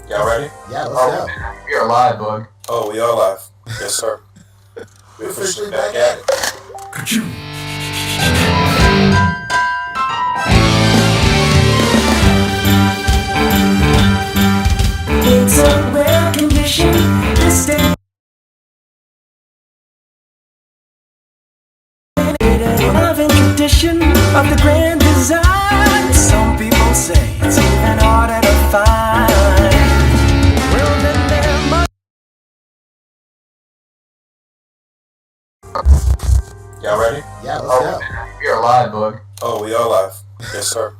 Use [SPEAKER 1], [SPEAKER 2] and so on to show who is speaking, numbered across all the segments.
[SPEAKER 1] Y'all ready?
[SPEAKER 2] Yeah, let's go.
[SPEAKER 3] We are live, Boog.
[SPEAKER 1] Oh, we are live. Yes, sir. We're officially back at it.
[SPEAKER 4] It's a rare condition, this day loving tradition of the grand design. Some people say it's even harder to find. Well, then there must
[SPEAKER 1] Y'all ready?
[SPEAKER 2] Yeah, let's go.
[SPEAKER 3] We are live, Boog.
[SPEAKER 1] Oh, we are live. Yes, sir.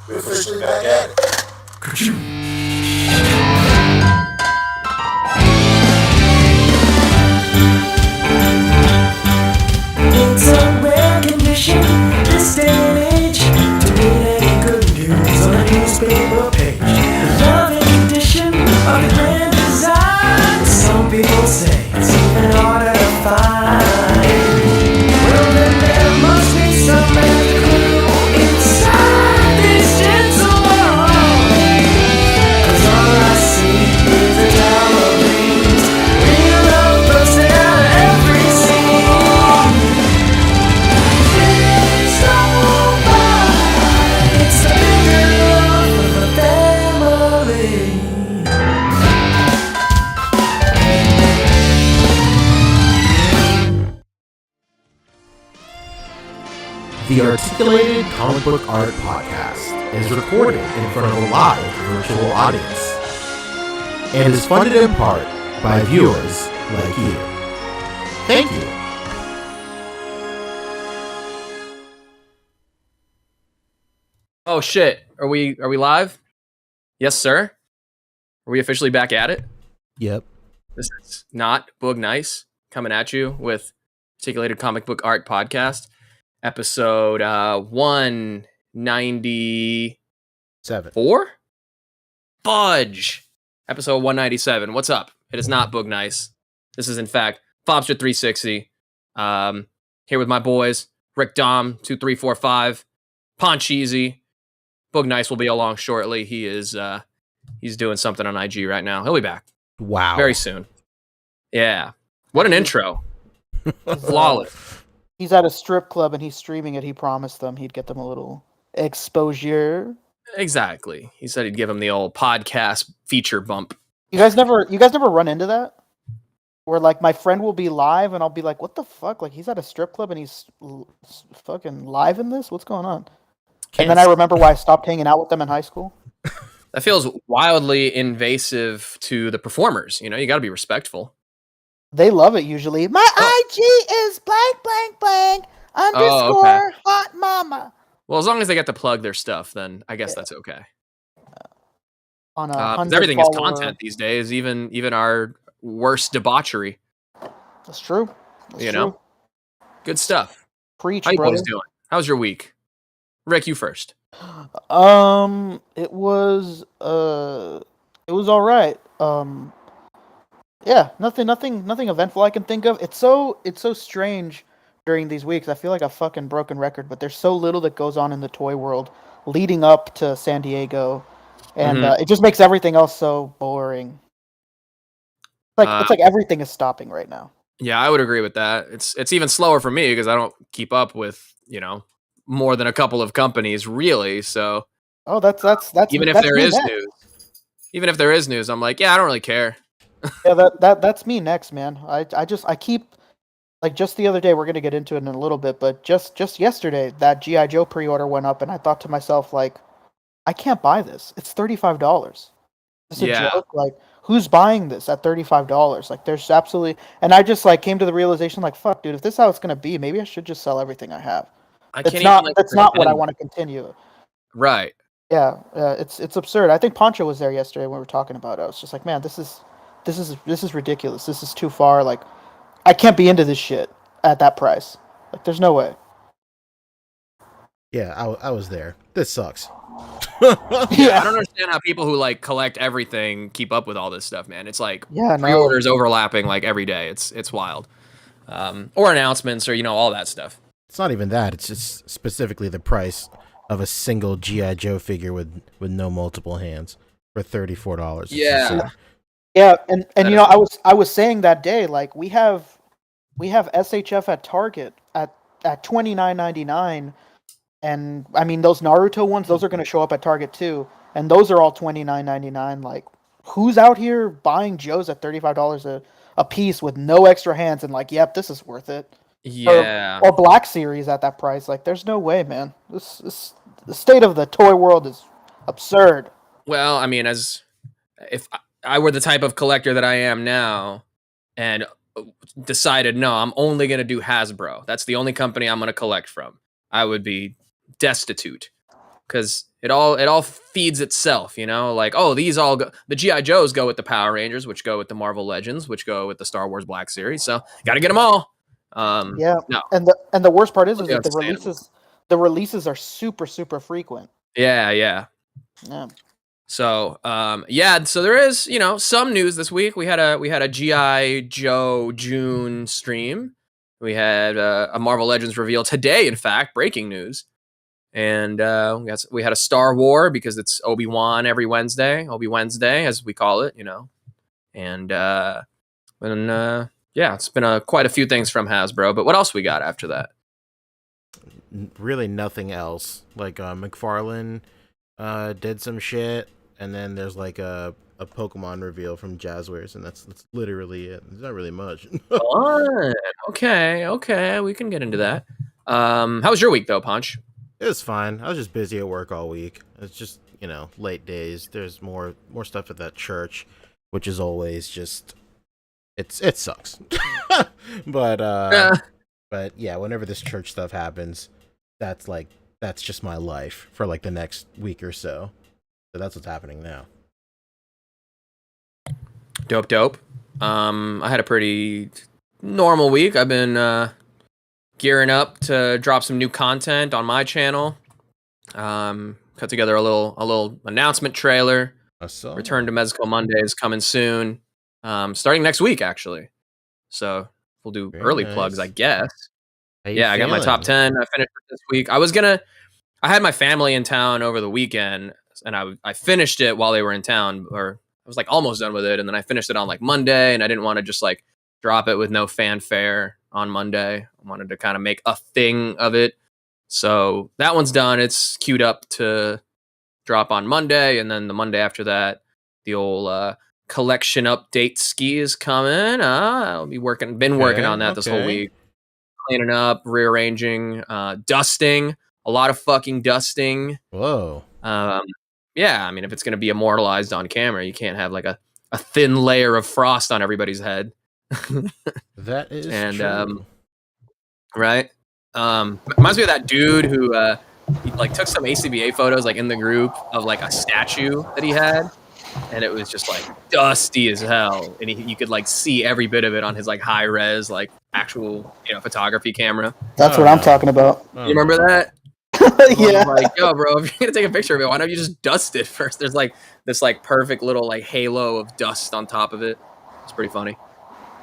[SPEAKER 1] We're officially back at it.
[SPEAKER 4] It's a rare condition, this day and age, to read any good news on a newspaper page. The loving condition of the grand design. Some people say it's even harder to find. Well, then there must be some magic clue inside this gentle world. 'Cause all I see is a tower of dreams. Real love bursts out every scene. Please don't buy. It's the bigger love of the family.
[SPEAKER 2] The Articulated Comic Book Art Podcast is recorded in front of a live virtual audience and is funded in part by viewers like you. Thank you.
[SPEAKER 5] Oh shit. Are we live? Yes, sir. Are we officially back at it?
[SPEAKER 2] Yep.
[SPEAKER 5] This is not Boog Nice coming at you with Articulated Comic Book Art Podcast, episode 194?
[SPEAKER 2] 7.
[SPEAKER 5] Fudge! Episode 197. What's up? It is not Boog Nice. This is, in fact, Fobster360. Here with my boys, Rick Dom, 2345, Poncheezy. Boog Nice will be along shortly. He is he's doing something on IG right now. He'll be back
[SPEAKER 2] Wow.
[SPEAKER 5] very soon. Yeah. What an intro. Flawless.
[SPEAKER 6] He's at a strip club and he's streaming it. He promised them he'd get them a little exposure.
[SPEAKER 5] Exactly. He said he'd give him the old podcast feature bump.
[SPEAKER 6] You guys never run into that? Where like my friend will be live and I'll be like, "What the fuck? Like he's at a strip club and he's fucking live in this? What's going on?" And then I remember why I stopped hanging out with them in high school.
[SPEAKER 5] That feels wildly invasive to the performers. You know, you got to be respectful.
[SPEAKER 6] They love it usually. My IG is blank blank blank underscore
[SPEAKER 5] okay.
[SPEAKER 6] hot mama.
[SPEAKER 5] Well, as long as they get to plug their stuff, then I guess that's okay.
[SPEAKER 6] On a
[SPEAKER 5] 'Cause everything is
[SPEAKER 6] follower.
[SPEAKER 5] content these days, even our worst debauchery.
[SPEAKER 6] That's true. That's
[SPEAKER 5] You
[SPEAKER 6] true.
[SPEAKER 5] know? Good stuff.
[SPEAKER 6] Preach,
[SPEAKER 5] How you
[SPEAKER 6] brother.
[SPEAKER 5] boys doing? How's your week? Rick, you first.
[SPEAKER 6] It was all right. Yeah, nothing eventful I can think of. It's so strange during these weeks. I feel like a fucking broken record, but there's so little that goes on in the toy world leading up to San Diego, and it just makes everything else so boring. It's like everything is stopping right now.
[SPEAKER 5] Yeah, I would agree with that. It's even slower for me because I don't keep up with, more than a couple of companies really. So
[SPEAKER 6] Oh, that's
[SPEAKER 5] even if
[SPEAKER 6] that's
[SPEAKER 5] there
[SPEAKER 6] me
[SPEAKER 5] is
[SPEAKER 6] next.
[SPEAKER 5] news, I'm like, yeah, I don't really care.
[SPEAKER 6] Yeah, that's me next, man. I keep like just the other day. We're gonna get into it in a little bit, but just yesterday that G.I. Joe pre-order went up, and I thought to myself like, I can't buy this. It's $35. Is this a
[SPEAKER 5] Yeah.
[SPEAKER 6] joke? Like, who's buying this at $35? Like, there's absolutely. And I just like came to the realization like, fuck, dude, if this is how it's gonna be, maybe I should just sell everything I have. That's not what I want to continue.
[SPEAKER 5] Right.
[SPEAKER 6] Yeah, it's absurd. I think Poncho was there yesterday when we were talking about it. I was just like, man, this is ridiculous. This is too far. Like, I can't be into this shit at that price. Like, there's no way.
[SPEAKER 2] Yeah, I was there. This sucks.
[SPEAKER 5] I don't understand how people who like collect everything keep up with all this stuff, man. It's like pre-orders overlapping like every day. It's wild. Or announcements or all that stuff.
[SPEAKER 2] It's not even that. It's just specifically the price of a single G.I. Joe figure with no multiple hands. for $34.
[SPEAKER 5] Yeah.
[SPEAKER 6] Yeah, and you know, I was saying that day, like we have SHF at Target at $29.99, and I mean those Naruto ones, those are going to show up at Target too, and those are all $29.99. Like, who's out here buying Joes at $35 a piece with no extra hands and like, yep, this is worth it?
[SPEAKER 5] Yeah.
[SPEAKER 6] Or Black Series at that price. Like, there's no way, man. This the state of the toy world is absurd.
[SPEAKER 5] Well, I mean, as if I were the type of collector that I am now, and decided, no, I'm only going to do Hasbro. That's the only company I'm going to collect from. I would be destitute, because it all feeds itself, you know. Like, oh, these all go, the GI Joes go with the Power Rangers, which go with the Marvel Legends, which go with the Star Wars Black Series. So got to get them all.
[SPEAKER 6] Yeah,
[SPEAKER 5] no,
[SPEAKER 6] and the worst part is that
[SPEAKER 5] understandable.
[SPEAKER 6] the releases are super frequent.
[SPEAKER 5] Yeah.
[SPEAKER 6] Yeah.
[SPEAKER 5] So, so there is, you know, some news this week. We had a GI Joe June stream. We had a Marvel Legends reveal today, in fact, breaking news. And we had a Star War, because it's Obi-Wan every Wednesday, as we call it, you know. And it's been quite a few things from Hasbro. But what else we got after that?
[SPEAKER 2] Really nothing else. Like McFarlane did some shit, and then there's like a Pokemon reveal from Jazzwares, and that's literally it. There's not really much.
[SPEAKER 5] Fun. Okay, we can get into that. How was your week though, Punch?
[SPEAKER 2] It was fine. I was just busy at work all week. It's just, you know, late days. There's more stuff at that church, which is always just it sucks. But yeah, whenever this church stuff happens, that's just my life for like the next week or so. So that's what's happening now.
[SPEAKER 5] Dope. I had a pretty normal week. I've been gearing up to drop some new content on my channel. Cut together a little announcement trailer. Return to Mezco Monday is coming soon. Starting next week, actually. So we'll do
[SPEAKER 2] Very
[SPEAKER 5] early
[SPEAKER 2] nice.
[SPEAKER 5] plugs, I guess.
[SPEAKER 2] Yeah,
[SPEAKER 5] I got my top 10. I finished it this week. I had my family in town over the weekend, and I finished it while they were in town, or I was like almost done with it, and then I finished it on like Monday, and I didn't want to just like drop it with no fanfare on Monday. I wanted to kind of make a thing of it. So that one's done. It's queued up to drop on Monday, and then the Monday after that, the old collection update ski is coming. I'll be working on that this whole week. Cleaning up, rearranging, dusting, a lot of fucking dusting.
[SPEAKER 2] Whoa.
[SPEAKER 5] Yeah, I mean, if it's going to be immortalized on camera, you can't have like a thin layer of frost on everybody's head.
[SPEAKER 2] That is
[SPEAKER 5] true.
[SPEAKER 2] true.
[SPEAKER 5] Right? Reminds me of that dude who he like took some ACBA photos like in the group of like a statue that he had, and it was just like dusty as hell, and you could like see every bit of it on his like high res like actual, you know, photography camera.
[SPEAKER 6] That's what I'm talking about.
[SPEAKER 5] You remember that?
[SPEAKER 6] Yeah.
[SPEAKER 5] Like, yo, bro, if you're gonna take a picture of it, why don't you just dust it first? There's like this like perfect little like halo of dust on top of it. It's pretty funny.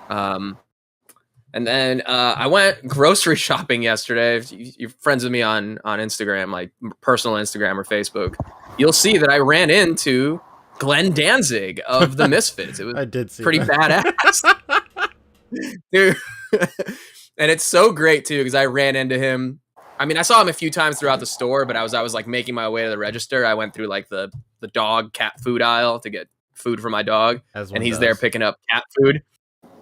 [SPEAKER 5] And then I went grocery shopping yesterday. If you're friends with me on Instagram, like personal Instagram or Facebook, you'll see that I ran into Glenn Danzig of the Misfits. It was
[SPEAKER 2] I did see
[SPEAKER 5] pretty badass. Dude. And it's so great too, because I ran into him. I mean, I saw him a few times throughout the store, but I was like making my way to the register. I went through like the dog cat food aisle to get food for my dog, and he's there picking up cat food.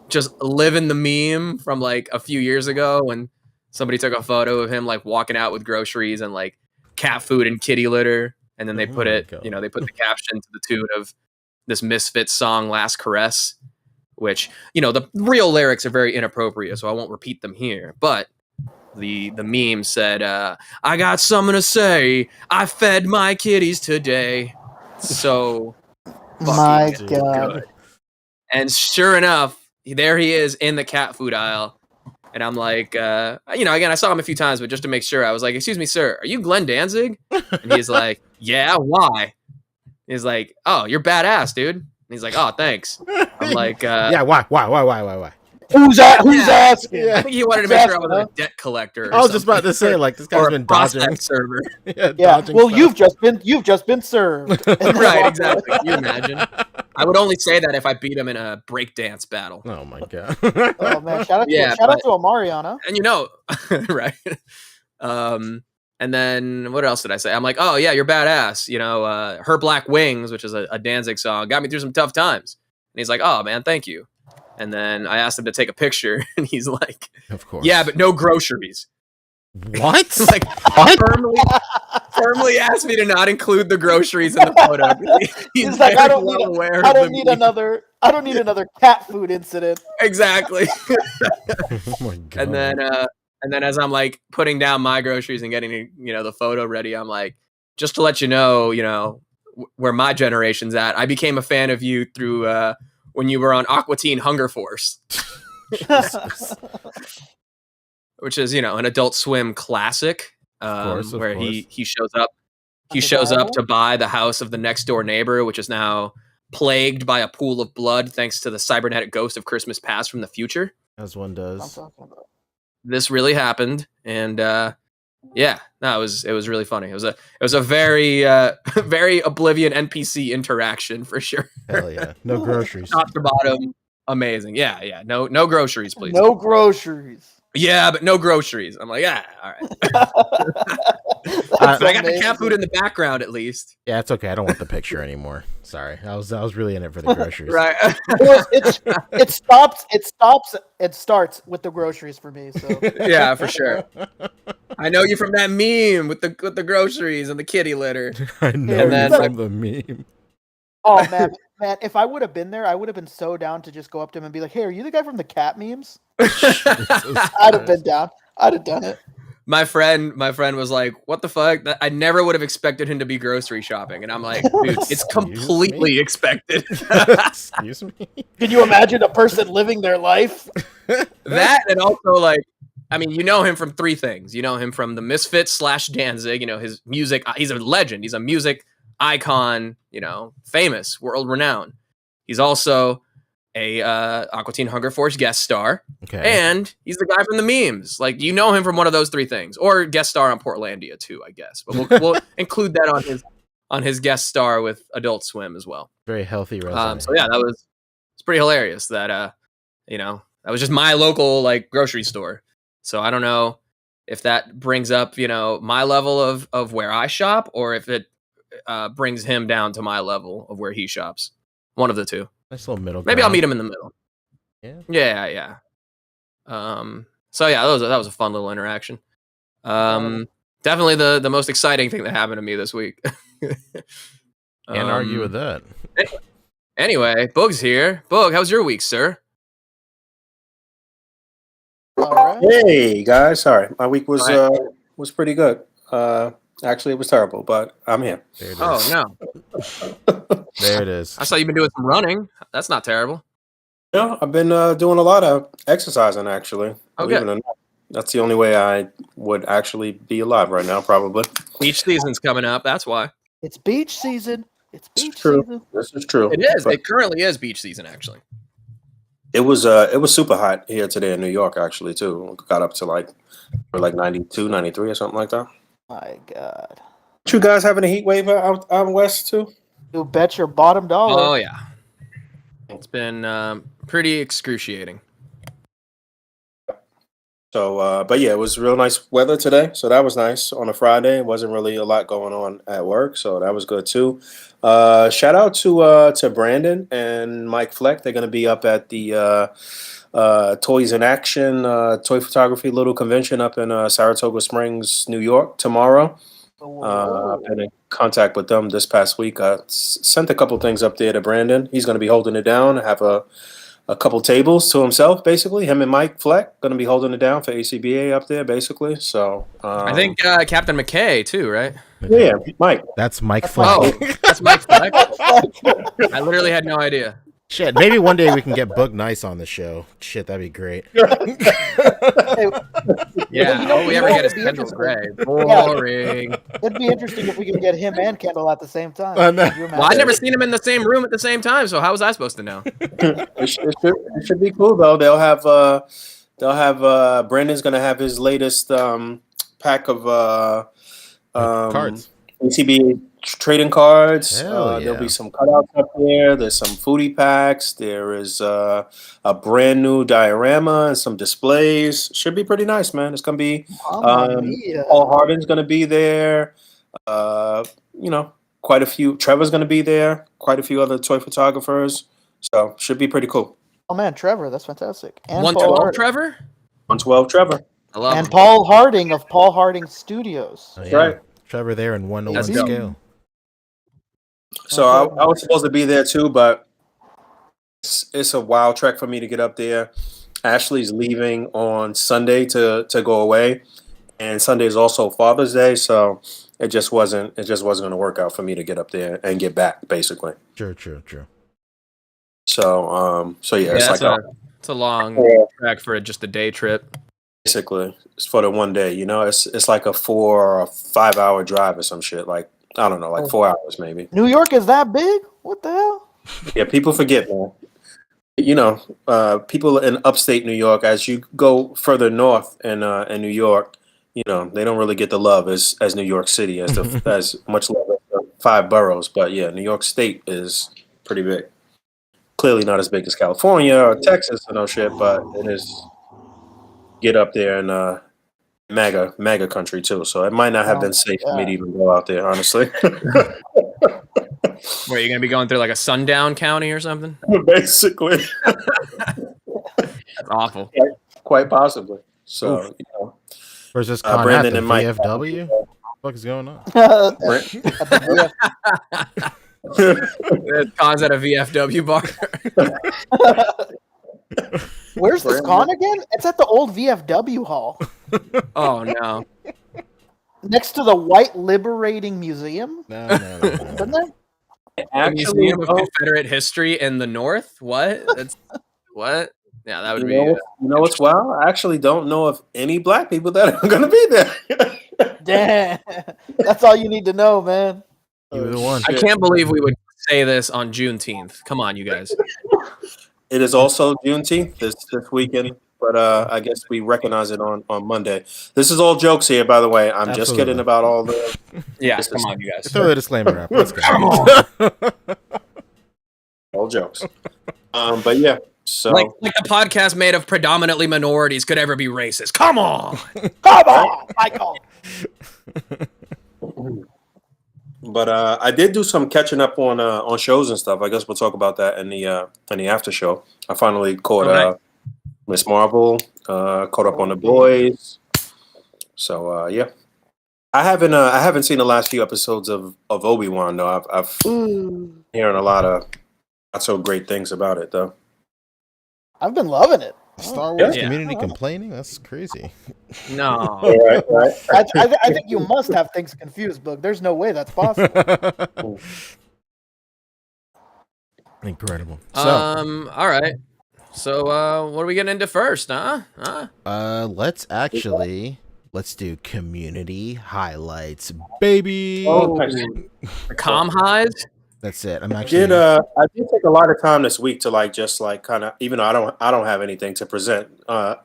[SPEAKER 5] Just living the meme from like a few years ago when somebody took a photo of him like walking out with groceries and like cat food and kitty litter, and then they put it, you know, they put the caption to the tune of this Misfits song "Last Caress," which, you know, the real lyrics are very inappropriate, so I won't repeat them here. But the meme said, "I got something to say. I fed my kitties today." So
[SPEAKER 6] My
[SPEAKER 5] fucking
[SPEAKER 6] God.
[SPEAKER 5] good. And sure enough, there he is in the cat food aisle. And I'm like, you know, again, I saw him a few times, but just to make sure, I was like, "Excuse me, sir, are you Glenn Danzig?" And he's like, "Yeah, why?" He's like, "Oh, you're badass, dude." And he's like, "Oh, thanks." I'm like,
[SPEAKER 2] yeah, why?
[SPEAKER 6] Who's asking?
[SPEAKER 2] Yeah.
[SPEAKER 5] I think he wanted to make sure I wasn't a debt collector. Or
[SPEAKER 2] I was just about to
[SPEAKER 5] something.
[SPEAKER 2] say, like, this guy's
[SPEAKER 5] Or a
[SPEAKER 2] been dodging.
[SPEAKER 5] prospect server.
[SPEAKER 6] Yeah.
[SPEAKER 2] dodging
[SPEAKER 6] Well,
[SPEAKER 2] stuff.
[SPEAKER 6] you've just been served.
[SPEAKER 5] Right, exactly. Can you imagine? I would only say that if I beat him in a breakdance battle.
[SPEAKER 2] Oh my god.
[SPEAKER 6] Oh man, shout out
[SPEAKER 5] but-
[SPEAKER 6] to Amariana.
[SPEAKER 5] And right. And then what else did I say? I'm like, oh yeah, you're badass. Her Black Wings, which is a Danzig song, got me through some tough times. And he's like, oh man, thank you. And then I asked him to take a picture, and he's like,
[SPEAKER 2] Of course.
[SPEAKER 5] yeah, but no groceries.
[SPEAKER 2] What?
[SPEAKER 5] Like, firmly asked me to not include the groceries in the photo.
[SPEAKER 6] He's like, I don't need
[SPEAKER 5] another.
[SPEAKER 6] another cat food incident.
[SPEAKER 5] Exactly.
[SPEAKER 2] Oh my god.
[SPEAKER 5] And then as I'm like putting down my groceries and getting the photo ready, I'm like, just to let you know, where my generation's at. I became a fan of you through when you were on Aqua Teen Hunger Force, which is an Adult Swim classic,
[SPEAKER 2] of
[SPEAKER 5] where
[SPEAKER 2] course.
[SPEAKER 5] he shows up. He shows up to buy the house of the next door neighbor, which is now plagued by a pool of blood thanks to the cybernetic ghost of Christmas Past from the future.
[SPEAKER 2] As one does.
[SPEAKER 5] This really happened, and it was really funny. It was a very very Oblivion NPC interaction for sure.
[SPEAKER 2] Hell yeah. No groceries.
[SPEAKER 5] Top to bottom, amazing. Yeah. No groceries, please.
[SPEAKER 6] No groceries.
[SPEAKER 5] Yeah, but no groceries. I'm like, yeah, all right. I got the cat food in the background at least.
[SPEAKER 2] Yeah, it's okay. I don't want the picture anymore. Sorry. I was really in it for the groceries.
[SPEAKER 5] Right.
[SPEAKER 6] Well, it starts with the groceries for me. So
[SPEAKER 5] Yeah, for sure. I know you from that meme with the groceries and the kitty litter.
[SPEAKER 2] I know
[SPEAKER 5] then,
[SPEAKER 2] you from the meme.
[SPEAKER 6] Oh man, if I would have been there, I would have been so down to just go up to him and be like, "Hey, are you the guy from the cat memes?" I'd have been down. I'd have done it.
[SPEAKER 5] My friend was like, "What the fuck?" I never would have expected him to be grocery shopping, and I'm like, "Dude, it's completely expected."
[SPEAKER 2] Excuse me.
[SPEAKER 6] Can you imagine a person living their life?
[SPEAKER 5] That, and also like, I mean, you know him from three things. You know him from the Misfits / Danzig. His music. He's a legend. He's a music icon. Famous, world renowned. He's also a Aqua Teen Hunger Force guest star.
[SPEAKER 2] Okay.
[SPEAKER 5] And he's the guy from the memes. Like, you know him from one of those three things, or guest star on Portlandia too, I guess. But we'll include that on his guest star with Adult Swim as well.
[SPEAKER 2] Very healthy resume.
[SPEAKER 5] So yeah, it's pretty hilarious that that was just my local like grocery store. So I don't know if that brings up my level of where I shop, or if it brings him down to my level of where he shops. One of the two.
[SPEAKER 2] Nice little middle.
[SPEAKER 5] Maybe I'll meet him in the middle.
[SPEAKER 2] Yeah.
[SPEAKER 5] Yeah. So yeah, that was a fun little interaction. Definitely the most exciting thing that happened to me this week.
[SPEAKER 2] Can't argue with that.
[SPEAKER 5] Anyway, Boog's here. Boog, how's your week, sir?
[SPEAKER 6] All right.
[SPEAKER 1] Hey guys, sorry, my week was pretty good. Actually, it was terrible, but I'm here.
[SPEAKER 2] There it is.
[SPEAKER 5] Oh no,
[SPEAKER 2] There it is.
[SPEAKER 5] I saw you've been doing some running. That's not terrible.
[SPEAKER 1] Yeah, I've been doing a lot of exercising actually.
[SPEAKER 5] Okay.
[SPEAKER 1] Believe it or not. That's the only way I would actually be alive right now, probably.
[SPEAKER 5] Beach season's coming up. That's why.
[SPEAKER 6] It's beach season. It's beach
[SPEAKER 1] true.
[SPEAKER 6] season.
[SPEAKER 1] This is true.
[SPEAKER 5] It is.
[SPEAKER 1] But
[SPEAKER 5] It currently is beach season, actually.
[SPEAKER 1] it was super hot here today in New York, actually too. Got up to like 92, 93 or something like that.
[SPEAKER 6] My God.
[SPEAKER 1] You guys having a heat wave out west too?
[SPEAKER 6] You bet your bottom dollar.
[SPEAKER 5] Oh yeah, it's been pretty excruciating.
[SPEAKER 1] So, but yeah, it was real nice weather today. So that was nice on a Friday. It wasn't really a lot going on at work, so that was good too. Shout out to Brandon and Mike Fleck. They're going to be up at the Toys in Action toy photography little convention up in Saratoga Springs, New York tomorrow. I've been in contact with them this past week. I sent a couple things up there to Brandon. He's going to be holding it down. Have a couple tables to himself, basically. Him and Mike Fleck going to be holding it down for ACBA up there, basically. So
[SPEAKER 5] I think Captain McKay too, right?
[SPEAKER 1] Yeah, Mike.
[SPEAKER 2] That's Mike Fleck.
[SPEAKER 5] Oh, that's Mike Fleck. I literally had no idea.
[SPEAKER 2] Shit, maybe one day we can get Boog Nice on the show. Shit, that'd be great.
[SPEAKER 6] Hey,
[SPEAKER 5] Yeah,
[SPEAKER 6] you know-
[SPEAKER 5] all we
[SPEAKER 6] you
[SPEAKER 5] ever
[SPEAKER 6] know
[SPEAKER 5] get is
[SPEAKER 6] what'd be
[SPEAKER 5] Kendall
[SPEAKER 6] interesting?
[SPEAKER 5] Gray. Boring.
[SPEAKER 6] It'd be interesting if we could get him and Kendall at the same time.
[SPEAKER 2] Oh, no.
[SPEAKER 6] Could you
[SPEAKER 5] Well, I've
[SPEAKER 6] imagine?
[SPEAKER 5] never seen him in the same room at the same time, so how was I supposed to know?
[SPEAKER 1] It should be cool though. They'll have Brandon's gonna have his latest pack of
[SPEAKER 2] Cards.
[SPEAKER 1] A.C.B.A. trading cards.
[SPEAKER 2] Hell
[SPEAKER 1] There'll
[SPEAKER 2] yeah.
[SPEAKER 1] be some cutouts up there. There's some foodie packs. There is a brand new diorama and some displays. Should be pretty nice, man. It's gonna be
[SPEAKER 6] Mamma mia.
[SPEAKER 1] Paul Harden's gonna be there. You know, quite a few. Trevor's gonna be there. Quite a few other toy photographers. So should be pretty cool.
[SPEAKER 6] Oh man, Trevor, that's fantastic. And
[SPEAKER 5] 112
[SPEAKER 6] Paul,
[SPEAKER 5] Trevor?
[SPEAKER 1] 112 Trevor.
[SPEAKER 5] I love
[SPEAKER 6] and
[SPEAKER 5] him.
[SPEAKER 6] Paul Harding of Paul Harding Studios.
[SPEAKER 2] Oh,
[SPEAKER 1] That's
[SPEAKER 2] yeah.
[SPEAKER 1] right.
[SPEAKER 2] Trevor there in 1-to-1
[SPEAKER 5] That's dope.
[SPEAKER 2] scale.
[SPEAKER 1] So I was supposed to be there too, but it's a wild trek for me to get up there. Ashley's leaving on Sunday to go away, and Sunday is also Father's Day, so it just wasn't going to work out for me to get up there and get back, basically.
[SPEAKER 2] True.
[SPEAKER 1] So yeah, it's
[SPEAKER 5] Yeah,
[SPEAKER 1] like
[SPEAKER 5] it's a long track for just a day trip.
[SPEAKER 1] basically it's for the one day. You know, it's like a 4 or 5 hour drive or some shit. Like I don't know, like 4 hours maybe.
[SPEAKER 6] New York is that big? What the hell?
[SPEAKER 1] Yeah, people forget, man. You know, people in upstate New York, as you go further north in New York, you know, they don't really get the love as New York City, as much love as the 5 boroughs. But yeah, New York State is pretty big. Clearly not as big as California or Texas or no shit, but it is. Get up there in MAGA country too, so it might not have been safe for me to even go out there, honestly.
[SPEAKER 5] Where you're gonna be going through like a sundown county or something?
[SPEAKER 1] Basically,
[SPEAKER 5] That's awful.
[SPEAKER 1] quite possibly. So you know,
[SPEAKER 2] Where's this con
[SPEAKER 1] Brandon
[SPEAKER 2] at? The
[SPEAKER 1] and Mike.
[SPEAKER 2] VFW? What the fuck is going on?
[SPEAKER 5] There's cons at a VFW bar.
[SPEAKER 6] Where's this con again? It's at the old VFW hall.
[SPEAKER 5] Oh no.
[SPEAKER 6] Next to the White Liberating Museum.
[SPEAKER 2] No.
[SPEAKER 6] Isn't there?
[SPEAKER 5] The Museum of Confederate History in the North? What? That's what? Yeah, that would
[SPEAKER 1] You
[SPEAKER 5] be.
[SPEAKER 1] know what's wild? I actually don't know of any black people that are going to be there.
[SPEAKER 6] Damn. That's all you need to know, man.
[SPEAKER 2] You were the one.
[SPEAKER 5] I can't believe we would say this on Juneteenth. Come on, you guys.
[SPEAKER 1] It is also Juneteenth this weekend, but I guess we recognize it on Monday. This is all jokes here, by the way. I'm just
[SPEAKER 2] Absolutely.
[SPEAKER 1] kidding about all the.
[SPEAKER 5] Yeah,
[SPEAKER 1] This is-
[SPEAKER 5] come on, you guys.
[SPEAKER 2] Throw the disclaimer up. Let's go.
[SPEAKER 1] All jokes. But yeah, so
[SPEAKER 5] Like the podcast made of predominantly minorities could ever be racist. Come on.
[SPEAKER 6] Come on, Michael.
[SPEAKER 1] But I did do some catching up on shows and stuff. I guess we'll talk about that in the after show. I finally caught
[SPEAKER 5] Okay.
[SPEAKER 1] Miss Marvel, caught up on the boys. So yeah, I haven't seen the last few episodes of Obi-Wan though. I've hearing a lot of not so great things about it though.
[SPEAKER 6] I've been loving it.
[SPEAKER 2] Star Wars
[SPEAKER 5] Yeah.
[SPEAKER 2] community complaining? That's crazy.
[SPEAKER 5] No.
[SPEAKER 1] Right.
[SPEAKER 6] I think you must have things confused, Boog. There's no way that's possible.
[SPEAKER 2] Incredible. So,
[SPEAKER 5] All right. So what are we getting into first, huh?
[SPEAKER 2] let's do community highlights, baby.
[SPEAKER 1] Oh, nice.
[SPEAKER 5] The com highs?
[SPEAKER 2] That's it. I'm
[SPEAKER 1] I
[SPEAKER 2] actually
[SPEAKER 1] did take a lot of time this week to kind of, even though I don't have anything to present, but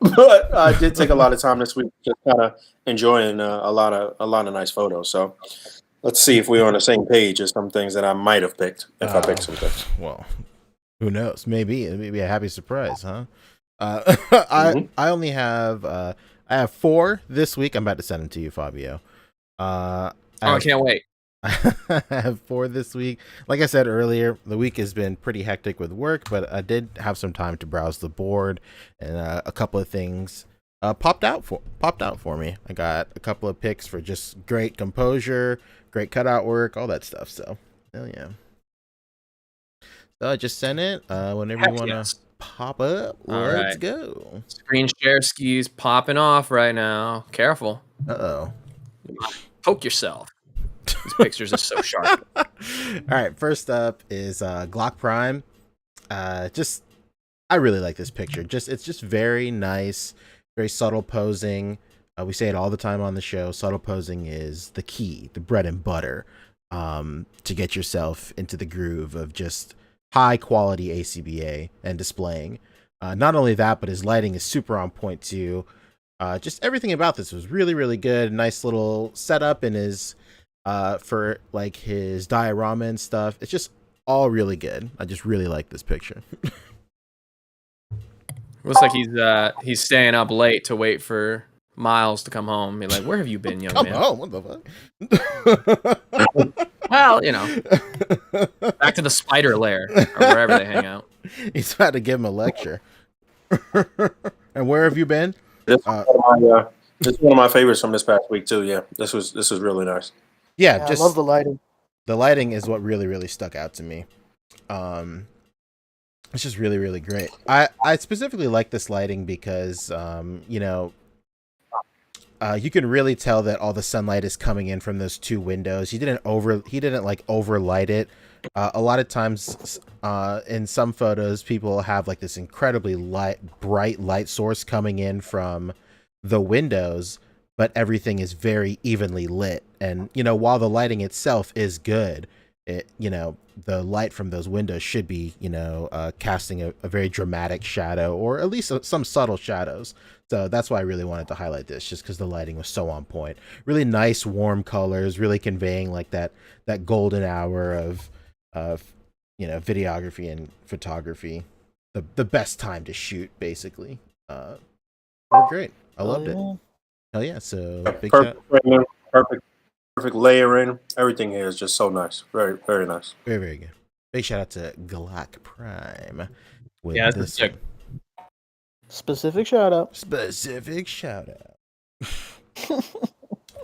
[SPEAKER 1] I did take a lot of time this week just kind of enjoying a lot of nice photos. So let's see if we're on the same page as some things that I might have picked if I picked some things.
[SPEAKER 2] well, who knows? Maybe it may be a happy surprise, huh?
[SPEAKER 1] Mhm.
[SPEAKER 2] I only have I have 4 this week. I'm about to send them to you, Fabio.
[SPEAKER 5] I can't wait.
[SPEAKER 2] I have 4 this week. Like I said earlier, the week has been pretty hectic with work, but I did have some time to browse the board, and a couple of things popped out for me. I got a couple of picks for just great composure, great cutout work, all that stuff. So, hell yeah. So I just sent it. Whenever you
[SPEAKER 5] Heck
[SPEAKER 2] want to
[SPEAKER 5] yes.
[SPEAKER 2] pop up,
[SPEAKER 5] All
[SPEAKER 2] let's
[SPEAKER 5] right.
[SPEAKER 2] go.
[SPEAKER 5] Screen share skis popping off right now. Careful.
[SPEAKER 2] Uh-oh.
[SPEAKER 5] Poke yourself. These pictures are so sharp.
[SPEAKER 2] All right, first up is Glock Prime. just I really like this picture. It's just very nice, very subtle posing. We say it all the time on the show. Subtle posing is the key, the bread and butter, to get yourself into the groove of just high quality ACBA and displaying. Not only that, but his lighting is super on point too. Just everything about this was really, really good. Nice little setup in his for like his diorama and stuff. It's just all really good. I just really like this picture.
[SPEAKER 5] Looks like he's staying up late to wait for Miles to come home. Be like, where have you been, young man?
[SPEAKER 2] Oh, what the fuck?
[SPEAKER 5] Well, back to the spider lair or wherever they hang out.
[SPEAKER 2] He's about to give him a lecture. And where have you been?
[SPEAKER 1] This is one of my favorites from this past week too. Yeah, this was really nice.
[SPEAKER 2] Yeah,
[SPEAKER 6] I love the lighting.
[SPEAKER 2] The lighting is what really, really stuck out to me. It's just really, really great. I specifically like this lighting because, you can really tell that all the sunlight is coming in from those two windows. He didn't like overlight it. A lot of times, in some photos, people have like this incredibly bright light source coming in from the windows, but everything is very evenly lit. And, while the lighting itself is good, the light from those windows should be, casting a very dramatic shadow, or at least some subtle shadows. So that's why I really wanted to highlight this, just because the lighting was so on point. Really nice, warm colors, really conveying like that golden hour of videography and photography. The best time to shoot, basically. They're great. I loved it. Hell yeah! So big
[SPEAKER 1] Perfect framing, perfect layering. Everything here is just so nice. Very, very nice.
[SPEAKER 2] Very, very good. Big shout out to Galak Prime. With
[SPEAKER 5] Yeah,
[SPEAKER 2] this
[SPEAKER 5] sick.
[SPEAKER 6] Specific shout out.
[SPEAKER 2] Specific shout out.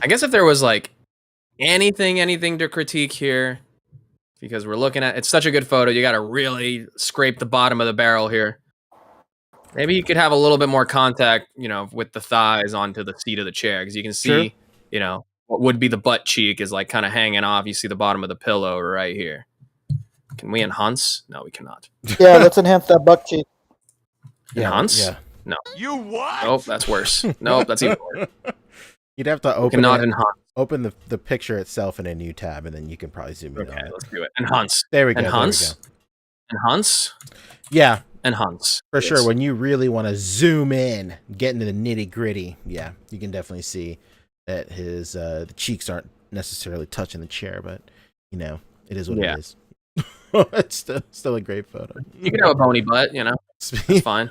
[SPEAKER 5] I guess if there was like anything to critique here, because we're looking at it's such a good photo, you got to really scrape the bottom of the barrel here. Maybe you could have a little bit more contact, with the thighs onto the seat of the chair, because you can see, what would be the butt cheek is like kind of hanging off. You see the bottom of the pillow right here. Can we enhance? No, we cannot.
[SPEAKER 6] Yeah, let's enhance that butt cheek.
[SPEAKER 5] Enhance?
[SPEAKER 2] Yeah.
[SPEAKER 5] No.
[SPEAKER 7] You what?
[SPEAKER 5] Nope, that's worse. Nope, that's even worse.
[SPEAKER 2] You'd have to open
[SPEAKER 5] Cannot enhance.
[SPEAKER 2] open the picture itself in a new tab, and then you can probably zoom in
[SPEAKER 5] Okay,
[SPEAKER 2] on it.
[SPEAKER 5] let's do it. Enhance.
[SPEAKER 2] There we go.
[SPEAKER 5] Enhance. Enhance.
[SPEAKER 2] Yeah,
[SPEAKER 5] Enhance.
[SPEAKER 2] for
[SPEAKER 5] Yes.
[SPEAKER 2] sure. When you really want to zoom in, get into the nitty gritty, yeah, you can definitely see that his the cheeks aren't necessarily touching the chair, but it is what it is. It's still a great photo.
[SPEAKER 5] You can have a bony butt, It's fine.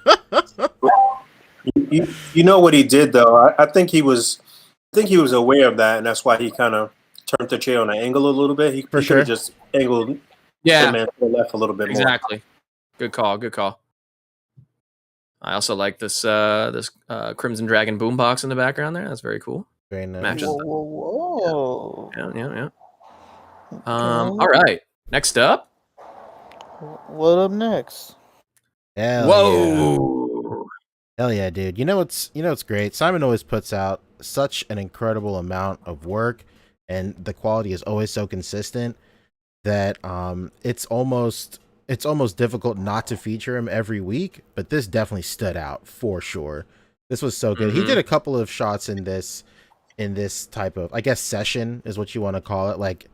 [SPEAKER 1] You know what he did though? I think he was aware of that, and that's why he kind of turned the chair on an angle a little bit. He
[SPEAKER 2] sure.
[SPEAKER 1] just angled
[SPEAKER 5] Yeah,
[SPEAKER 1] man to the left a little bit more.
[SPEAKER 5] exactly. Good call. I also like this Crimson Dragon boombox in the background there. That's very cool.
[SPEAKER 2] Very nice.
[SPEAKER 5] Matches.
[SPEAKER 6] Whoa.
[SPEAKER 5] Yeah.
[SPEAKER 6] Okay.
[SPEAKER 5] All right. Next up.
[SPEAKER 6] What up next?
[SPEAKER 2] Hell
[SPEAKER 5] Whoa.
[SPEAKER 2] Hell yeah, dude. You know what's great? Simon always puts out such an incredible amount of work, and the quality is always so consistent that it's almost difficult not to feature him every week, but this definitely stood out for sure. This was so good.
[SPEAKER 5] Mm-hmm.
[SPEAKER 2] He did a couple of shots in this type of, I guess, session is what you want to call it. Like,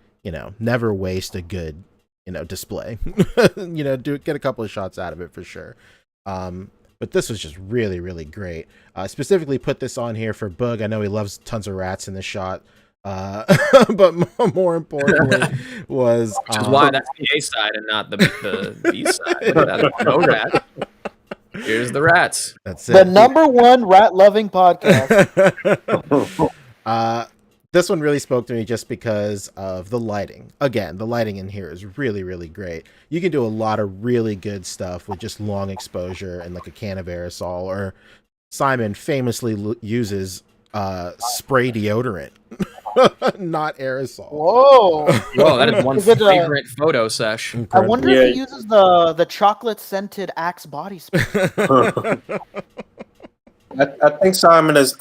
[SPEAKER 2] never waste a good, display. Get a couple of shots out of it for sure. But this was just really, really great. Specifically put this on here for Boog. I know he loves tons of rats in the shot. But more importantly was
[SPEAKER 5] Which is why that's the A side and not the B side. That's no rat. Here's the rats.
[SPEAKER 2] That's
[SPEAKER 6] The
[SPEAKER 2] it.
[SPEAKER 6] number one rat loving podcast.
[SPEAKER 2] This one really spoke to me just because of the lighting. Again, the lighting in here is really, really great. You can do a lot of really good stuff with just long exposure and like a can of aerosol, or Simon famously uses spray deodorant, not aerosol.
[SPEAKER 6] Whoa.
[SPEAKER 5] Whoa, that is one
[SPEAKER 6] Is it,
[SPEAKER 5] favorite photo sesh.
[SPEAKER 6] I wonder
[SPEAKER 1] Yeah.
[SPEAKER 6] if he uses the chocolate scented Axe body spray.
[SPEAKER 1] I think Simon is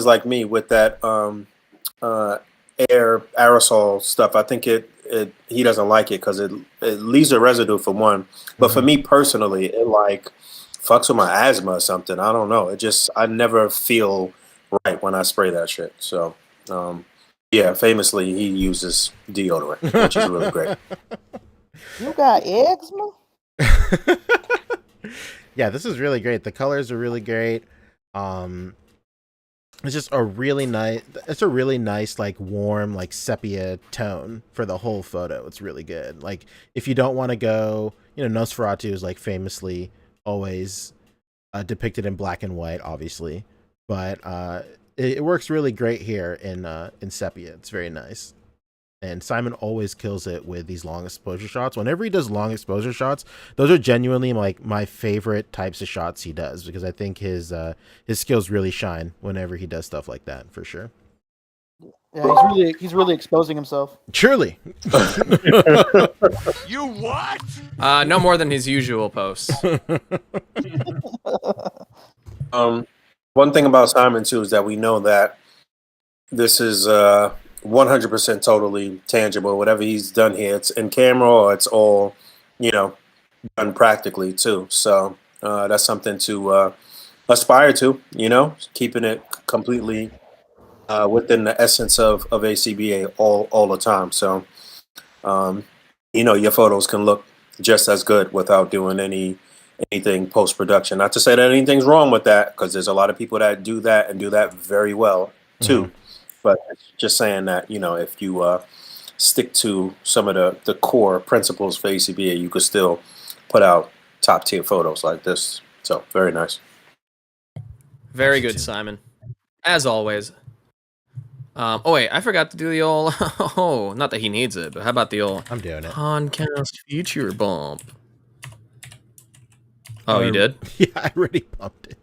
[SPEAKER 1] like me with that aerosol stuff, I think he doesn't like it because it leaves a residue for one. But for me personally, it like fucks with my asthma or something. I don't know. I never feel right when I spray that shit. So yeah, famously he uses deodorant, which is really great.
[SPEAKER 6] You got eczema?
[SPEAKER 2] Yeah, this is really great. The colors are really great. It's just a really nice, like warm, like sepia tone for the whole photo. It's really good. Like if you don't want to go, Nosferatu is like famously always depicted in black and white, obviously, but it works really great here in sepia. It's very nice. And Simon always kills it with these long exposure shots. Whenever he does long exposure shots, those are genuinely like my favorite types of shots he does, because I think his skills really shine whenever he does stuff like that, for sure.
[SPEAKER 6] Yeah, he's really exposing himself.
[SPEAKER 2] Truly.
[SPEAKER 7] You what?
[SPEAKER 5] No more than his usual posts.
[SPEAKER 1] One thing about Simon too is that we know that this is 100% totally tangible. Whatever he's done here, it's in camera or it's all, done practically too. So that's something to aspire to, keeping it completely within the essence of ACBA all the time. So, your photos can look just as good without doing anything post-production. Not to say that anything's wrong with that, because there's a lot of people that do that and do that very well too. Mm-hmm. But just saying that, if you stick to some of the core principles for ACBA, you could still put out top tier photos like this. So very nice.
[SPEAKER 5] Very good, Simon. As always. Oh wait, I forgot to do the old. Oh, not that he needs it, but how about the old?
[SPEAKER 2] I'm doing it.
[SPEAKER 5] Podcast feature bump. Oh, you did?
[SPEAKER 2] Yeah, I already bumped it.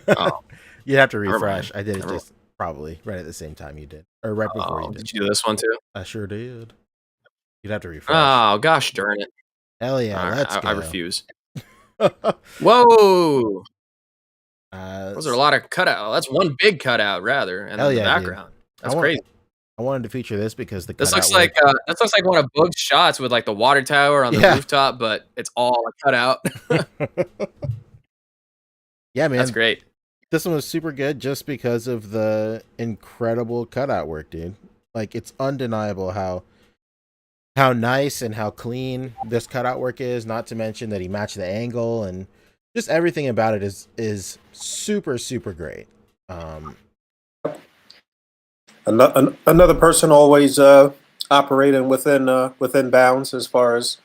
[SPEAKER 5] Oh,
[SPEAKER 2] you have to refresh. I did it just probably right at the same time you did, or right before you did.
[SPEAKER 5] Did you do this one too?
[SPEAKER 2] I sure did. You'd have to refresh.
[SPEAKER 5] Oh gosh, darn it!
[SPEAKER 2] Hell yeah, let's go.
[SPEAKER 5] I refuse. Whoa! Those are a lot of cutout. That's one big cutout, rather, and the background. Dude. That's crazy.
[SPEAKER 2] I wanted to feature this because
[SPEAKER 5] this looks like one of Boog's shots with like the water tower on the rooftop, but it's all a cutout.
[SPEAKER 2] Yeah, man,
[SPEAKER 5] that's great.
[SPEAKER 2] This one was super good just because of the incredible cutout work, dude. Like, it's undeniable how nice and how clean this cutout work is. Not to mention that he matched the angle, and just everything about it is super, super great.
[SPEAKER 1] Another person always operating within bounds as far as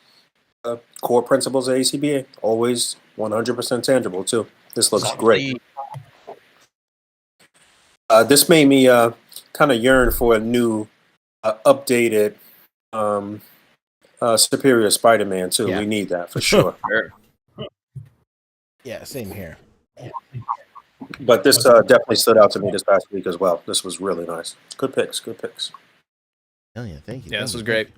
[SPEAKER 1] core principles of ACBA. Always 100% tangible too. This looks great. This made me kind of yearn for a new, updated, superior Spider-Man too. Yeah. We need that for sure.
[SPEAKER 2] Yeah, same here.
[SPEAKER 1] But this definitely stood out to me this past week as well. This was really nice. Good picks.
[SPEAKER 2] Hell yeah, thank you.
[SPEAKER 5] Yeah, this was great.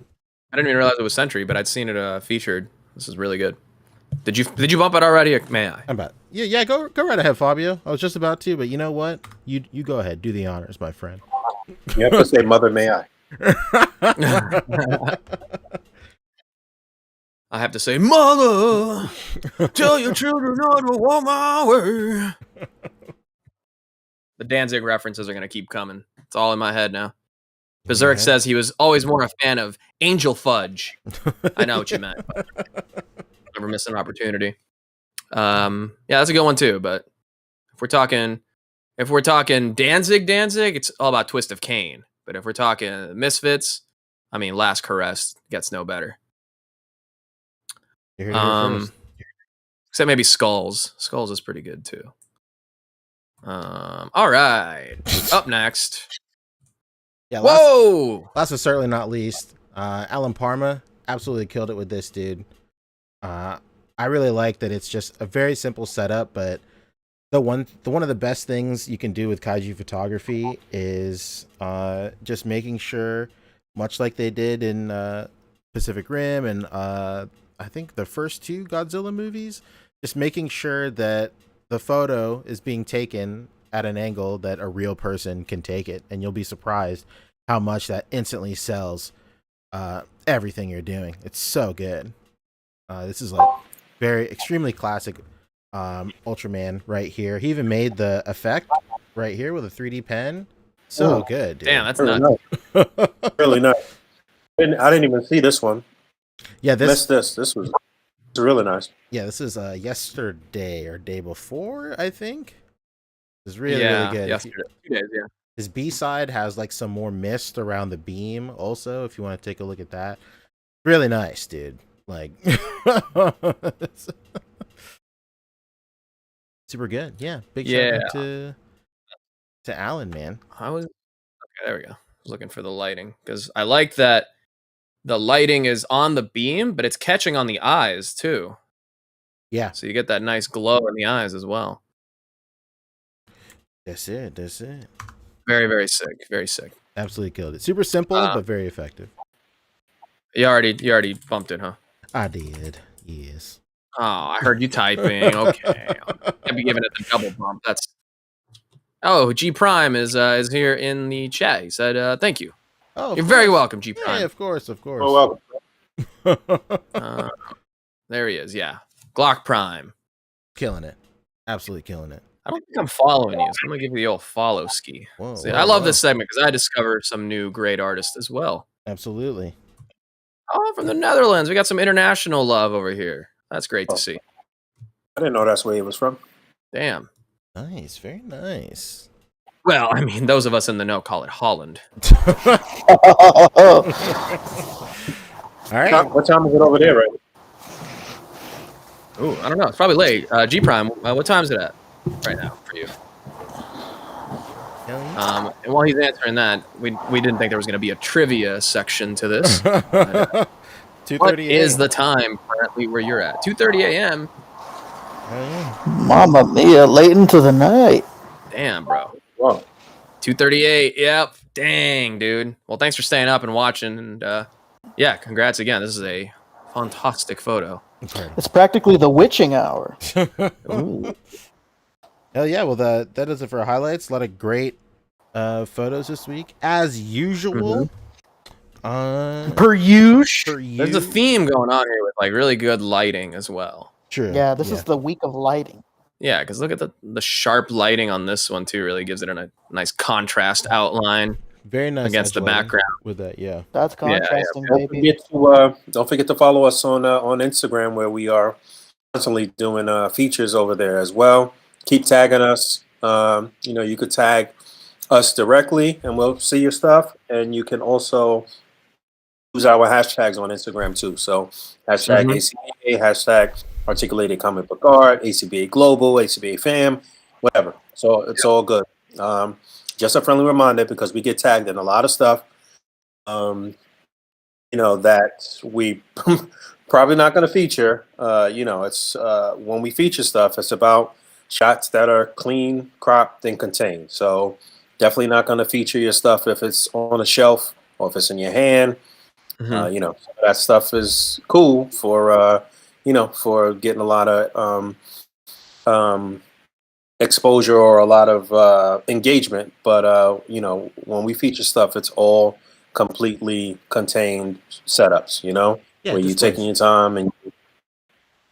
[SPEAKER 5] I didn't even realize it was Sentry, but I'd seen it featured. This is really good. Did you bump it already? Or may I?
[SPEAKER 2] Yeah. Go right ahead, Fabio. I was just about to, but you know what? You go ahead. Do the honors, my friend.
[SPEAKER 1] You have to say, "Mother, may I?"
[SPEAKER 5] I have to say, "Mother, tell your children not to walk my way." The Danzig references are gonna keep coming. It's all in my head now. Berserk says he was always more a fan of Angel Fudge. I know what you meant. Never miss an opportunity. Yeah, that's a good one too. But if we're talking Danzig, it's all about Twist of Cain. But if we're talking Misfits, I mean, Last Caress gets no better. Except maybe Skulls. Skulls is pretty good too. All right. Up next.
[SPEAKER 2] Yeah. Last but certainly not least, Alan Parma absolutely killed it with this, dude. I really like that it's just a very simple setup, but one of the best things you can do with kaiju photography is just making sure, much like they did in Pacific Rim and I think the first two Godzilla movies, just making sure that the photo is being taken at an angle that a real person can take it, and you'll be surprised how much that instantly sells everything you're doing. It's so good. This is like very extremely classic Ultraman right here. He even made the effect right here with a 3D pen. So good, dude.
[SPEAKER 5] Damn, that's
[SPEAKER 1] Really
[SPEAKER 5] nuts.
[SPEAKER 1] nice. Really nice. I didn't even see this one.
[SPEAKER 2] Yeah,
[SPEAKER 1] Missed this. This was really nice.
[SPEAKER 2] Yeah, this is yesterday or day before, I think. It's really
[SPEAKER 5] yeah,
[SPEAKER 2] really good.
[SPEAKER 5] yesterday. 2 days, yeah.
[SPEAKER 2] His B side has like some more mist around the beam. Also, if you want to take a look at that, really nice, dude. Like, super good. Yeah, big shout out to Alan, man.
[SPEAKER 5] Okay, there we go. I was looking for the lighting because I like that the lighting is on the beam, but it's catching on the eyes too.
[SPEAKER 2] Yeah,
[SPEAKER 5] So you get that nice glow in the eyes as well.
[SPEAKER 2] that's it. That's it.
[SPEAKER 5] Very, very sick. Very sick.
[SPEAKER 2] Absolutely killed it. Super simple, but very effective.
[SPEAKER 5] You already bumped it, huh?
[SPEAKER 2] I did. Yes.
[SPEAKER 5] Oh, I heard you typing. Okay. I'd be giving it the double bump. That's. Oh, G Prime is here in the chat. He said, "Thank you."
[SPEAKER 2] Oh,
[SPEAKER 5] you're very welcome, G Prime.
[SPEAKER 2] Yeah, of course, of course.
[SPEAKER 1] Oh, welcome.
[SPEAKER 5] There he is. Yeah, Glock Prime,
[SPEAKER 2] killing it. Absolutely killing it.
[SPEAKER 5] I don't think I'm following you, so I'm gonna give you the old follow ski.
[SPEAKER 2] Whoa,
[SPEAKER 5] See,
[SPEAKER 2] whoa,
[SPEAKER 5] I love
[SPEAKER 2] whoa.
[SPEAKER 5] this segment because I discover some new great artists as well.
[SPEAKER 2] Absolutely.
[SPEAKER 5] Oh, from the Netherlands, we got some international love over here. That's great to see.
[SPEAKER 1] I didn't know that's where he was from.
[SPEAKER 5] Damn.
[SPEAKER 2] Nice, very nice.
[SPEAKER 5] Well, I mean, those of us in the know call it Holland.
[SPEAKER 2] All right.
[SPEAKER 1] What time is it over there, right?
[SPEAKER 5] Ooh, I don't know. It's probably late. G Prime, what time is it at right now for you? And while he's answering that, we didn't think there was going to be a trivia section to this.
[SPEAKER 2] 2:30
[SPEAKER 5] What is the time currently where you're at? 2:30 a.m.
[SPEAKER 6] Mamma mia, late into the night.
[SPEAKER 5] Damn, bro.
[SPEAKER 1] Whoa.
[SPEAKER 5] 2:38. Yep. Dang, dude. Well, thanks for staying up and watching. And yeah, congrats again. This is a fantastic photo.
[SPEAKER 6] It's practically the witching hour.
[SPEAKER 2] Hell yeah! Well, that does it for highlights. A lot of great photos this week, as usual.
[SPEAKER 6] Per usual.
[SPEAKER 5] There's a theme going on here with like really good lighting as well.
[SPEAKER 2] True.
[SPEAKER 6] Yeah, this is the week of lighting.
[SPEAKER 5] Yeah, because look at the sharp lighting on this one too. Really gives it a nice contrast outline.
[SPEAKER 2] Very nice
[SPEAKER 5] against the background
[SPEAKER 2] with that. Yeah,
[SPEAKER 6] that's contrasting,
[SPEAKER 1] baby. Don't forget to follow us on Instagram, where we are constantly doing features over there as well. Keep tagging us. You could tag us directly, and we'll see your stuff. And you can also use our hashtags on Instagram too. So hashtag A.C.B.A, hashtag Articulated Comic Book Art, A.C.B.A Global, A.C.B.A Fam, whatever. So it's all good. Just a friendly reminder, because we get tagged in a lot of stuff, that we probably not going to feature. It's when we feature stuff, it's about shots that are clean, cropped, and contained. So definitely not going to feature your stuff if it's on a shelf or if it's in your hand. That stuff is cool for for getting a lot of exposure or a lot of engagement, but when we feature stuff, it's all completely contained setups, where you're taking your time and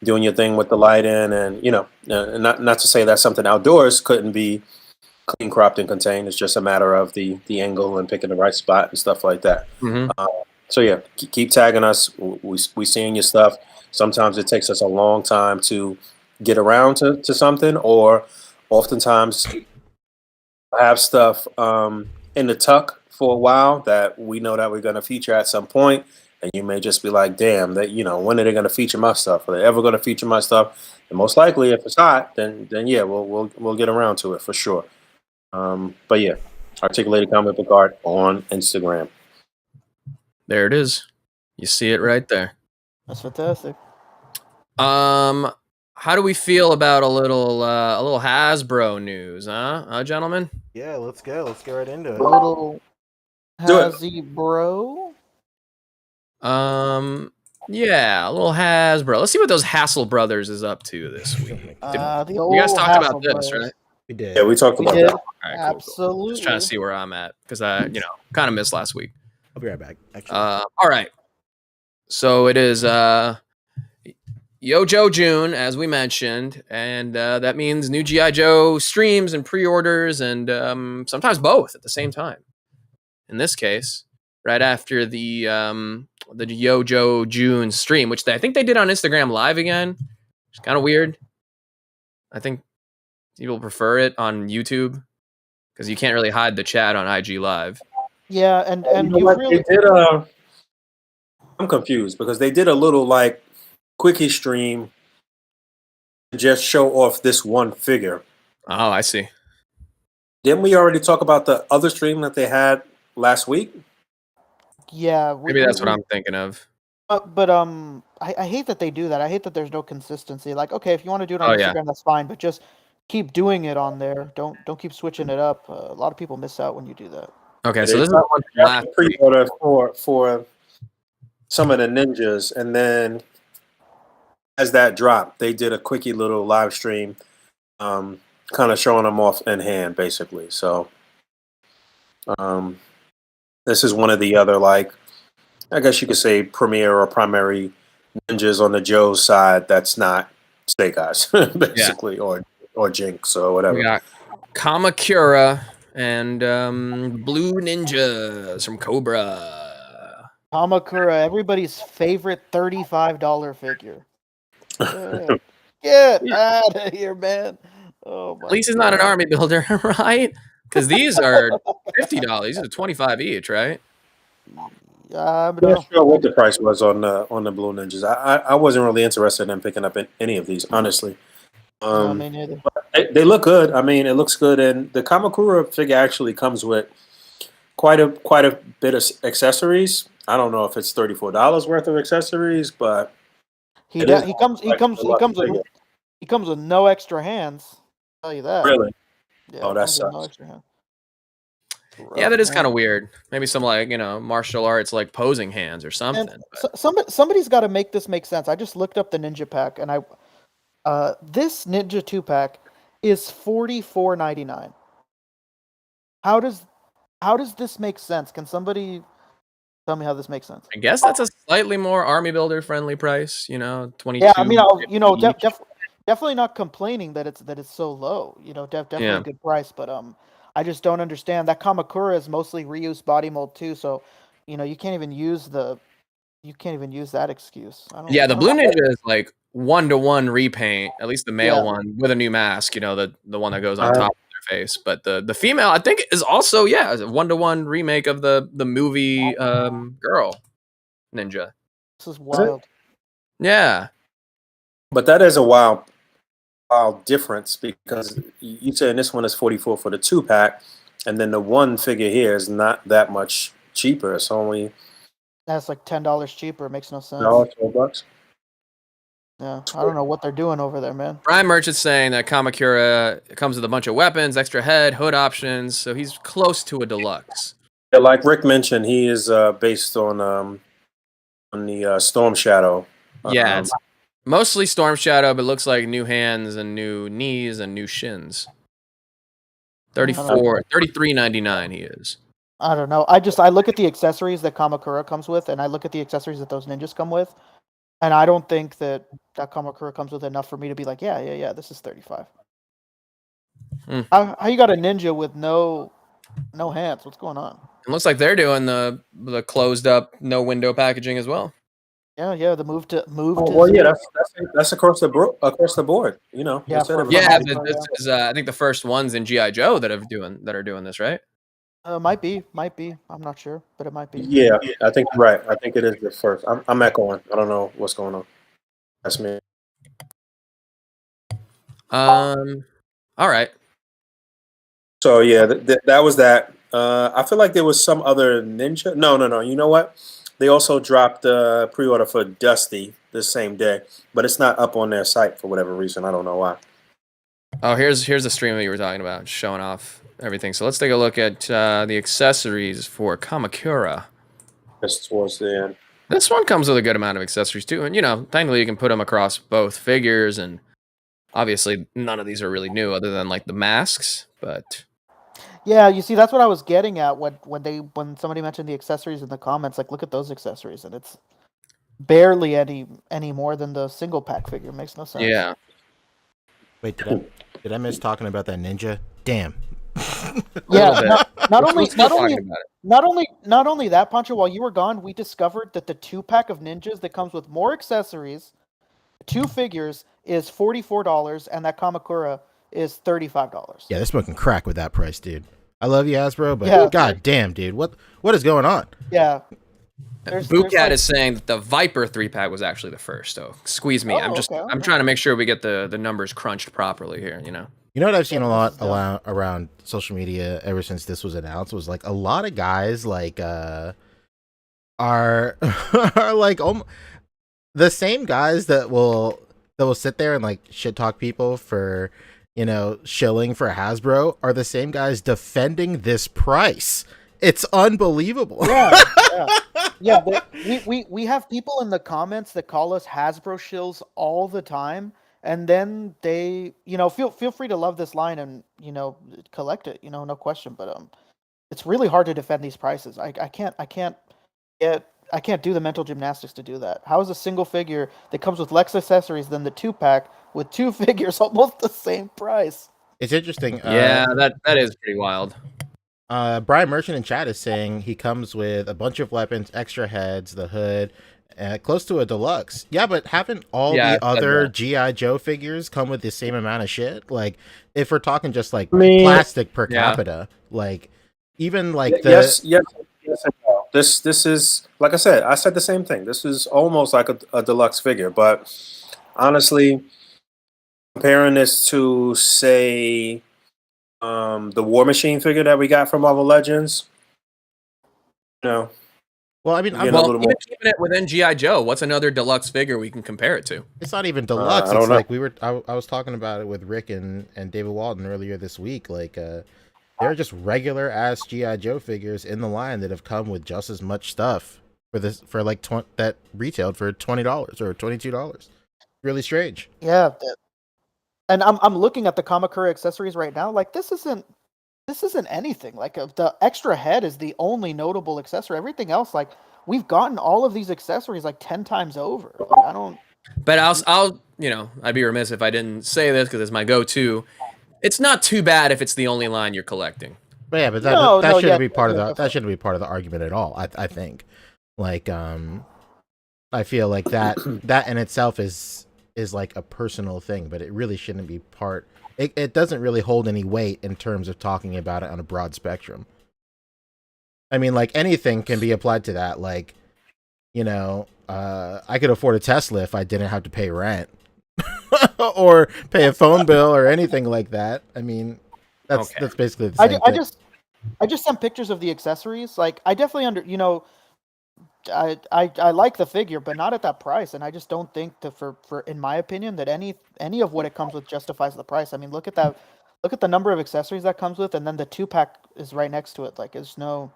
[SPEAKER 1] doing your thing with the lighting, and not to say that something outdoors couldn't be clean, cropped, and contained. It's just a matter of the angle and picking the right spot and stuff like that. So yeah, keep tagging us. We seeing your stuff. Sometimes it takes us a long time to get around to something, or oftentimes have stuff in the tuck for a while that we know that we're going to feature at some point, and you may just be like, damn, that when are they going to feature my stuff? Are they ever going to feature my stuff? And most likely, if it's not, then yeah, we'll get around to it for sure. But yeah, Articulated Comic Book Art on Instagram.
[SPEAKER 5] There it is. You see it right there.
[SPEAKER 6] That's fantastic.
[SPEAKER 5] How do we feel about a little Hasbro news, gentlemen?
[SPEAKER 2] Yeah, let's go. Let's get right into it.
[SPEAKER 6] A little
[SPEAKER 1] Do it.
[SPEAKER 6] Hasbro.
[SPEAKER 5] Yeah, a little Hasbro. Let's see what those Hassel brothers is up to this week.
[SPEAKER 6] The
[SPEAKER 5] You guys
[SPEAKER 6] old
[SPEAKER 5] talked about
[SPEAKER 6] Hasbro
[SPEAKER 5] this,
[SPEAKER 6] brothers.
[SPEAKER 5] right?
[SPEAKER 2] We did.
[SPEAKER 1] Yeah, we talked
[SPEAKER 6] We
[SPEAKER 1] about
[SPEAKER 6] did.
[SPEAKER 1] that.
[SPEAKER 5] All right, cool,
[SPEAKER 6] Absolutely.
[SPEAKER 5] Just trying to see where I'm at because I, kind of missed last week.
[SPEAKER 2] I'll be right back. Actually,
[SPEAKER 5] All right. So it is Yojo June, as we mentioned, and that means new GI Joe streams and pre-orders, and sometimes both at the same time. In this case, right after the Yojo June stream, which I think they did on Instagram Live again. It's kind of weird. I think people prefer it on YouTube because you can't really hide the chat on IG Live.
[SPEAKER 6] Yeah, and
[SPEAKER 1] You know
[SPEAKER 6] you
[SPEAKER 1] what?
[SPEAKER 6] really
[SPEAKER 1] They did. I'm confused because they did a little like quickie stream to just show off this one figure.
[SPEAKER 5] Oh, I see.
[SPEAKER 1] Didn't we already talk about the other stream that they had last week?
[SPEAKER 6] yeah.
[SPEAKER 5] Maybe that's what I'm thinking of.
[SPEAKER 6] But I hate that they do that. I hate that there's no consistency. Like, okay, if you want to do it on
[SPEAKER 5] Oh, yeah.
[SPEAKER 6] Instagram, that's fine, but just keep doing it on there. Don't keep switching it up. A lot of people miss out when you do that.
[SPEAKER 5] Okay,
[SPEAKER 1] They
[SPEAKER 5] so this is the
[SPEAKER 1] got-
[SPEAKER 5] one
[SPEAKER 1] got
[SPEAKER 5] from last
[SPEAKER 1] the
[SPEAKER 5] week.
[SPEAKER 1] pre-order for some of the ninjas, and then as that dropped, they did a quickie little live stream, kind of showing them off in hand, basically. So, this is one of the other, like, I guess you could say, premier or primary ninjas on the Joe side. That's not Snake Eyes, basically, or Jinx or whatever.
[SPEAKER 5] We got Kamakura and Blue Ninjas from Cobra.
[SPEAKER 6] Kamakura, everybody's favorite $35 figure. Get out of here, man. Oh my
[SPEAKER 5] At least he's not an army builder, right? Because these are $50. These are $25 each, right?
[SPEAKER 6] I'm
[SPEAKER 1] I'm not sure what the price was on the Blue Ninjas. I wasn't really interested in picking up any of these, honestly.
[SPEAKER 6] No, me neither.
[SPEAKER 1] They look good. I mean, it looks good, and the Kamakura figure actually comes with quite a bit of accessories. I don't know if it's $34 worth of accessories, but
[SPEAKER 6] He
[SPEAKER 1] it
[SPEAKER 6] does,
[SPEAKER 1] is
[SPEAKER 6] he comes
[SPEAKER 1] like a lucky figure.
[SPEAKER 6] he comes with no extra hands. I'll tell you that.
[SPEAKER 1] Really?
[SPEAKER 6] Yeah,
[SPEAKER 1] Oh,
[SPEAKER 6] it
[SPEAKER 1] that
[SPEAKER 6] comes with no
[SPEAKER 1] sucks.
[SPEAKER 6] extra hands.
[SPEAKER 5] Yeah, that is
[SPEAKER 6] Rough,
[SPEAKER 5] kind of
[SPEAKER 6] man.
[SPEAKER 5] weird. Maybe some martial arts like posing hands or something.
[SPEAKER 6] And
[SPEAKER 5] but-
[SPEAKER 6] somebody's got to make this make sense. I just looked up the Ninja pack, and this Ninja 2-pack is $44.99. How does this make sense? Can somebody tell me how this makes sense?
[SPEAKER 5] I guess that's a slightly more army builder friendly price. 22.
[SPEAKER 6] Yeah, I mean,
[SPEAKER 5] each.
[SPEAKER 6] definitely not complaining that it's so low. Definitely
[SPEAKER 5] Yeah.
[SPEAKER 6] a good price, but I just don't understand that Kamakura is mostly reused body mold too. So, you can't even use that excuse.
[SPEAKER 5] Yeah, the Blue Ninja is like 1-to-1 repaint, at least the male
[SPEAKER 6] Yeah.
[SPEAKER 5] one with a new mask. The one that goes on top of their face. But the female, I think, is also is a 1-to-1 remake of the movie Girl Ninja.
[SPEAKER 6] This is wild.
[SPEAKER 5] Yeah.
[SPEAKER 1] But that is a wild difference because you saying this one is $44 for the 2-pack, and then the one figure here is not that much cheaper. It's only
[SPEAKER 6] That's like $10 cheaper. It makes no sense.
[SPEAKER 1] $12.
[SPEAKER 6] Yeah, I don't know what they're doing over there, man.
[SPEAKER 5] Brian Merchant's saying that Kamakura comes with a bunch of weapons, extra head, hood options, so he's close to a deluxe.
[SPEAKER 1] Yeah, like Rick mentioned, he is based on the Storm Shadow.
[SPEAKER 5] Yeah, it's mostly Storm Shadow, but looks like new hands and new knees and new shins. $33.99 he is.
[SPEAKER 6] I don't know. I look at the accessories that Kamakura comes with, and I look at the accessories that those ninjas come with, and I don't think that Kamakura comes with enough for me to be like, yeah, this is $35. How you got a ninja with no hands? What's going on?
[SPEAKER 5] It looks like they're doing the closed up, no window packaging as well.
[SPEAKER 6] Yeah, the move to.
[SPEAKER 1] Well, yeah, that's across the board.
[SPEAKER 6] Yeah,
[SPEAKER 1] instead of-
[SPEAKER 5] Yeah,
[SPEAKER 6] Body
[SPEAKER 5] but
[SPEAKER 6] part,
[SPEAKER 5] this is I think the first ones in GI Joe that are doing this, right?
[SPEAKER 6] Might be. I'm not sure, but it might be.
[SPEAKER 1] Yeah, I think you're right. I think it is the first. I'm echoing. I don't know what's going on. That's me.
[SPEAKER 5] All right.
[SPEAKER 1] So yeah, that was that. I feel like there was some other ninja. No. You know what? They also dropped the pre-order for Dusty the same day, but it's not up on their site for whatever reason. I don't know why.
[SPEAKER 5] Oh, here's the stream that you were talking about, showing off everything. So let's take a look at the accessories for Kamakura.
[SPEAKER 1] Just towards the end.
[SPEAKER 5] This one comes with a good amount of accessories too, and technically you can put them across both figures and Obviously, none of these are really new, other than like the masks. But
[SPEAKER 6] Yeah, you see, that's what I was getting at when somebody mentioned the accessories in the comments. Like, look at those accessories, and it's barely any more than the single pack figure. Makes no sense.
[SPEAKER 5] yeah,
[SPEAKER 2] Wait, did I miss talking about that ninja? Damn.
[SPEAKER 6] Yeah.
[SPEAKER 5] bit.
[SPEAKER 6] Not
[SPEAKER 5] We're
[SPEAKER 6] only
[SPEAKER 5] still
[SPEAKER 6] not only
[SPEAKER 5] talking about it.
[SPEAKER 6] not only that, Pancho. While you were gone, we discovered that the 2-pack of ninjas that comes with more accessories, 2 figures, is $44, and that Kamakura is $35.
[SPEAKER 2] Yeah, this one can crack with that price, dude. I love you, Hasbro, but
[SPEAKER 6] Yeah.
[SPEAKER 2] god damn, dude, what is going on?
[SPEAKER 6] Yeah.
[SPEAKER 5] Boogcat
[SPEAKER 6] like-
[SPEAKER 5] is saying that the Viper 3-pack was actually the first. So squeeze me.
[SPEAKER 6] Oh,
[SPEAKER 5] I'm
[SPEAKER 6] okay.
[SPEAKER 5] trying to make sure we get the numbers crunched properly here. You know.
[SPEAKER 2] You know what I've seen a lot
[SPEAKER 6] this is dumb.
[SPEAKER 2] around social media ever since this was announced was like a lot of guys like are are like the same guys that will sit there and like shit talk people for, you know, shilling for Hasbro are the same guys defending this price. It's unbelievable.
[SPEAKER 6] Yeah. We have people in the comments that call us Hasbro shills all the time, and then they, you know, feel free to love this line and, you know, collect it, you know, no question. But it's really hard to defend these prices. I can't do the mental gymnastics to do that. How is a single figure that comes with less accessories than the 2-pack with 2 figures almost the same price?
[SPEAKER 2] It's interesting.
[SPEAKER 5] Yeah, that is pretty wild.
[SPEAKER 2] Brian Merchant in chat is saying he comes with a bunch of weapons, extra heads, the hood, close to a deluxe. Yeah, but haven't all
[SPEAKER 5] Yeah,
[SPEAKER 2] the
[SPEAKER 5] I've said
[SPEAKER 2] other
[SPEAKER 5] that.
[SPEAKER 2] G.I. Joe figures come with the same amount of shit? Like, if we're talking just like
[SPEAKER 1] mean-
[SPEAKER 2] plastic per
[SPEAKER 5] Yeah.
[SPEAKER 2] capita, like even like the
[SPEAKER 1] yes, and no. This is, like I said the same thing. This is almost like a deluxe figure, but honestly, comparing this to, say, the War Machine figure that we got from Marvel Legends, no.
[SPEAKER 2] well, I mean,
[SPEAKER 1] Yeah.
[SPEAKER 5] Well,
[SPEAKER 1] little
[SPEAKER 5] even
[SPEAKER 1] more.
[SPEAKER 5] keeping it within GI Joe, what's another deluxe figure we can compare it to?
[SPEAKER 2] it's not even deluxe.
[SPEAKER 1] I don't
[SPEAKER 2] It's
[SPEAKER 1] know.
[SPEAKER 2] like I was talking about it with Rick and David Walton earlier this week. Like, there are just regular ass G.I. Joe figures in the line that have come with just as much stuff for this for like that retailed for $20 or $22. Really strange.
[SPEAKER 6] Yeah, and I'm looking at the Kamakura accessories right now. Like, this isn't anything. Like, the extra head is the only notable accessory. Everything else, like, we've gotten all of these accessories like 10 times over. Like, I don't.
[SPEAKER 5] But I'll you know, I'd be remiss if I didn't say this because it's my go-to. It's not too bad if it's the only line you're collecting.
[SPEAKER 2] But yeah, but
[SPEAKER 6] No,
[SPEAKER 2] that shouldn't
[SPEAKER 6] yeah,
[SPEAKER 2] be part of
[SPEAKER 6] yeah,
[SPEAKER 2] that shouldn't be part of the argument at all. I think, like, I feel like that in itself is like a personal thing, but it really shouldn't be part. It doesn't really hold any weight in terms of talking about it on a broad spectrum. I mean, like, anything can be applied to that. Like, you know, I could afford a Tesla if I didn't have to pay rent or pay a phone bill or anything like that. I mean, that's basically the same thing.
[SPEAKER 6] I just sent pictures of the accessories. Like, I definitely you know, I like the figure, but not at that price. And I just don't think that for in my opinion that any of what it comes with justifies the price. I mean, look at that. Look at the number of accessories that comes with, and then the 2-pack is right next to it. Like, it doesn't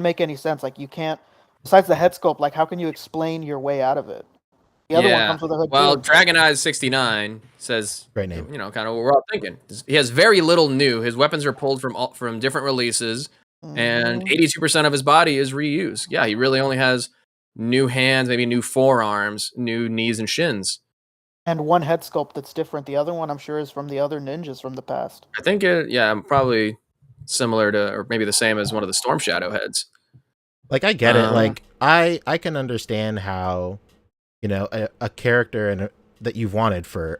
[SPEAKER 6] make any sense. Like, you can't. Besides the head sculpt, like, how can you explain your way out of it? The other one comes with a hood.
[SPEAKER 5] Well,
[SPEAKER 6] too.
[SPEAKER 5] Dragon Eyes 69 says,
[SPEAKER 2] Great name.
[SPEAKER 5] you know, kind of what we're all thinking. He has very little new. His weapons are pulled from different releases, and 82% of his body is reused. Yeah, he really only has new hands, maybe new forearms, new knees and shins.
[SPEAKER 6] And one head sculpt that's different. The other one, I'm sure, is from the other ninjas from the past.
[SPEAKER 5] I think probably similar to, or maybe the same as one of the Storm Shadow heads.
[SPEAKER 2] Like, I get it. Like, I can understand how, you know, a character that you've wanted for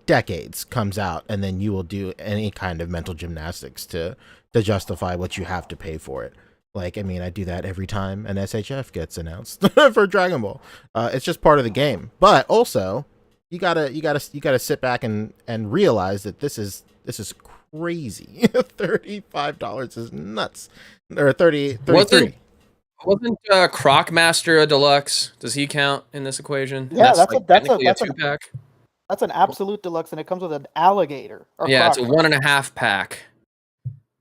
[SPEAKER 2] decades comes out, and then you will do any kind of mental gymnastics to justify what you have to pay for it. Like, I mean, I do that every time an SHF gets announced for Dragon Ball. It's just part of the game. But also, you gotta sit back and realize that this is crazy. $35 is nuts. Or 33.
[SPEAKER 5] Wasn't Crocmaster a deluxe? Does he count in this equation?
[SPEAKER 6] Yeah, that's
[SPEAKER 5] technically
[SPEAKER 6] a
[SPEAKER 5] 2-pack.
[SPEAKER 6] That's an absolute deluxe, and it comes with an alligator.
[SPEAKER 5] Yeah, it's a 1.5 pack.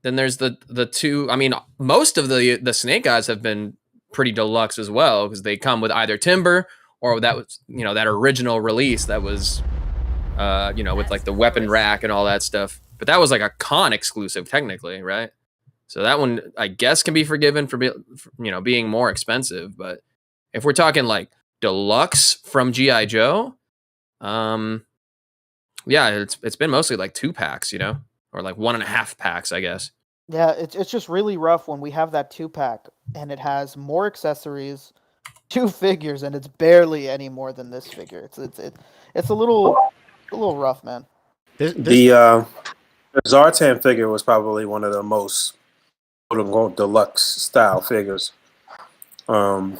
[SPEAKER 5] Then there's the two. I mean, most of the Snake Eyes have been pretty deluxe as well because they come with either Timber or that was, you know, that original release that was with like the weapon rack and all that stuff. But that was like a con exclusive, technically, right? So that one, I guess, can be forgiven for being more expensive. But if we're talking like deluxe from GI Joe, yeah, it's been mostly like 2-packs, or like 1.5 packs, I guess.
[SPEAKER 6] Yeah, it's just really rough when we have that 2-pack and it has more accessories, 2 figures, and it's barely any more than this figure. It's a little rough, man.
[SPEAKER 1] The Zartan figure was probably one of the most quote-unquote deluxe style figures. The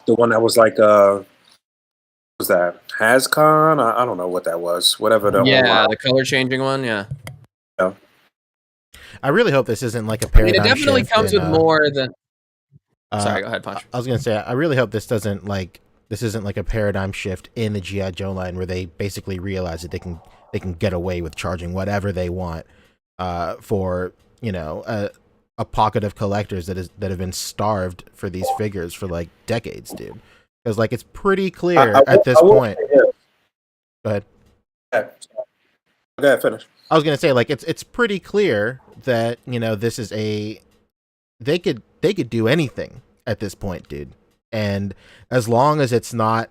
[SPEAKER 1] one that was like what was that Hascon? I don't know what that was. Whatever the
[SPEAKER 5] the color changing one. Yeah.
[SPEAKER 2] I really hope this isn't like a
[SPEAKER 5] I mean,
[SPEAKER 2] paradigm
[SPEAKER 5] it definitely
[SPEAKER 2] shift
[SPEAKER 5] comes with more than. Sorry, go ahead, Punch.
[SPEAKER 2] I was gonna say I really hope this isn't like a paradigm shift in the GI Joe line where they basically realize that they can get away with charging whatever they want for a pocket of collectors that have been starved for these figures for like decades, dude. Because like it's pretty clear at this point. Go ahead.
[SPEAKER 1] Okay, finish.
[SPEAKER 2] I was gonna say like it's pretty clear that this is they could do anything at this point, dude. And as long as it's not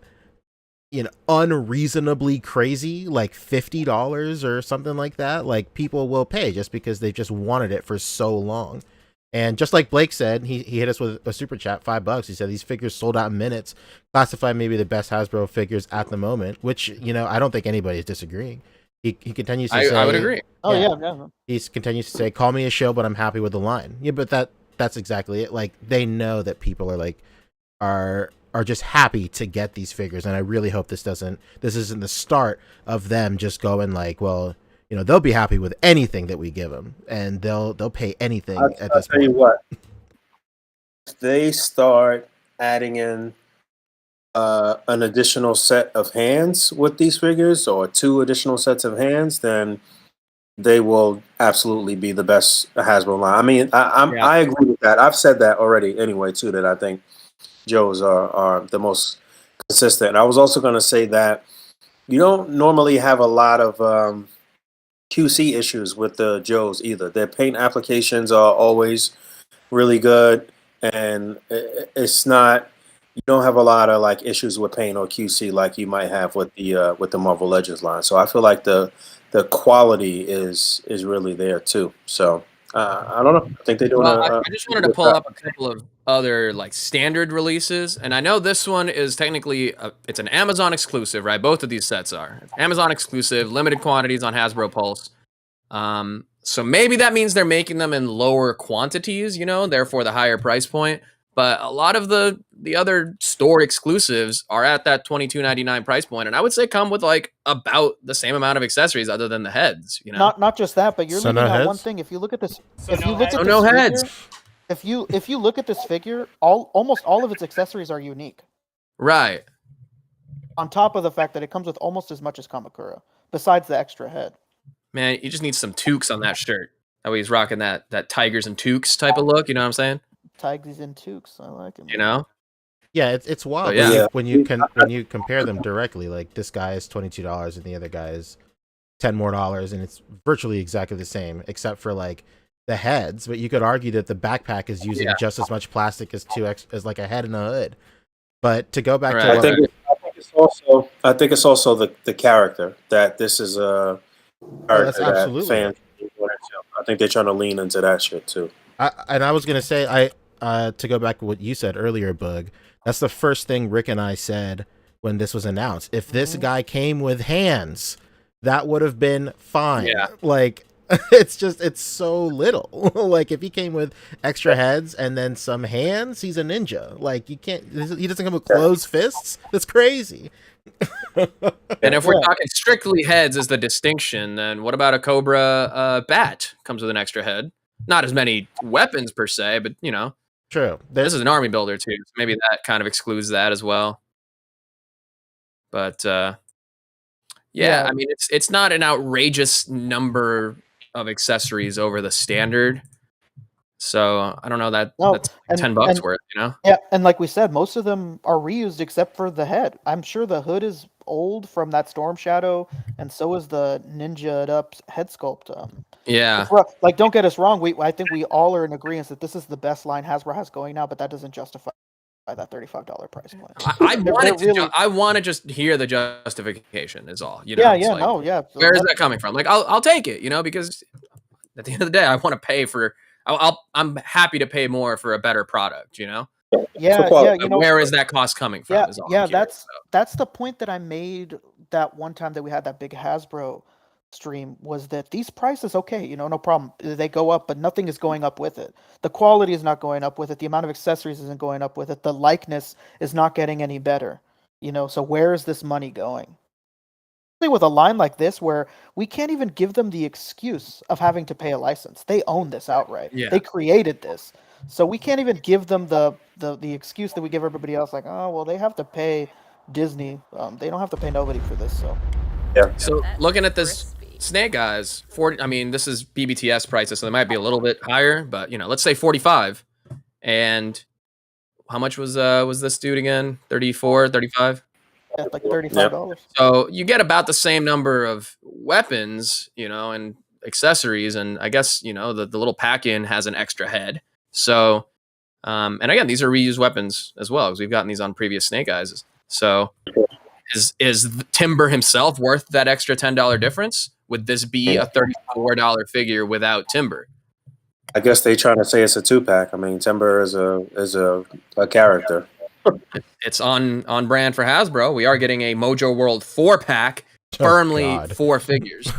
[SPEAKER 2] unreasonably crazy, like $50 or something like that, like people will pay just because they've just wanted it for so long. And just like Blake said, he hit us with a super chat, $5. He said these figures sold out in minutes, classified maybe the best Hasbro figures at the moment, which I don't think anybody is disagreeing. He continues to say,
[SPEAKER 5] I would agree.
[SPEAKER 6] Oh yeah.
[SPEAKER 2] He continues to say, "Call me a show, but I'm happy with the line." Yeah, but that's exactly it. Like they know that people are just happy to get these figures, and I really hope this isn't the start of them just going like, well, they'll be happy with anything that we give them, and they'll pay anything at this point.
[SPEAKER 1] I'll tell you what, if they start adding in an additional set of hands with these figures, or 2 additional sets of hands, then they will absolutely be the best Hasbro line. I mean, I agree with that. I've said that already anyway too, that I think Joes are the most consistent. I was also going to say that you don't normally have a lot of QC issues with the Joes either. Their paint applications are always really good, and it's not. You don't have a lot of like issues with paint or QC like you might have with the Marvel Legends line. So I feel like the quality is really there too. So I don't know. I think they're doing.
[SPEAKER 5] I just wanted to pull up a couple of other like standard releases, and I know this one is technically it's an Amazon exclusive, right? Both of these sets are Amazon exclusive, limited quantities on Hasbro Pulse. So maybe that means they're making them in lower quantities, therefore the higher price point. But a lot of the other store exclusives are at that $22.99 price point, and I would say come with like about the same amount of accessories, other than the heads.
[SPEAKER 6] Not just that, but you're
[SPEAKER 2] So
[SPEAKER 6] leaving
[SPEAKER 2] no
[SPEAKER 6] out
[SPEAKER 2] heads?
[SPEAKER 6] one thing. If you look at this,
[SPEAKER 5] heads.
[SPEAKER 6] If you look at this figure, almost all of its accessories are unique.
[SPEAKER 5] Right.
[SPEAKER 6] On top of the fact that it comes with almost as much as Kamakura, besides the extra head.
[SPEAKER 5] Man, you just need some toques on that shirt. That way he's rocking that tigers and toques type of look. You know what I'm saying?
[SPEAKER 6] Tigers and toques, I like it.
[SPEAKER 2] Yeah, it's wild.
[SPEAKER 5] yeah.
[SPEAKER 2] When you compare them directly, like this guy is $22 and the other guy is $10 more, and it's virtually exactly the same, except for like the heads. But you could argue that the backpack is using just as much plastic as as like a head and a hood. But to go back to
[SPEAKER 1] I think it's also the character that this is a character that fans. I think they're trying to lean into that shit too.
[SPEAKER 2] I was gonna say to go back to what you said earlier, Boog. That's the first thing Rick and I said when this was announced. If this guy came with hands, that would have been fine.
[SPEAKER 5] Yeah.
[SPEAKER 2] Like it's so little. Like if he came with extra heads and then some hands, he's a ninja. Like he doesn't come with closed fists. That's crazy.
[SPEAKER 5] And if we're talking strictly heads as the distinction, then what about a Cobra bat? Comes with an extra head. Not as many weapons per se, but
[SPEAKER 2] True.
[SPEAKER 5] This is an army builder too, so maybe that kind of excludes that as well. But I mean, it's not an outrageous number of accessories over the standard. So I don't know that's like $10 worth,
[SPEAKER 6] Yeah, and like we said, most of them are reused except for the head. I'm sure the hood is old from that Storm Shadow, and so is the Ninja'd up head sculpt.
[SPEAKER 5] Yeah.
[SPEAKER 6] Like, don't get us wrong. I think we all are in agreement that this is the best line Hasbro has going now, but that doesn't justify that $35 price point.
[SPEAKER 5] I want to just hear the justification is all, you know.
[SPEAKER 6] Yeah,
[SPEAKER 5] It's
[SPEAKER 6] yeah,
[SPEAKER 5] like,
[SPEAKER 6] no, yeah. So
[SPEAKER 5] where is that coming from? Like, I'll take it, you know, because at the end of the day, I want to pay for. I'm happy to pay more for a better product, you know.
[SPEAKER 6] Yeah,
[SPEAKER 1] quality.
[SPEAKER 6] yeah. You know,
[SPEAKER 5] Where is that cost coming from?
[SPEAKER 6] yeah,
[SPEAKER 5] Is all
[SPEAKER 6] yeah.
[SPEAKER 5] I'm curious
[SPEAKER 6] That's the point that I made that one time that we had that big Hasbro stream, was that these prices, okay, you know, no problem. They go up, but nothing is going up with it. The quality is not going up with it. The amount of accessories isn't going up with it. The likeness is not getting any better. You know, so where is this money going? With a line like this where we can't even give them the excuse of having to pay a license. They own this outright.
[SPEAKER 5] Yeah.
[SPEAKER 6] They created this. So we can't even give them the excuse that we give everybody else, like, oh well, they have to pay Disney. They don't have to pay nobody for this. So
[SPEAKER 1] Yeah.
[SPEAKER 5] So looking at this Snake Eyes, 40. I mean, this is BBTS prices, so they might be a little bit higher, but you know, let's say 45. And how much was this dude again? 34, 35?
[SPEAKER 6] yeah, like $35.
[SPEAKER 5] So you get about the same number of weapons, you know, and accessories, and I guess, you know, the little pack-in has an extra head. So, and again, these are reused weapons as well, because we've gotten these on previous Snake Eyes. So, is Timber himself worth that extra $10 difference? Would this be a $34 figure without Timber?
[SPEAKER 1] I guess they trying to say it's a 2-pack. I mean, Timber is a character.
[SPEAKER 5] It's on brand for Hasbro. We are getting a Mojo World 4-pack, firmly 4 figures.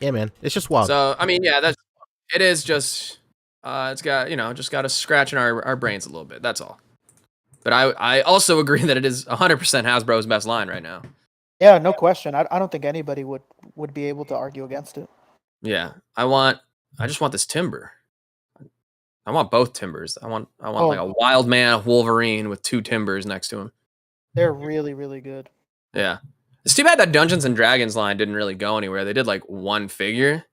[SPEAKER 2] Yeah, man, it's just wild.
[SPEAKER 5] So I mean, yeah, it is just it's got, you know, just got us scratching our brains a little bit. That's all. But I also agree that it is 100% Hasbro's best line right now.
[SPEAKER 6] Yeah, no question. I don't think anybody would be able to argue against it.
[SPEAKER 5] Yeah, I just want this Timber. I want both Timbers. I want like a Wild Man Wolverine with 2 Timbers next to him.
[SPEAKER 6] They're really, really good.
[SPEAKER 5] Yeah. It's too bad that Dungeons and Dragons line didn't really go anywhere. They did like 1 figure,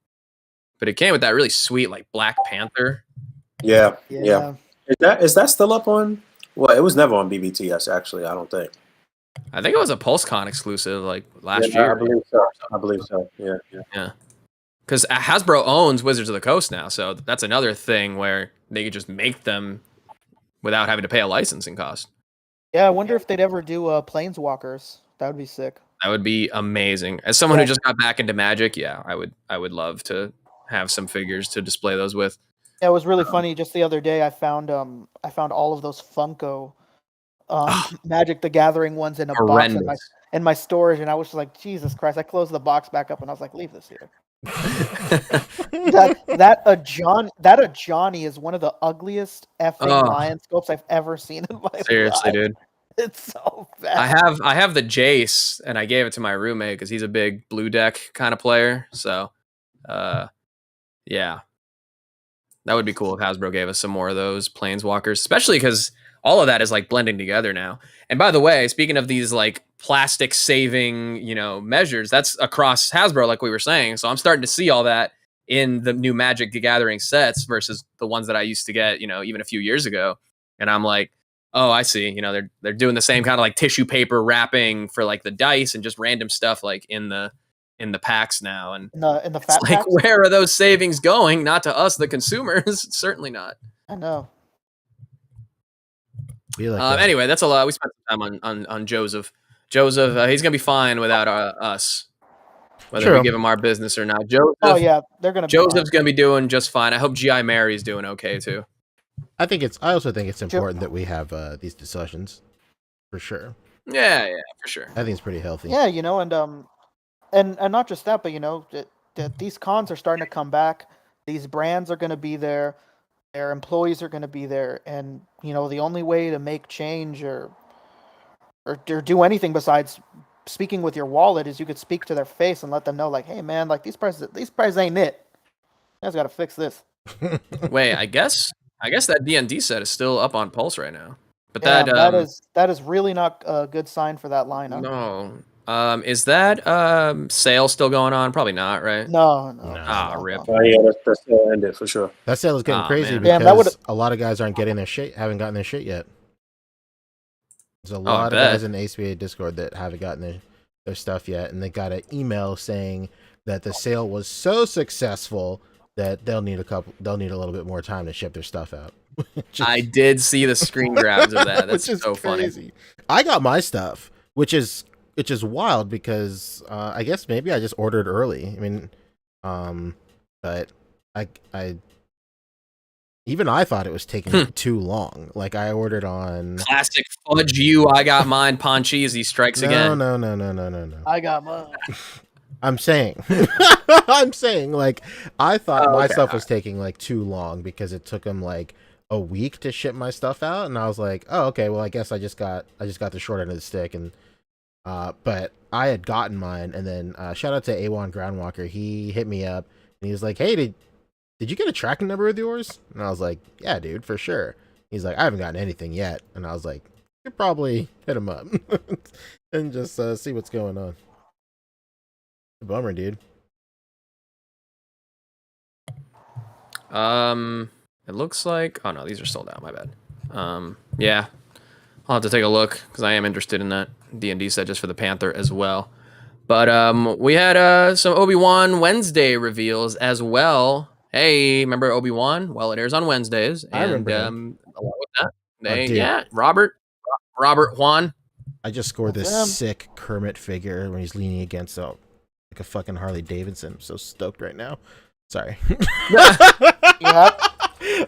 [SPEAKER 5] but it came with that really sweet like Black Panther.
[SPEAKER 1] Yeah. Is that still up on? Well, it was never on BBTS actually. I don't think.
[SPEAKER 5] I think it was a PulseCon exclusive like last year.
[SPEAKER 1] I believe so. Yeah.
[SPEAKER 5] Because Hasbro owns Wizards of the Coast now, so that's another thing where they could just make them without having to pay a licensing cost.
[SPEAKER 6] Yeah, I wonder if they'd ever do Planeswalkers. That would be sick.
[SPEAKER 5] That would be amazing. As someone who just got back into Magic, yeah, I would love to have some figures to display those with.
[SPEAKER 6] Yeah, it was really funny. Just the other day, I found all of those Funko Magic the Gathering ones in a box in my storage, and I was just like, Jesus Christ! I closed the box back up, and I was like, leave this here. that Johnny is one of the ugliest effing lion sculpts I've ever seen in my life.
[SPEAKER 5] Seriously, dude.
[SPEAKER 6] It's so bad.
[SPEAKER 5] I have the Jace, and I gave it to my roommate because he's a big blue deck kind of player. So, yeah, that would be cool if Hasbro gave us some more of those Planeswalkers, especially because all of that is like blending together now. And by the way, speaking of these like plastic saving, you know, measures, that's across Hasbro, like we were saying. So I'm starting to see all that in the new Magic the Gathering sets versus the ones that I used to get, you know, even a few years ago. And I'm like, oh, I see. You know, they're doing the same kind of like tissue paper wrapping for like the dice and just random stuff like in the packs now. And
[SPEAKER 6] in the fat
[SPEAKER 5] like,
[SPEAKER 6] packs?
[SPEAKER 5] where are those savings going? Not to us, the consumers. Certainly not.
[SPEAKER 6] I know.
[SPEAKER 5] Anyway, that's a lot. We spent some time on Joseph. Joseph, he's gonna be fine without us, whether we give him our business or not. Joseph,
[SPEAKER 6] they're gonna.
[SPEAKER 5] Joseph's gonna be doing just fine. I hope G.I. Mary's doing okay too.
[SPEAKER 2] I also think it's important that we have these discussions, for sure.
[SPEAKER 5] Yeah, for sure.
[SPEAKER 2] I think it's pretty healthy.
[SPEAKER 6] Yeah, you know, and not just that, but you know, that these cons are starting to come back. These brands are going to be there. Their employees are going to be there, and you know, the only way to make change or do anything besides speaking with your wallet is you could speak to their face and let them know, like, hey man, like these prices ain't it. You guys got to fix this.
[SPEAKER 5] Wait, I guess that D&D set is still up on Pulse right now, but
[SPEAKER 6] yeah, that is really not a good sign for that lineup.
[SPEAKER 5] No. Is that sale still going on? Probably not, right?
[SPEAKER 6] No.
[SPEAKER 5] Rip.
[SPEAKER 1] Oh, yeah, that's still ended for sure.
[SPEAKER 2] That sale is getting crazy
[SPEAKER 5] man.
[SPEAKER 2] because a lot of guys aren't getting their shit, haven't gotten their shit yet. There's a lot of
[SPEAKER 5] bet.
[SPEAKER 2] guys in the ACBA Discord that haven't gotten their stuff yet, and they got an email saying that the sale was so successful that they'll need a little bit more time to ship their stuff out.
[SPEAKER 5] I did see the screen grabs of that. That's
[SPEAKER 2] which is
[SPEAKER 5] so
[SPEAKER 2] crazy.
[SPEAKER 5] funny.
[SPEAKER 2] I got my stuff, which is wild because I guess maybe I just ordered early. I mean, but I even I thought it was taking too long. Like I ordered on
[SPEAKER 5] Classic fudge you. I got mine. Poncheesy strikes again.
[SPEAKER 2] No.
[SPEAKER 6] I got mine.
[SPEAKER 2] I'm saying, like, I thought my stuff was taking like too long because it took them like a week to ship my stuff out, and I was like, oh, okay, well, I guess I just got the short end of the stick, and but I had gotten mine, and then shout out to A1 Groundwalker, he hit me up, and he was like, hey, did you get a tracking number with yours? And I was like, yeah, dude, for sure. He's like, I haven't gotten anything yet, and I was like, you could probably hit him up and just see what's going on. Bummer, dude.
[SPEAKER 5] It looks like. Oh no, these are sold out. My bad. Yeah, I'll have to take a look because I am interested in that D&D set just for the Panther as well. But we had some Obi-Wan Wednesday reveals as well. Hey, remember Obi-Wan? Well, it airs on Wednesdays, and
[SPEAKER 2] I remember him.
[SPEAKER 5] along with that,
[SPEAKER 2] Dude.
[SPEAKER 5] Robert Juan.
[SPEAKER 2] I just scored this
[SPEAKER 6] Damn.
[SPEAKER 2] sick Kermit figure when he's leaning against like a fucking Harley Davidson. I'm so stoked right now. Sorry.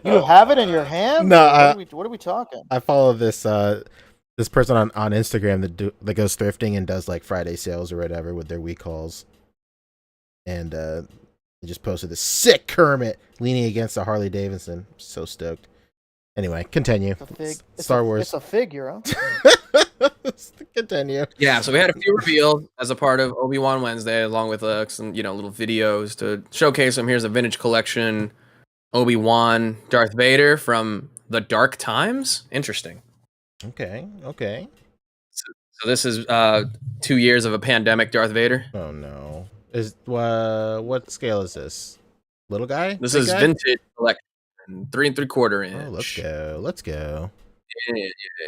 [SPEAKER 6] You have it in your hand?
[SPEAKER 2] No,
[SPEAKER 6] What are we talking?
[SPEAKER 2] I follow this this person on Instagram that goes thrifting and does like Friday sales or whatever with their week hauls, and they just posted this sick Kermit leaning against a Harley Davidson. I'm so stoked. Anyway, continue. Star Wars.
[SPEAKER 6] It's a figure, huh?
[SPEAKER 2] Continue.
[SPEAKER 5] Yeah, so we had a few reveals as a part of Obi-Wan Wednesday, along with some little videos to showcase them. Here's a vintage collection Obi-Wan Darth Vader from the Dark Times. Interesting.
[SPEAKER 2] Okay.
[SPEAKER 5] So this is 2 years of a pandemic Darth Vader.
[SPEAKER 2] Oh no. Is what scale is this? Little guy?
[SPEAKER 5] This
[SPEAKER 2] Big
[SPEAKER 5] is
[SPEAKER 2] guy?
[SPEAKER 5] vintage collection, 3 3/4 inch.
[SPEAKER 2] Oh, let's go.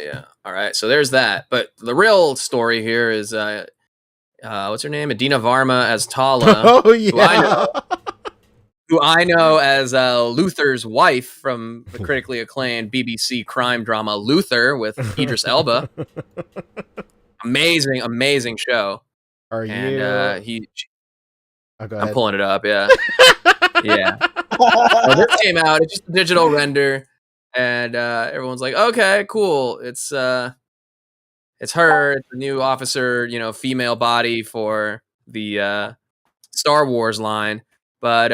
[SPEAKER 5] Yeah. All right, so there's that. But the real story here is what's her name? Adina Varma as Tala.
[SPEAKER 2] Oh yeah.
[SPEAKER 5] Who I know as Luther's wife from the critically acclaimed BBC crime drama Luther with Idris Elba. Amazing show.
[SPEAKER 2] Are you?
[SPEAKER 5] And
[SPEAKER 2] Go
[SPEAKER 5] I'm
[SPEAKER 2] ahead.
[SPEAKER 5] pulling it up. Yeah. Yeah. So this came out. It's just a digital render, and everyone's like, "Okay, cool. It's her. It's the new officer. Female body for the Star Wars line." But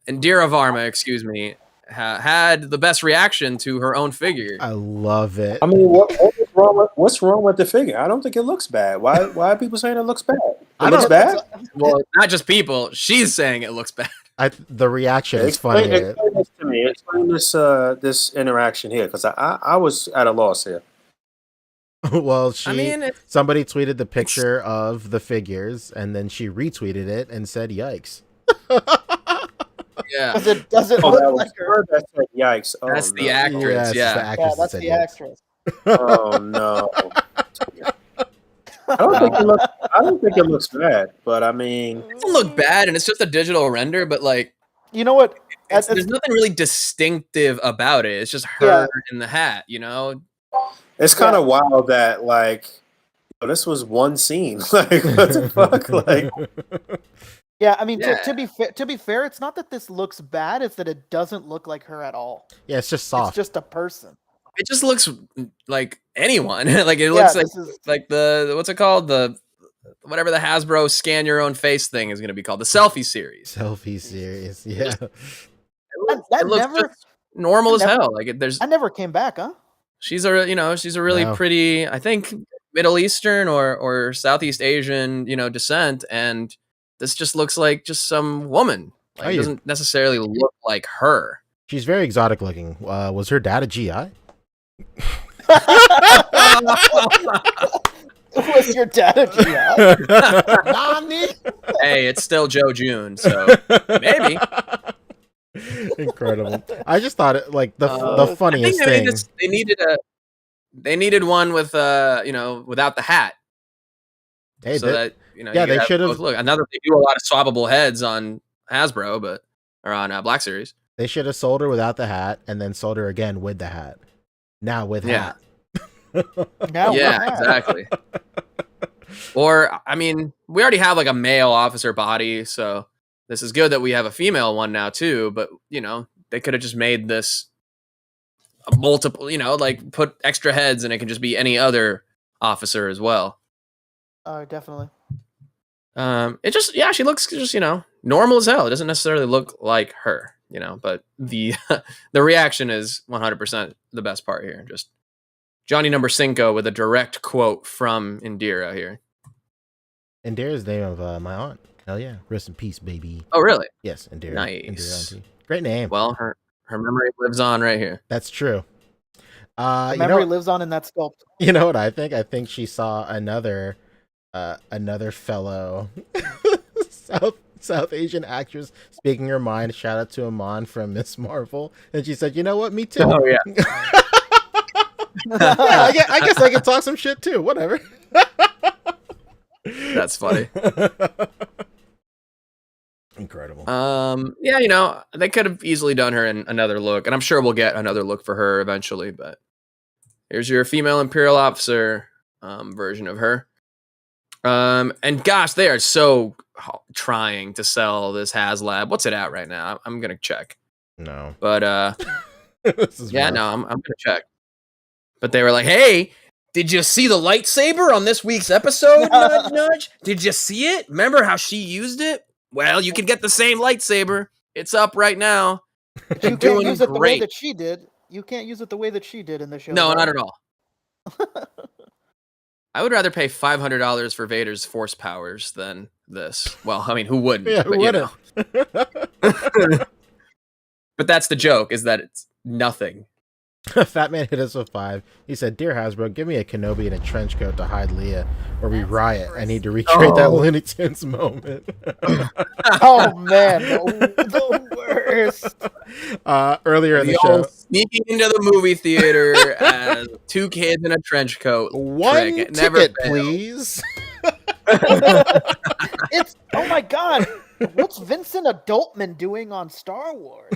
[SPEAKER 5] Indira Varma, excuse me, had the best reaction to her own figure.
[SPEAKER 2] I love it.
[SPEAKER 1] I mean, what's wrong with the figure? I don't think it looks bad. Why are people saying it looks bad? It looks bad?
[SPEAKER 5] Well, not just people. She's saying it looks bad.
[SPEAKER 2] The reaction is funny.
[SPEAKER 1] Explain this to me. Explain this interaction here, because I was at a loss here.
[SPEAKER 2] Well, somebody tweeted the picture of the figures, and then she retweeted it and said, "Yikes."
[SPEAKER 5] Yeah,
[SPEAKER 6] Because it doesn't
[SPEAKER 1] Oh,
[SPEAKER 6] look
[SPEAKER 1] that
[SPEAKER 6] like
[SPEAKER 1] was
[SPEAKER 6] her.
[SPEAKER 1] her that said yikes. Oh,
[SPEAKER 5] that's the
[SPEAKER 1] no.
[SPEAKER 5] actress.
[SPEAKER 2] Yeah,
[SPEAKER 5] Yeah.
[SPEAKER 2] it's
[SPEAKER 6] Yeah, that's
[SPEAKER 2] that
[SPEAKER 6] the
[SPEAKER 2] said
[SPEAKER 6] actress.
[SPEAKER 1] Oh no. I don't think it looks bad, but I mean,
[SPEAKER 5] It doesn't look bad, and it's just a digital render. But like,
[SPEAKER 6] You know what?
[SPEAKER 5] there's nothing really distinctive about it. It's just her in the hat.
[SPEAKER 1] it's kind of wild that this was one scene. Like, what the fuck? Like,
[SPEAKER 6] Yeah, I mean,
[SPEAKER 5] Yeah.
[SPEAKER 6] to be fair, it's not that this looks bad; it's that it doesn't look like her at all.
[SPEAKER 2] Yeah, it's just soft.
[SPEAKER 6] It's just a person.
[SPEAKER 5] It just looks like anyone. Like it looks
[SPEAKER 6] this is-
[SPEAKER 5] like the what's it called? Whatever the Hasbro scan your own face thing is going to be called, the selfie series.
[SPEAKER 2] Selfie series. Yeah.
[SPEAKER 6] That
[SPEAKER 5] It looks
[SPEAKER 6] never-
[SPEAKER 5] just normal as
[SPEAKER 6] I never-
[SPEAKER 5] hell. Like there's
[SPEAKER 6] I never came back, huh?
[SPEAKER 5] she's a really
[SPEAKER 2] No.
[SPEAKER 5] pretty, I think, Middle Eastern or Southeast Asian, descent, and this just looks like just some woman. Like,
[SPEAKER 2] Oh,
[SPEAKER 5] it
[SPEAKER 2] you-
[SPEAKER 5] doesn't necessarily look like her.
[SPEAKER 2] She's very exotic looking. Was her dad a GI?
[SPEAKER 6] Was your dad a GI?
[SPEAKER 2] Nani?
[SPEAKER 5] Hey, it's still Joe June, so maybe.
[SPEAKER 2] Incredible. I just thought it like the
[SPEAKER 5] I think
[SPEAKER 2] funniest thing.
[SPEAKER 5] they needed a they needed one with without the hat.
[SPEAKER 2] Hey,
[SPEAKER 5] So that
[SPEAKER 2] yeah,
[SPEAKER 5] you
[SPEAKER 2] they
[SPEAKER 5] have
[SPEAKER 2] should have.
[SPEAKER 5] both look. Another they do a lot of swappable heads on Hasbro, or on Black Series.
[SPEAKER 2] They should have sold her without the hat and then sold her again with the hat. Now with hat.
[SPEAKER 6] Now
[SPEAKER 5] Yeah, exactly. Or I mean, we already have like a male officer body, so this is good that we have a female one now too. But they could have just made this a multiple, like put extra heads, and it can just be any other officer as well.
[SPEAKER 6] Definitely.
[SPEAKER 5] It just she looks just normal as hell. It doesn't necessarily look like her, but the the reaction is 100% the best part here. Just Johnny Number Cinco with a direct quote from Indira here.
[SPEAKER 2] Indira's the name of my aunt. Hell yeah. Rest in peace, baby.
[SPEAKER 5] Oh, really?
[SPEAKER 2] Yes, Indira.
[SPEAKER 5] Nice.
[SPEAKER 2] Indira auntie. Great name.
[SPEAKER 5] Well, her memory lives on right here.
[SPEAKER 2] That's true.
[SPEAKER 6] The memory lives on in that sculpt.
[SPEAKER 2] You know what I think? I think she saw another fellow South Asian actress speaking her mind. Shout out to Aman from Miss Marvel, and she said, "You know what? Me too."
[SPEAKER 5] Oh yeah.
[SPEAKER 2] Yeah, I guess I can talk some shit too. Whatever.
[SPEAKER 5] That's funny.
[SPEAKER 2] Incredible.
[SPEAKER 5] Yeah, they could have easily done her in another look, and I'm sure we'll get another look for her eventually. But here's your female Imperial officer version of her. And gosh, they are so trying to sell this HasLab. What's it at right now? I'm gonna check.
[SPEAKER 2] No,
[SPEAKER 5] but
[SPEAKER 2] this is
[SPEAKER 5] yeah,
[SPEAKER 2] rough.
[SPEAKER 5] no, I'm gonna check. But they were like, "Hey, did you see the lightsaber on this week's episode? Nudge, nudge. Did you see it? Remember how she used it? Well, you can get the same lightsaber. It's up right now.
[SPEAKER 6] But you can't use it the way that she did. You can't use it the way that she did in the show.
[SPEAKER 5] No, not at all. I would rather pay $500 for Vader's force powers than this. Well, I mean, who wouldn't?
[SPEAKER 2] Yeah, who wouldn't?
[SPEAKER 5] But that's the joke, is that it's nothing.
[SPEAKER 2] Fat Man hit us with 5. He said, "Dear Hasbro, give me a Kenobi in a trench coat to hide Leia, or we riot. I need to recreate that Looney Tunes moment."
[SPEAKER 6] Oh man, the worst.
[SPEAKER 2] Earlier in the show,
[SPEAKER 5] sneaking into the movie theater as 2 kids in a trench coat.
[SPEAKER 2] One
[SPEAKER 5] trick.
[SPEAKER 2] ticket, please.
[SPEAKER 6] It's oh my god. What's Vincent Adultman doing on Star Wars?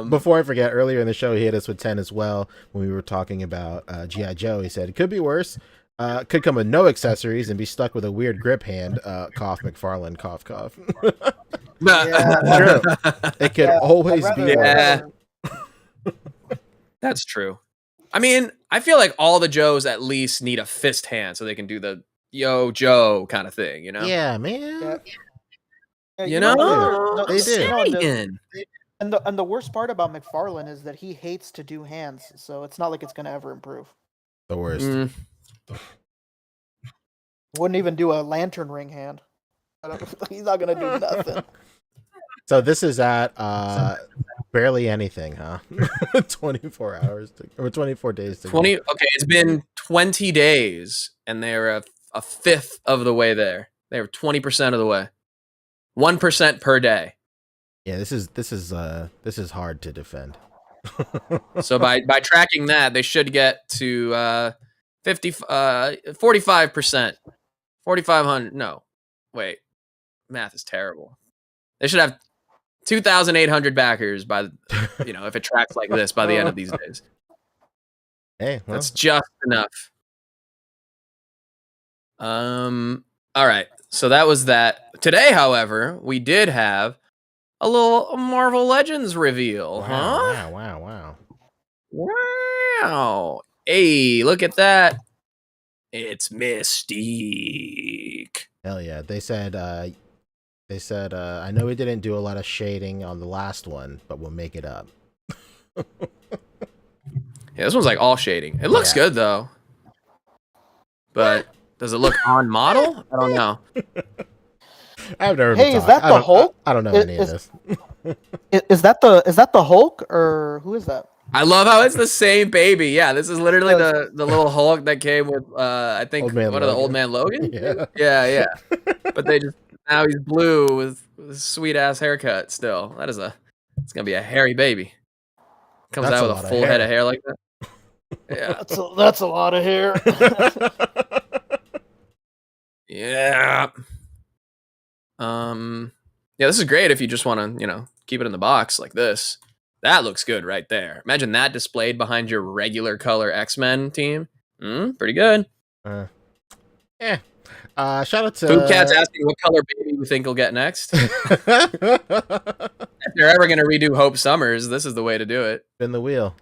[SPEAKER 2] Before I forget, earlier in the show, he hit us with 10 as well when we were talking about G.I. Joe. He said, "It could be worse. Could come with no accessories and be stuck with a weird grip hand." Cough, McFarlane, cough, cough.
[SPEAKER 6] Yeah,
[SPEAKER 2] True. It could always be worse.
[SPEAKER 5] That's true. I mean, I feel like all the Joes at least need a fist hand so they can do the "Yo, Joe" kind of thing,
[SPEAKER 2] Yeah, man.
[SPEAKER 6] Yeah.
[SPEAKER 2] They do.
[SPEAKER 6] And the worst part about McFarlane is that he hates to do hands, so it's not like it's gonna ever improve.
[SPEAKER 2] The worst.
[SPEAKER 6] Wouldn't even do a lantern ring hand. He's not gonna do nothing.
[SPEAKER 2] So this is at barely anything, huh? 24 hours or 24 days to
[SPEAKER 5] 20. Okay, it's been 20 days, and they're a fifth of the way there. They're 20% of the way. 1% per day.
[SPEAKER 2] Yeah, this is hard to defend.
[SPEAKER 5] So by tracking that, they should get to 45%. 4,500. No, wait, math is terrible. They should have 2,800 backers by if it tracks like this by the end of these days.
[SPEAKER 2] Hey, well.
[SPEAKER 5] That's just enough. All right. So that was that. Today, however, we did have a little Marvel Legends reveal.
[SPEAKER 2] Wow.
[SPEAKER 5] Wow. Hey, look at that. It's Mystique.
[SPEAKER 2] Hell yeah. They said, I know we didn't do a lot of shading on the last one, but we'll make it up.
[SPEAKER 5] Yeah, this one's like all shading. It looks good though. But does it look on model? I don't know.
[SPEAKER 2] I've never.
[SPEAKER 6] Hey, is that the Hulk?
[SPEAKER 2] I don't know any of this.
[SPEAKER 6] Is that the Hulk or who is that?
[SPEAKER 5] I love how it's the same baby. Yeah, this is literally the little Hulk that came with I think one of the Old Man Logan. Yeah. But now he's blue with a sweet ass haircut. Still, it's It's gonna be a hairy baby. Comes
[SPEAKER 2] That's
[SPEAKER 5] out
[SPEAKER 2] a
[SPEAKER 5] with
[SPEAKER 2] lot
[SPEAKER 5] a
[SPEAKER 2] of
[SPEAKER 5] full
[SPEAKER 2] hair.
[SPEAKER 5] head of hair like that. Yeah.
[SPEAKER 6] That's a lot of hair.
[SPEAKER 5] Yeah. Yeah, this is great if you just want to, keep it in the box like this. That looks good right there. Imagine that displayed behind your regular color X-Men team. Pretty good.
[SPEAKER 2] Yeah. Shout out to
[SPEAKER 5] Food Cat's asking what color baby we think will get next. If they're ever going to redo Hope Summers, this is the way to do it.
[SPEAKER 2] Spin the wheel.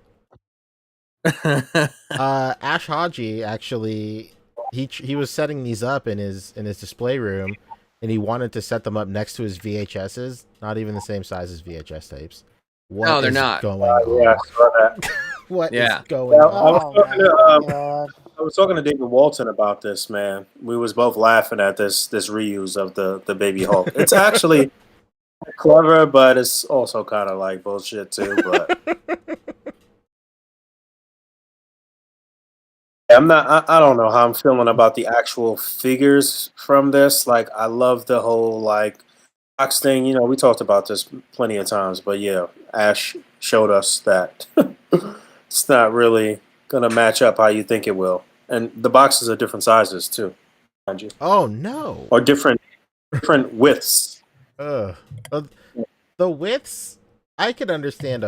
[SPEAKER 2] Ash Haji actually, he was setting these up in his display room, and he wanted to set them up next to his VHSs. Not even the same size as VHS tapes. What
[SPEAKER 5] No, they're
[SPEAKER 2] is
[SPEAKER 5] not.
[SPEAKER 2] going on?
[SPEAKER 1] Yeah, I saw that.
[SPEAKER 2] What is
[SPEAKER 5] Yeah.
[SPEAKER 2] going
[SPEAKER 1] Yeah,
[SPEAKER 2] on?
[SPEAKER 1] I was talking to David Walton about this, man. We was both laughing at this reuse of the Baby Hulk. It's actually clever, but it's also kind of like bullshit too. But I don't know how I'm feeling about the actual figures from this. Like, I love the whole like box thing. You know, we talked about this plenty of times, but yeah, Ash showed us that it's not really gonna match up how you think it will. And the boxes are different sizes too, mind you,
[SPEAKER 2] Oh no!
[SPEAKER 1] or different widths.
[SPEAKER 2] Uh, the widths, I could understand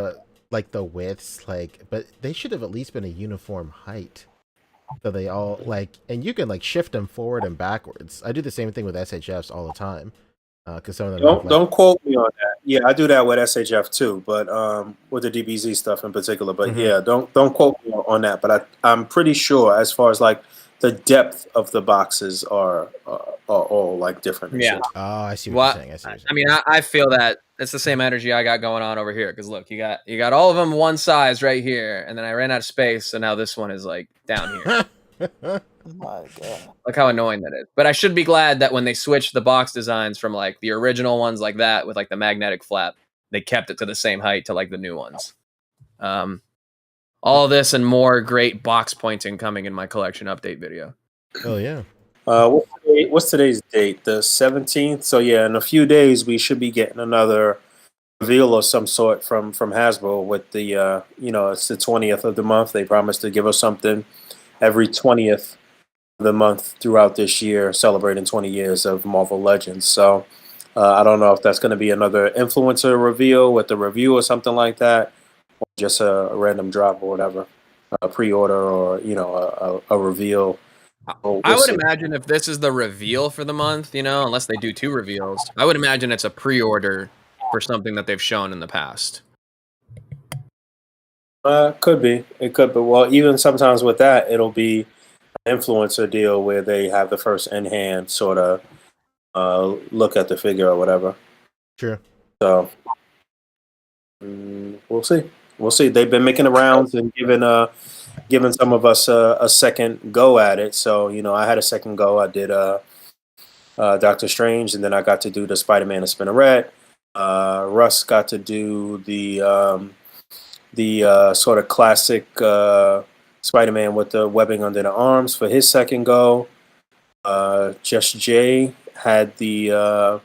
[SPEAKER 2] like the widths, like, but they should have at least been a uniform height. So they all like, and you can like shift them forward and backwards. I do the same thing with SHFs all the time. Because some of them have, like,
[SPEAKER 1] Don't quote me on that. Yeah, I do that with SHF too, but with the DBZ stuff in particular. But yeah, don't quote me on that. But I'm pretty sure as far as like the depth of the boxes are all like different. And
[SPEAKER 5] Yeah.
[SPEAKER 1] shit.
[SPEAKER 2] Oh, I see what you're saying. I see what you're saying.
[SPEAKER 5] I mean, I feel that it's the same energy I got going on over here. Because look, you got all of them one size right here, and then I ran out of space, so now this one is like down here.
[SPEAKER 6] My God.
[SPEAKER 5] Look how annoying that is. But I should be glad that when they switched the box designs from like the original ones like that with like the magnetic flap, they kept it to the same height to like the new ones. All this and more great box pointing coming in my collection update video.
[SPEAKER 2] Oh yeah.
[SPEAKER 1] What's today's date? The 17th. So yeah, in a few days we should be getting another reveal of some sort from Hasbro with the it's the 20th of the month. They promised to give us something every 20th of the month throughout this year, celebrating 20 years of Marvel Legends. So I don't know if that's going to be another influencer reveal with a review or something like that, or just a random drop or whatever, a pre-order or a reveal.
[SPEAKER 5] I would imagine if this is the reveal for the month, unless they do two reveals, I would imagine it's a pre-order for something that they've shown in the past.
[SPEAKER 1] Could be. It could be. Well, even sometimes with that, it'll be an influencer deal where they have the first in-hand sort of look at the figure or whatever.
[SPEAKER 2] Sure.
[SPEAKER 1] So we'll see. We'll see. They've been making the rounds and giving some of us a second go at it. So I had a second go. I did Doctor Strange, and then I got to do the Spider-Man and Spinneret. Russ got to do the sort of classic Spider-Man with the webbing under the arms for his second go. Just Jay had the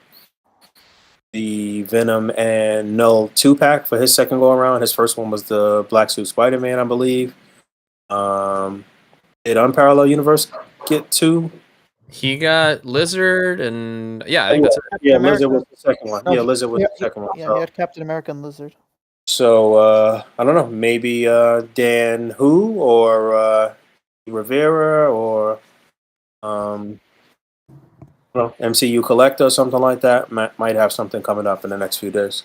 [SPEAKER 1] Venom and Null 2-pack for his second go around. His first one was the Black Suit Spider-Man, I believe. Did Unparalleled Universe get two?
[SPEAKER 5] He got Lizard, and I think that's it.
[SPEAKER 1] Yeah, Lizard was the second one. Yeah, Lizard was the second one.
[SPEAKER 6] Yeah, he had Captain America and Lizard.
[SPEAKER 1] So I don't know, maybe Dan Who or Rivera or MCU Collector or something like that might have something coming up in the next few days.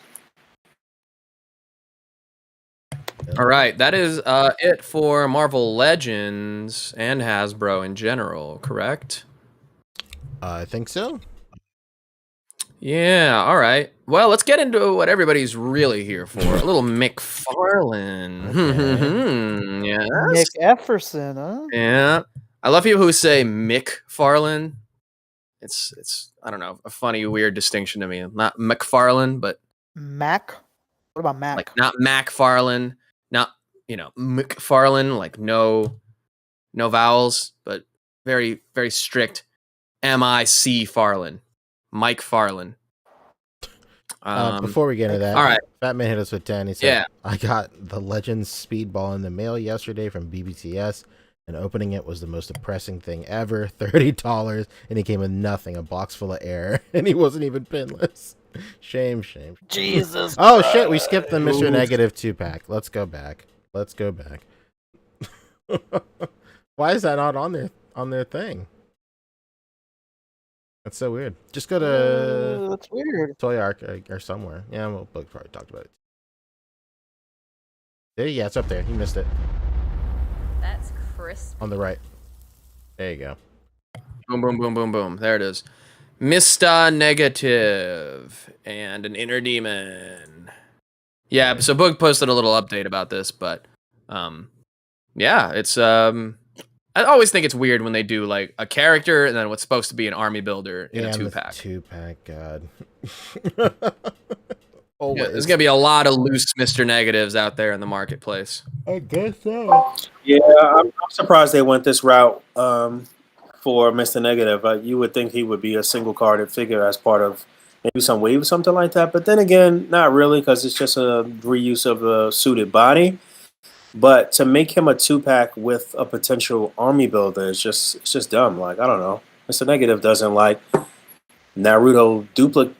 [SPEAKER 5] All right, that is it for Marvel Legends and Hasbro in general, correct?
[SPEAKER 2] I think so.
[SPEAKER 5] Yeah, all right. Well, let's get into what everybody's really here for. A little McFarlane.
[SPEAKER 2] Okay.
[SPEAKER 5] Yes.
[SPEAKER 6] Nick Efferson, huh?
[SPEAKER 5] Yeah. I love people who say McFarlane. It's I don't know, a funny, weird distinction to me. Not McFarlane, but
[SPEAKER 6] Mac? What about Mac?
[SPEAKER 5] like not McFarlane, not McFarlane, like no vowels, but very, very strict. M-I-C Farlane. Mike Farlane.
[SPEAKER 2] Before we get into that,
[SPEAKER 5] all right.
[SPEAKER 2] Fat Man hit us with 10. He said,
[SPEAKER 5] Yeah.
[SPEAKER 2] I got the Legends Speedball in the mail yesterday from BBTS, and opening it was the most depressing thing ever. $30, and he came with nothing, a box full of air, and he wasn't even pinless. Shame.
[SPEAKER 6] Jesus.
[SPEAKER 2] Oh, shit, we skipped the Mr. Negative 2-pack. Let's go back. Why is that not on their thing? That's so weird. Just go to
[SPEAKER 6] That's weird.
[SPEAKER 2] Toy Arc or somewhere. Yeah, well, Boog probably talked about it. Yeah, it's up there. You missed it.
[SPEAKER 7] That's crisp.
[SPEAKER 2] On the right. There you go.
[SPEAKER 5] Boom. There it is. Mr. Negative and an inner demon. Yeah, so Boog posted a little update about this, but yeah, it's I always think it's weird when they do like a character and then what's supposed to be an army builder in a 2-pack.
[SPEAKER 2] 2-pack, God.
[SPEAKER 5] Yeah, there's gonna be a lot of loose Mr. Negatives out there in the marketplace.
[SPEAKER 2] I guess so.
[SPEAKER 1] Yeah, I'm surprised they went this route for Mr. Negative. You would think he would be a single carded figure as part of maybe some wave or something like that. But then again, not really, because it's just a reuse of a suited body. But to make him a 2-pack with a potential army builder is just dumb. Like, I don't know. Mr. Negative doesn't like Naruto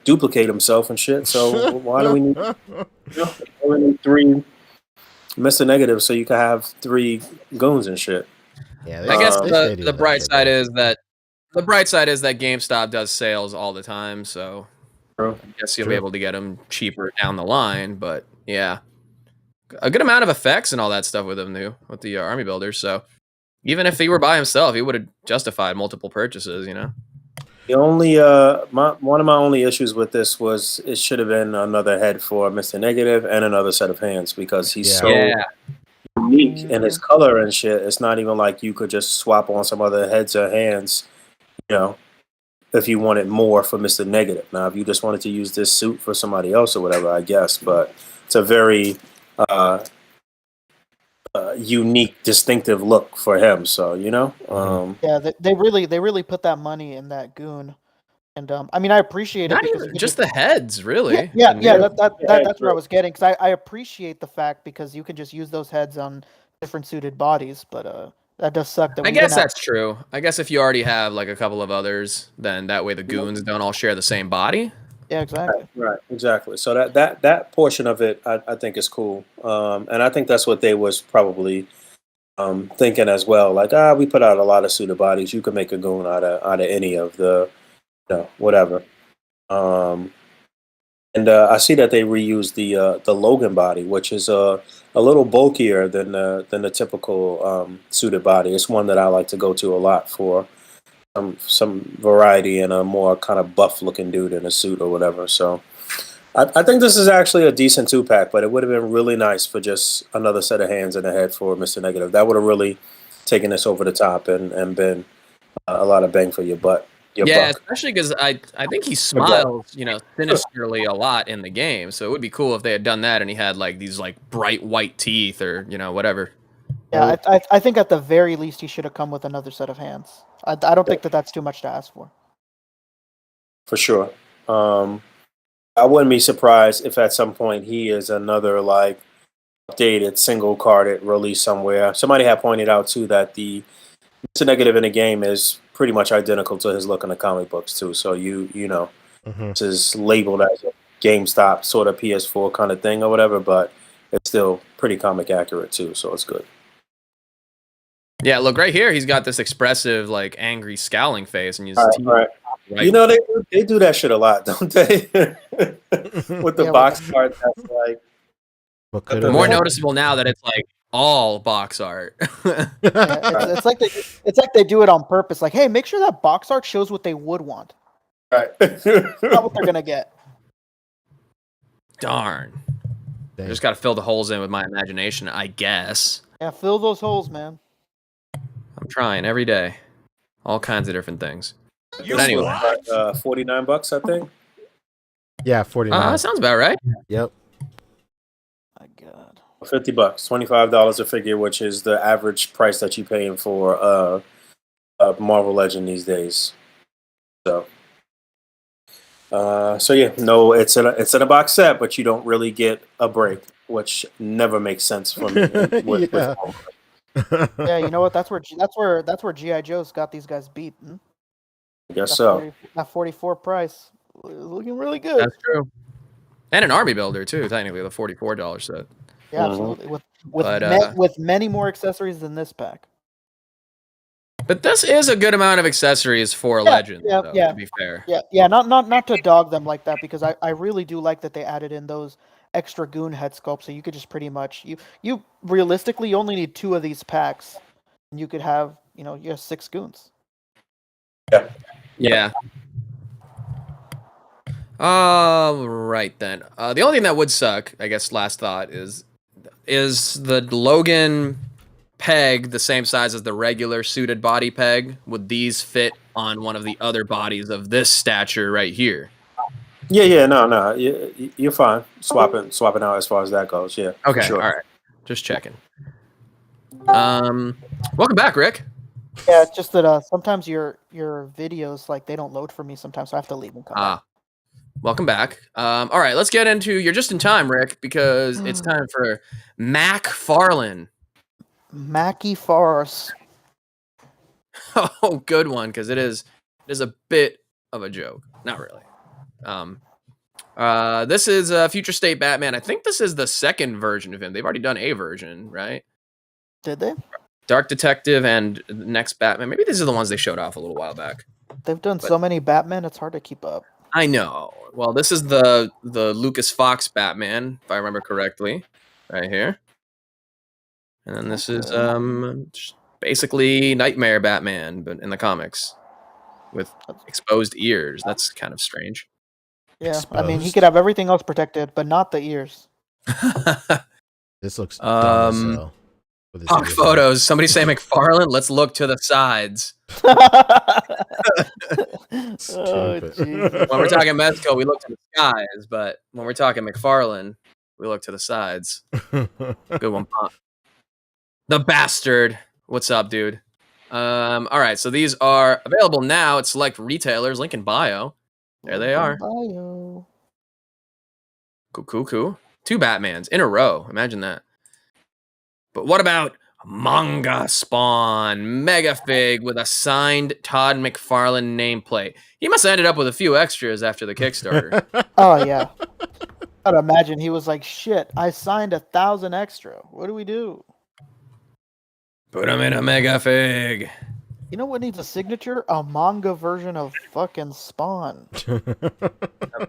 [SPEAKER 1] duplicate himself and shit. So why do we need 3 Mr. Negative so you can have 3 goons and shit?
[SPEAKER 2] Yeah,
[SPEAKER 5] I guess the bright side is that GameStop does sales all the time, so I guess you'll be able to get them cheaper down the line. But yeah, a good amount of effects and all that stuff with him too, with the army builders. So even if he were by himself, he would have justified multiple purchases. You know.
[SPEAKER 1] The only one of my only issues with this was it should have been another head for Mr. Negative and another set of hands because he's so unique in his color and shit. It's not even like you could just swap on some other heads or hands, you know, if you wanted more for Mr. Negative. Now, if you just wanted to use this suit for somebody else or whatever, I guess. But it's a very unique, distinctive look for him. So, you know,
[SPEAKER 6] Yeah, they really put that money in that goon, and I mean, I appreciate it.
[SPEAKER 5] Not
[SPEAKER 6] Because
[SPEAKER 5] even just the heads, really.
[SPEAKER 6] Yeah. That's where I was getting, because I appreciate the fact because you can just use those heads on different suited bodies, but that does suck. That
[SPEAKER 5] I guess that's true. I guess if you already have like a couple of others, then that way the goons don't all share the same body.
[SPEAKER 6] Yeah, exactly.
[SPEAKER 1] Right, exactly. So that portion of it, I think is cool, and I think that's what they was probably thinking as well. Like, we put out a lot of suited bodies. You can make a goon out of any of the, whatever. And I see that they reused the Logan body, which is a little bulkier than the typical suited body. It's one that I like to go to a lot for some variety and a more kind of buff looking dude in a suit or whatever. So I think this is actually a decent 2-pack, but it would have been really nice for just another set of hands and a head for Mr. Negative. That would have really taken this over the top and been a lot of bang for your butt.
[SPEAKER 5] Yeah, especially because I think he smiles, sinisterly a lot in the game. So it would be cool if they had done that and he had like these like bright white teeth or whatever.
[SPEAKER 6] Yeah, I think at the very least he should have come with another set of hands. I don't think that's too much to ask for.
[SPEAKER 1] For sure. I wouldn't be surprised if at some point he is another like updated single carded release somewhere. Somebody had pointed out too that the Mr. Negative in the game is pretty much identical to his look in the comic books too. So this is labeled as a GameStop sort of PS4 kind of thing or whatever, but it's still pretty comic accurate too. So it's good.
[SPEAKER 5] Yeah, look right here. He's got this expressive, like angry, scowling face, and
[SPEAKER 1] right. They do that shit a lot, don't they? With the box art, that's like
[SPEAKER 5] more noticeable now that it's like all box art.
[SPEAKER 6] It's like they do it on purpose. Like, hey, make sure that box art shows what they would want.
[SPEAKER 1] Right.
[SPEAKER 6] Not what they're gonna get.
[SPEAKER 5] Darn. I just got to fill the holes in with my imagination, I guess.
[SPEAKER 6] Yeah, fill those holes, man.
[SPEAKER 5] I'm trying every day. All kinds of different things. But anyway.
[SPEAKER 1] $49, I think.
[SPEAKER 2] Yeah, 49.
[SPEAKER 5] That sounds about right.
[SPEAKER 2] Yep.
[SPEAKER 6] My God.
[SPEAKER 1] $50, $25 a figure, which is the average price that you're paying for Marvel Legend these days. So So yeah, no, it's in a box set, but you don't really get a break, which never makes sense for me. With
[SPEAKER 2] Yeah.
[SPEAKER 6] Yeah, you know what? That's where GI Joe's got these guys beat.
[SPEAKER 1] I guess
[SPEAKER 6] That
[SPEAKER 1] so.
[SPEAKER 6] 44 price, looking really good.
[SPEAKER 5] That's true. And an army builder too, technically the $44 set.
[SPEAKER 6] Yeah, absolutely. With
[SPEAKER 5] But
[SPEAKER 6] with many more accessories than this pack.
[SPEAKER 5] but this is a good amount of accessories for Legends, though, to be fair.
[SPEAKER 6] Yeah. Not to dog them like that, because I really do like that they added in those extra goon head sculpts, so you could just pretty much you realistically you only need 2 of these packs, and you could have you have 6 goons.
[SPEAKER 5] Yeah. All right then. The only thing that would suck, I guess, last thought is the Logan peg the same size as the regular suited body peg? Would these fit on one of the other bodies of this stature right here?
[SPEAKER 1] Yeah, no, you're fine. Swapping out as far as that goes. Yeah.
[SPEAKER 5] Okay,
[SPEAKER 1] Sure.
[SPEAKER 5] all right. Just checking. Welcome back, Rick.
[SPEAKER 6] Yeah, it's just that sometimes your videos they don't load for me sometimes, so I have to leave and come back.
[SPEAKER 5] Welcome back. All right, let's get into. You're just in time, Rick, because it's time for McFarlane.
[SPEAKER 6] Mackie Farce.
[SPEAKER 5] Oh, good one, because it is a bit of a joke. Not really. This is Future State Batman. I think this is the second version of him. They've already done a version, right?
[SPEAKER 6] Did they?
[SPEAKER 5] Dark Detective and next Batman. Maybe these are the ones they showed off a little while back.
[SPEAKER 6] They've done so many Batman, it's hard to keep up.
[SPEAKER 5] I know. Well, this is the Lucas Fox Batman, if I remember correctly, right here. And then this is basically Nightmare Batman, but in the comics with exposed ears. That's kind of strange.
[SPEAKER 6] Yeah, I mean, he could have everything else protected, but not the ears.
[SPEAKER 2] This looks dumb as hell.
[SPEAKER 5] Hawk photos. Somebody say McFarlane. Let's look to the sides.
[SPEAKER 6] Oh, Jesus.
[SPEAKER 5] When we're talking Mezco, we look to the skies, but when we're talking McFarlane, we look to the sides. Good one, Pop. The Bastard. What's up, dude? All right, so these are available now at select retailers. Link in bio. There they are.
[SPEAKER 6] Bio.
[SPEAKER 5] Cool. 2 Batmans in a row. Imagine that. But what about Manga Spawn Mega Fig with a signed Todd McFarlane nameplate? He must have ended up with a few extras after the Kickstarter.
[SPEAKER 6] Oh, yeah. I'd imagine he was like, shit, I signed 1,000 extra. What do we do?
[SPEAKER 5] Put him in a Mega Fig.
[SPEAKER 6] You know what needs a signature? A manga version of fucking Spawn.
[SPEAKER 5] A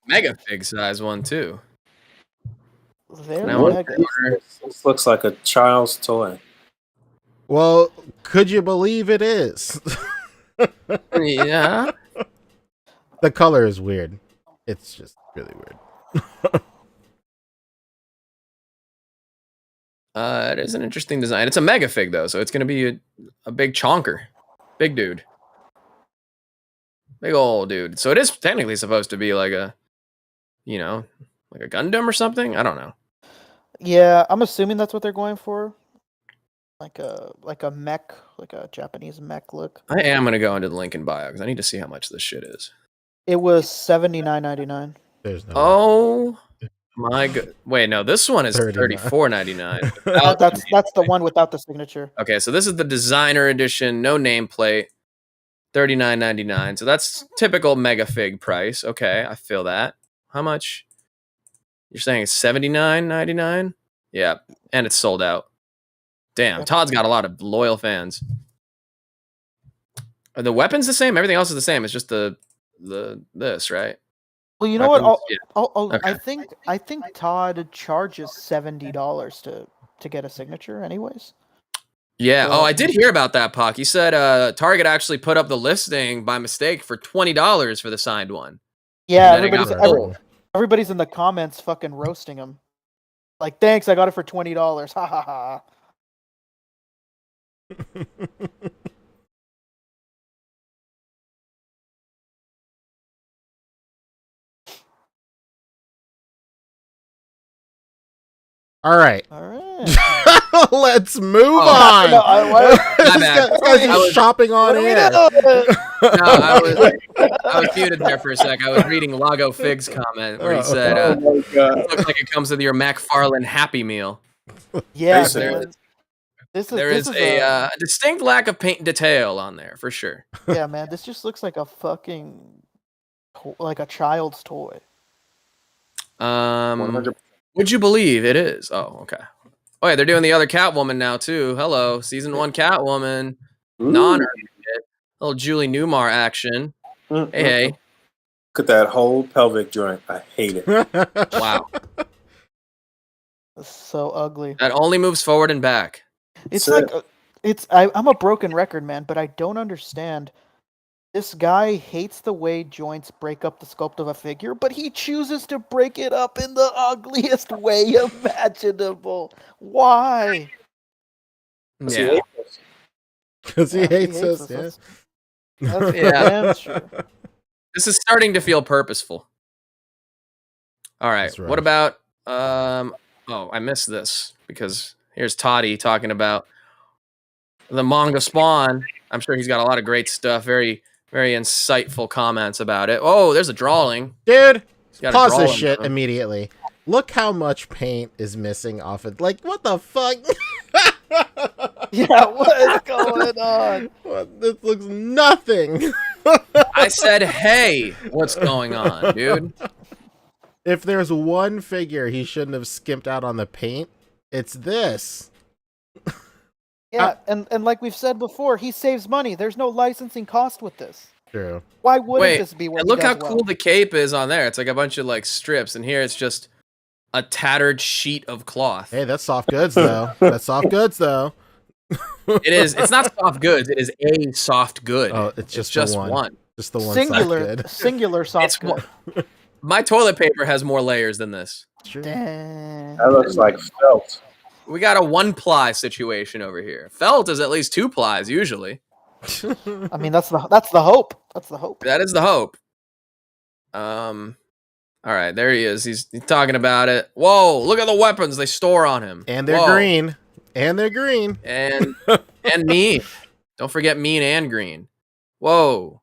[SPEAKER 5] Mega Fig size one, too.
[SPEAKER 1] This looks like a child's toy.
[SPEAKER 2] Well, could you believe it is?
[SPEAKER 5] Yeah.
[SPEAKER 2] The color is weird. It's just really weird.
[SPEAKER 5] It is an interesting design. It's a Mega Fig, though, so it's going to be a big chonker. Big dude. Big old dude. So it is technically supposed to be like a, like a Gundam or something? I don't know.
[SPEAKER 6] Yeah, I'm assuming that's what they're going for. Like a mech, like a Japanese mech look.
[SPEAKER 5] I am going to go into the link in bio because I need to see how much this shit is.
[SPEAKER 6] It was $79.99.
[SPEAKER 2] There's no.
[SPEAKER 5] Oh my god! Wait, no, this one is $34.99.
[SPEAKER 6] That's the one without the signature.
[SPEAKER 5] Okay, so this is the designer edition, no nameplate, $39.99. So that's typical Mega Fig price. Okay, I feel that. How much? You're saying it's $79.99? Yeah, and it's sold out. Damn, Todd's got a lot of loyal fans. Are the weapons the same? Everything else is the same. It's just this, right?
[SPEAKER 6] Well, you know
[SPEAKER 5] weapons?
[SPEAKER 6] what?
[SPEAKER 5] Okay.
[SPEAKER 6] I think Todd charges $70 to get a signature, anyways.
[SPEAKER 5] Yeah. Oh, I did hear about that, Puck. He said Target actually put up the listing by mistake for $20 for the signed one.
[SPEAKER 6] Yeah, everybody's in the comments fucking roasting him. Like, thanks, I got it for $20. Ha ha ha.
[SPEAKER 2] All right.
[SPEAKER 6] All right.
[SPEAKER 2] Let's move
[SPEAKER 5] Oh,
[SPEAKER 2] on.
[SPEAKER 6] no, I-
[SPEAKER 2] This
[SPEAKER 5] My bad.
[SPEAKER 2] guy's just
[SPEAKER 5] I was-
[SPEAKER 2] shopping on
[SPEAKER 6] What are we
[SPEAKER 2] air.
[SPEAKER 6] doing?
[SPEAKER 5] No, I was muted there for a sec. I was reading Lago Fig's comment where he said,
[SPEAKER 1] Oh my god!
[SPEAKER 5] "It looks like it comes with your McFarlane Happy Meal."
[SPEAKER 6] Yeah,
[SPEAKER 1] Basically.
[SPEAKER 6] man.
[SPEAKER 5] There is a distinct lack of paint detail on there for sure.
[SPEAKER 6] yeah, man. This just looks like a fucking like a child's toy.
[SPEAKER 1] 100%.
[SPEAKER 5] Would you believe it is? Oh, okay. Oh yeah, they're doing the other Catwoman now too. Hello, season 1 Catwoman, non little Julie Newmar action. Hey.
[SPEAKER 1] Look at that whole pelvic joint. I hate it.
[SPEAKER 5] Wow,
[SPEAKER 6] It's so ugly.
[SPEAKER 5] that only moves forward and back.
[SPEAKER 6] It's
[SPEAKER 1] That's
[SPEAKER 6] like I'm a broken record, man, but I don't understand. This guy hates the way joints break up the sculpt of a figure, but he chooses to break it up in the ugliest way imaginable. Why?
[SPEAKER 5] Yeah,
[SPEAKER 2] Because he
[SPEAKER 6] Yeah,
[SPEAKER 2] hates us. Yeah.
[SPEAKER 6] That's
[SPEAKER 5] Yeah.
[SPEAKER 6] damn true.
[SPEAKER 5] this is starting to feel purposeful. All right,
[SPEAKER 2] That's right.
[SPEAKER 5] what about oh, I missed this because here's Toddy talking about the manga Spawn. I'm sure he's got a lot of great stuff. Very, very insightful comments about it. Oh, there's a drawing.
[SPEAKER 2] Dude,
[SPEAKER 5] He's got a
[SPEAKER 2] pause this
[SPEAKER 5] drawing
[SPEAKER 2] shit
[SPEAKER 5] of him.
[SPEAKER 2] immediately. Look how much paint is missing off it. Like, what the fuck?
[SPEAKER 6] Yeah, what is going on?
[SPEAKER 2] What? This looks nothing.
[SPEAKER 5] I said, hey, what's going on, dude?
[SPEAKER 2] If there's one figure he shouldn't have skimped out on the paint, it's this.
[SPEAKER 6] Yeah, and like we've said before, he saves money. There's no licensing cost with this.
[SPEAKER 2] True.
[SPEAKER 6] Why wouldn't
[SPEAKER 5] Wait,
[SPEAKER 6] this be what
[SPEAKER 5] and
[SPEAKER 6] he
[SPEAKER 5] look how
[SPEAKER 6] does
[SPEAKER 5] cool
[SPEAKER 6] well?
[SPEAKER 5] the cape is on there. It's like a bunch of like strips, and here it's just a tattered sheet of cloth.
[SPEAKER 2] Hey, that's soft goods, though. That's soft goods, though.
[SPEAKER 5] It is. It's not soft goods. It is a soft good.
[SPEAKER 2] Oh, it's just
[SPEAKER 5] just
[SPEAKER 2] the one.
[SPEAKER 5] one.
[SPEAKER 2] Just the one
[SPEAKER 6] Singular,
[SPEAKER 2] soft good.
[SPEAKER 6] singular
[SPEAKER 5] It's
[SPEAKER 6] soft
[SPEAKER 5] one-
[SPEAKER 6] good.
[SPEAKER 5] My toilet paper has more layers than this.
[SPEAKER 2] True.
[SPEAKER 6] Damn.
[SPEAKER 1] That looks like felt.
[SPEAKER 5] We got a 1-ply situation over here. Felt is at least 2 plies usually.
[SPEAKER 6] I mean, that's the hope. That's the hope.
[SPEAKER 5] That is the hope. All right, there he is. He's talking about it. Whoa, look at the weapons they store on him.
[SPEAKER 2] And they're
[SPEAKER 5] Whoa.
[SPEAKER 2] green. And they're green.
[SPEAKER 5] And mean. Don't forget mean and green. Whoa.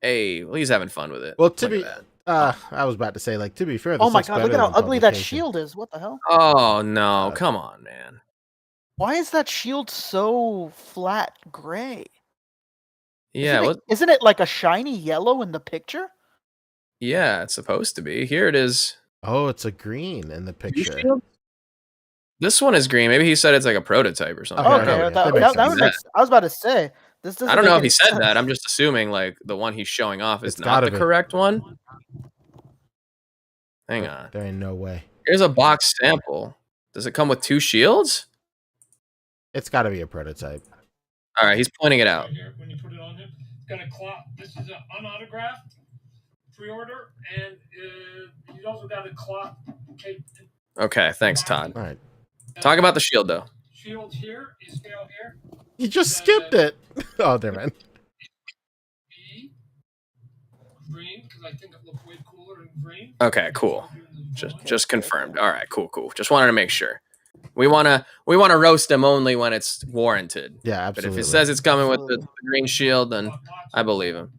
[SPEAKER 5] Hey, well, he's having fun with it.
[SPEAKER 2] Well, to
[SPEAKER 5] Look
[SPEAKER 2] be,
[SPEAKER 5] at that.
[SPEAKER 2] I was about to say, like, to be fair,
[SPEAKER 6] Oh
[SPEAKER 2] this
[SPEAKER 6] my
[SPEAKER 2] looks
[SPEAKER 6] god, look
[SPEAKER 2] better
[SPEAKER 6] at how
[SPEAKER 2] than
[SPEAKER 6] ugly that
[SPEAKER 2] publication.
[SPEAKER 6] shield is. What the hell?
[SPEAKER 5] Oh no, come on, man.
[SPEAKER 6] Why is that shield so flat gray?
[SPEAKER 5] Yeah,
[SPEAKER 6] Isn't it like a shiny yellow in the picture?
[SPEAKER 5] yeah, it's supposed to be. Here it is.
[SPEAKER 2] Oh, it's a green in the picture.
[SPEAKER 5] This one is green. Maybe he said it's like a prototype or something.
[SPEAKER 2] Okay,
[SPEAKER 6] Okay,
[SPEAKER 2] yeah,
[SPEAKER 6] that
[SPEAKER 2] that makes
[SPEAKER 6] would
[SPEAKER 2] sense.
[SPEAKER 6] make, I was about to say this doesn't.
[SPEAKER 5] I don't know
[SPEAKER 6] make
[SPEAKER 5] if he
[SPEAKER 6] any
[SPEAKER 5] said
[SPEAKER 6] sense.
[SPEAKER 5] that. I'm just assuming like the one he's showing off is
[SPEAKER 2] It's
[SPEAKER 5] not
[SPEAKER 2] gotta
[SPEAKER 5] the
[SPEAKER 2] be.
[SPEAKER 5] correct one. Hang on.
[SPEAKER 2] There ain't no way.
[SPEAKER 5] Here's a box sample. Does it come with 2 shields?
[SPEAKER 2] It's got to be a prototype.
[SPEAKER 5] All right, he's pointing it out.
[SPEAKER 8] Right here, when you put it on him, it's got a clock. This is an unautographed pre-order, and he's also got a clock cape.
[SPEAKER 5] Okay, thanks, Todd.
[SPEAKER 2] All right.
[SPEAKER 5] Talk about the shield though.
[SPEAKER 8] Shield here is scale here.
[SPEAKER 2] You just skipped it. Oh, never mind.
[SPEAKER 8] B green because I think it looked way cooler in green.
[SPEAKER 5] Okay, cool. Just confirmed. All right, cool. Just wanted to make sure. We wanna roast him only when it's warranted.
[SPEAKER 2] Yeah,
[SPEAKER 5] But
[SPEAKER 2] absolutely.
[SPEAKER 5] if it says it's coming with the green shield, then I believe him.